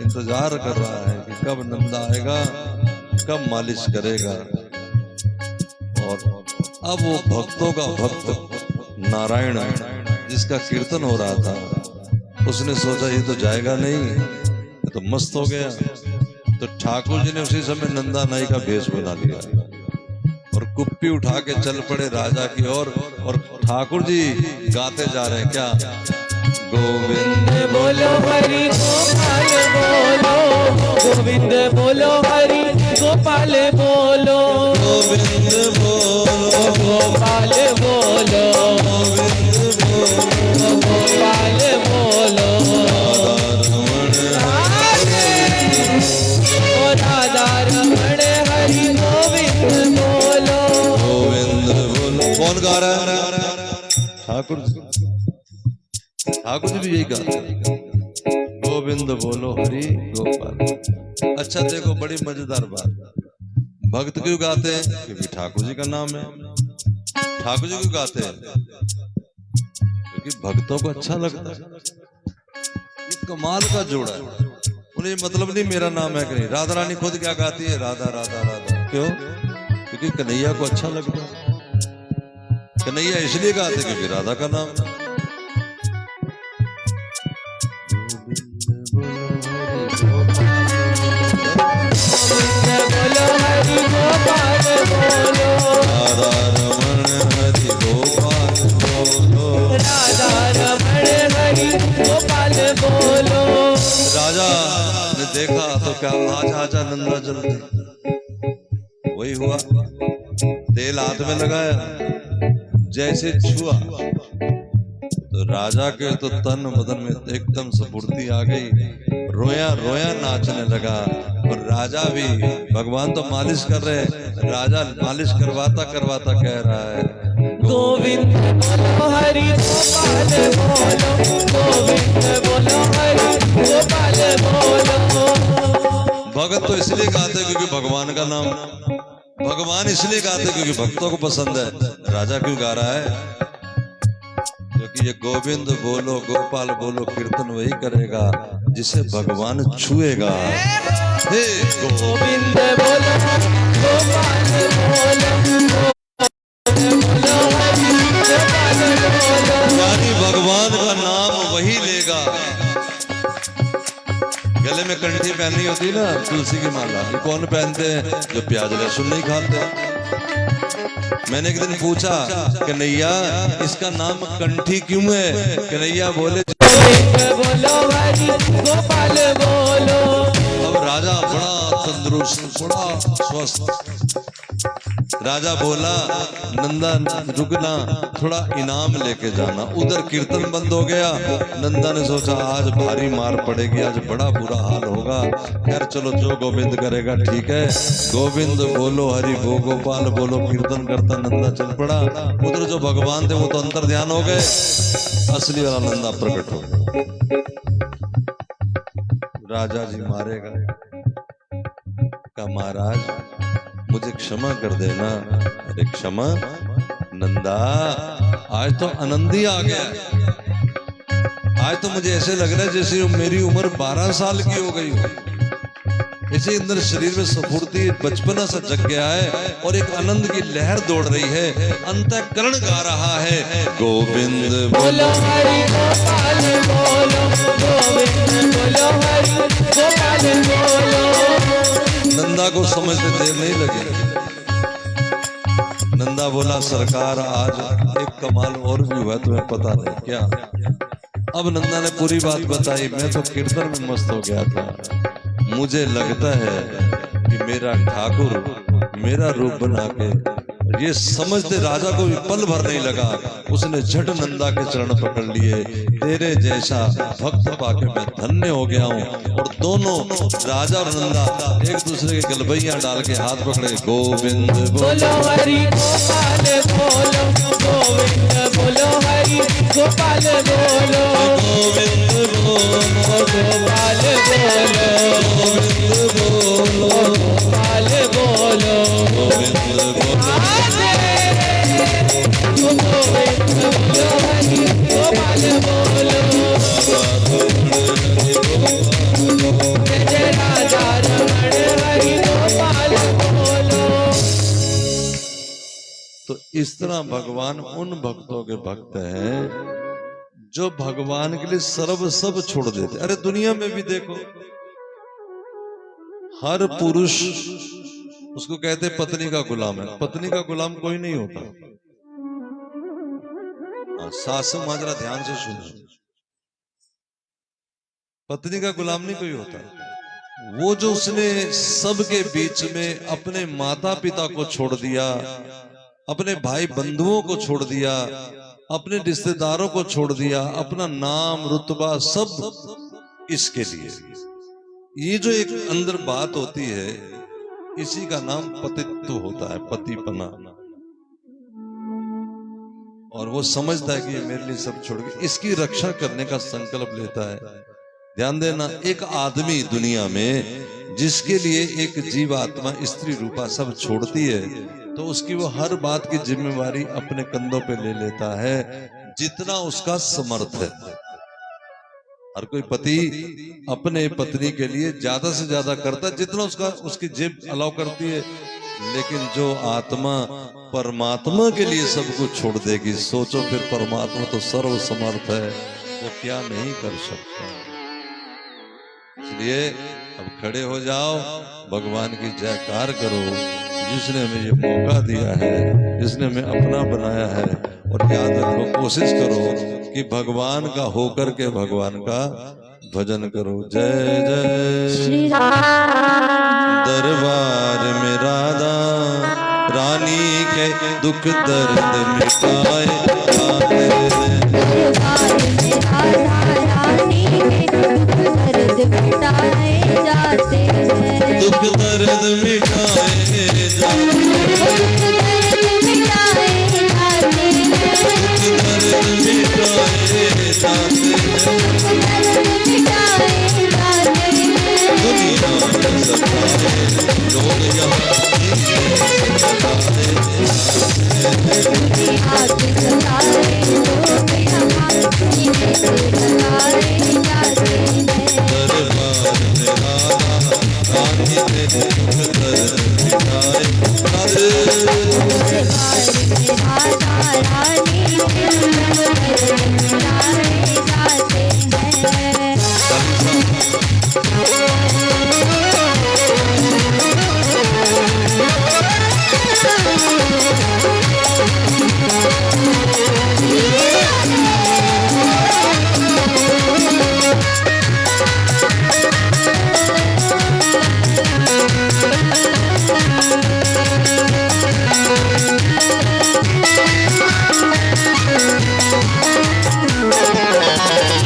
Speaker 1: इंतजार कर रहा है कि कब नंदा आएगा कब मालिश करेगा। और अब वो भक्तों का भक्त नारायण जिसका कीर्तन हो रहा था, उसने सोचा ये तो जाएगा नहीं, ये तो मस्त हो गया। तो ठाकुर जी ने उसी समय नंदा नाई का भेष बना लिया और कुप्पी उठा के चल पड़े राजा की ओर। और ठाकुर जी गाते जा रहे हैं क्या, गोविंद
Speaker 3: बोलो हरि गोपाल बोलो, गोविंद बोलो हरि गोपाल बोलो,
Speaker 1: गोविंद बोलो
Speaker 3: गोपाल बोलो, गोपाल बोलो, राधा रमण हरि गोविंद बोलो,
Speaker 1: गोविंद बोलो। कौन गा रहा है? ठाकुर जी। ठाकुर जी भी यही गाते हैं, गोविंद बोलो हरि गोपाल। अच्छा देखो, बड़ी मजेदार बात, भक्त क्यों गाते हैं? क्योंकि ठाकुर जी का नाम है। ठाकुर जी क्यों गाते हैं? क्योंकि भक्तों को अच्छा लगता है। ये कमाल का जोड़ा है, उन्हें मतलब नहीं मेरा नाम है कि नहीं। राधा रानी खुद क्या गाती है, राधा राधा राधा। क्यों? क्योंकि कन्हैया को अच्छा लगता है। कन्हैया इसलिए गाते क्योंकि राधा का नाम है।
Speaker 3: बोलो हरि गोपाल बोलो,
Speaker 1: राधा रमण हरि गोपाल बोलो,
Speaker 3: राधा रमण हरि गोपाल बोलो।
Speaker 1: राजा ने देखा तो क्या, आजा आजा नंदा जल्दी। वही हुआ, तेल हाथ में लगाया, जैसे छुआ तो राजा के तो तन बदन में एकदम स्फूर्ति आ गई, रोया रोया नाचने लगा। और राजा भी, भगवान तो मालिश कर रहे, राजा मालिश करवाता करवाता कह रहा है,
Speaker 3: गोविंद बोलो हरि गोपाल बोलो, गोविंद बोलो हरि गोपाल बोलो।
Speaker 1: भगत तो इसलिए गाते क्योंकि भगवान का नाम, भगवान इसलिए गाते क्योंकि भक्तों को पसंद है। राजा क्यों गा रहा है? क्योंकि ये गोविंद बोलो गोपाल बोलो कीर्तन वही करेगा जिसे भगवान छुएगा। हे
Speaker 3: गोविंद बोलो गोपाल बोलो, बोलो हरि गोपाल बोलो।
Speaker 1: यानी भगवान का नाम वही लेगा। गले में कंठी पहननी होती ना तुलसी की माला, ये कौन पहनते हैं? जो प्याज लहसुन नहीं खाते। मैंने एक दिन पूछा कन्हैया इसका नाम कंठी क्यों है? कन्हैया बोले
Speaker 3: बोलो हरि गोपाल बोलो।
Speaker 1: अब राजा बड़ा तंदुरुस्त, बड़ा स्वस्थ। राजा बोला नंदा रुकना, थोड़ा इनाम लेके जाना। उधर कीर्तन बंद हो गया। नंदा ने सोचा आज भारी मार पड़ेगी, आज बड़ा बुरा हाल होगा। खैर चलो जो गोविंद करेगा ठीक है। गोविंद बोलो हरि गोपाल बोलो कीर्तन करता नंदा चल पड़ा। उधर जो भगवान थे वो तो अंतर ध्यान हो गए, असली वाला नंदा प्रकट हो गया। राजा जी मारे गए, का महाराज मुझे क्षमा कर देना। अरे क्षमा नंदा, आज तो आनंद ही आ गया। आज तो मुझे ऐसे लग रहा है जैसे मेरी उम्र 12 साल की हो गई हो। इसे अंदर शरीर में स्फूर्ति बचपना सा जग गया है और एक आनंद की लहर दौड़ रही है। अंतःकरण गा रहा है गोविंद
Speaker 3: बोलो हरि गोपाल बोलो, गोविंद बोलो हरि गोपाल बोलो।
Speaker 1: नंदा को समझते देर नहीं लगी। नंदा बोला सरकार आज एक कमाल और भी हुआ, तुम्हें पता नहीं क्या? अब नंदा ने पूरी बात बताई। मैं तो कीर्तन में मस्त हो गया था। मुझे लगता है कि मेरा ठाकुर मेरा रूप बना के, ये समझते राजा को भी पल भर नहीं लगा। उसने झट नंदा के चरण पकड़ लिए। तेरे जैसा भक्त पाके मैं धन्य हो गया हूँ। और दोनों राजा और नंदा एक दूसरे के गलबैया डाल के हाथ पकड़े गोविंद
Speaker 3: बोलो हरि गोपाल बोलो, गोविंद बोलो हरि गोपाल बोलो,
Speaker 1: गोविंद बोलो
Speaker 3: गोपाल बोलो,
Speaker 1: गोविंद बोलो
Speaker 3: गोपाल बोलो,
Speaker 1: गोविंद बोलो।
Speaker 3: गोविंद बोलो हरि गोपाल बोलो। जय राजा रमण हरि गोपाल
Speaker 1: इस तरह भगवान उन भक्तों के भक्त हैं जो भगवान के लिए सर्व सब छोड़ देते। अरे दुनिया में भी देखो, हर पुरुष उसको कहते पत्नी का गुलाम है। पत्नी का गुलाम कोई नहीं होता। सासू मां जरा ध्यान से सुनो, पत्नी का गुलाम नहीं कोई होता। वो जो उसने सबके बीच में अपने माता पिता को छोड़ दिया, अपने भाई बंधुओं को छोड़ दिया, अपने रिश्तेदारों को छोड़ दिया, अपना नाम रुतबा सब इसके लिए। ये जो एक अंदर बात होती है, इसी का नाम पतित्व होता है, पतिपना। और वो समझता है कि ये मेरे लिए सब छोड़ के इसकी रक्षा करने का संकल्प लेता है। ध्यान देना, एक आदमी दुनिया में जिसके लिए एक जीवात्मा स्त्री रूपा सब छोड़ती है, तो उसकी वो हर बात की जिम्मेवारी अपने कंधों पे ले लेता है, जितना उसका समर्थ है। हर कोई पति अपने पत्नी के लिए ज्यादा से ज्यादा करता है जितना उसकी जेब अलाउ करती है। लेकिन जो आत्मा परमात्मा के लिए सब कुछ छोड़ देगी, सोचो फिर परमात्मा तो सर्व समर्थ है, वो क्या नहीं कर सकता। इसलिए अब खड़े हो जाओ, भगवान की जयकार करो, जिसने हमें ये मौका दिया है, जिसने हमें अपना बनाया है। और याद रखो, कोशिश करो कि भगवान का होकर के भगवान का भजन करो। जय जय
Speaker 2: श्री राम।
Speaker 1: दरबार में राधा रानी के दुख दर्द मिटाए जाते हैं।
Speaker 2: दरबार में राधा रानी के दुख दर्द मिटाए जाते हैं।
Speaker 1: दुख दर्द मिटाए जाते हैं।
Speaker 2: दुख दर्द मिटाए जाते हैं।
Speaker 1: दुख दर्द मिटाए जाते हैं।
Speaker 2: दुख दर्द मिटाए जाते हैं।
Speaker 1: दुनिया में सताए लोग यहाँ
Speaker 2: दुनिया के सताए लोग यहाँ इन्हें से लगाए जाते हैं।
Speaker 1: दरबार में राधा रानी के दुख दर्द मिटाए जाते हैं।
Speaker 2: दरबार में राधा रानी के दुख दर्द मिटाए जाते हैं।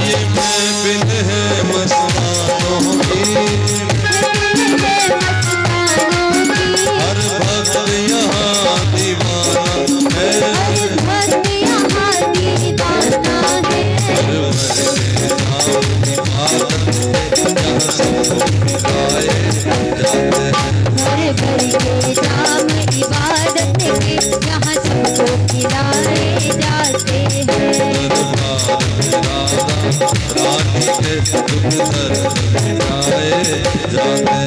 Speaker 1: ये महफिल है मस्तानों की, हर भक्त यहाँ दीवाना है। हर भक्त यहाँ दीवाना है। जहाँ सबको मिलाए जाते हैं।
Speaker 2: भर भर के जाम इबादत के यहाँ सबको खिलाए जाते हैं।
Speaker 1: दरबार में राधा रानी के दुख दर्द मिटाए जाते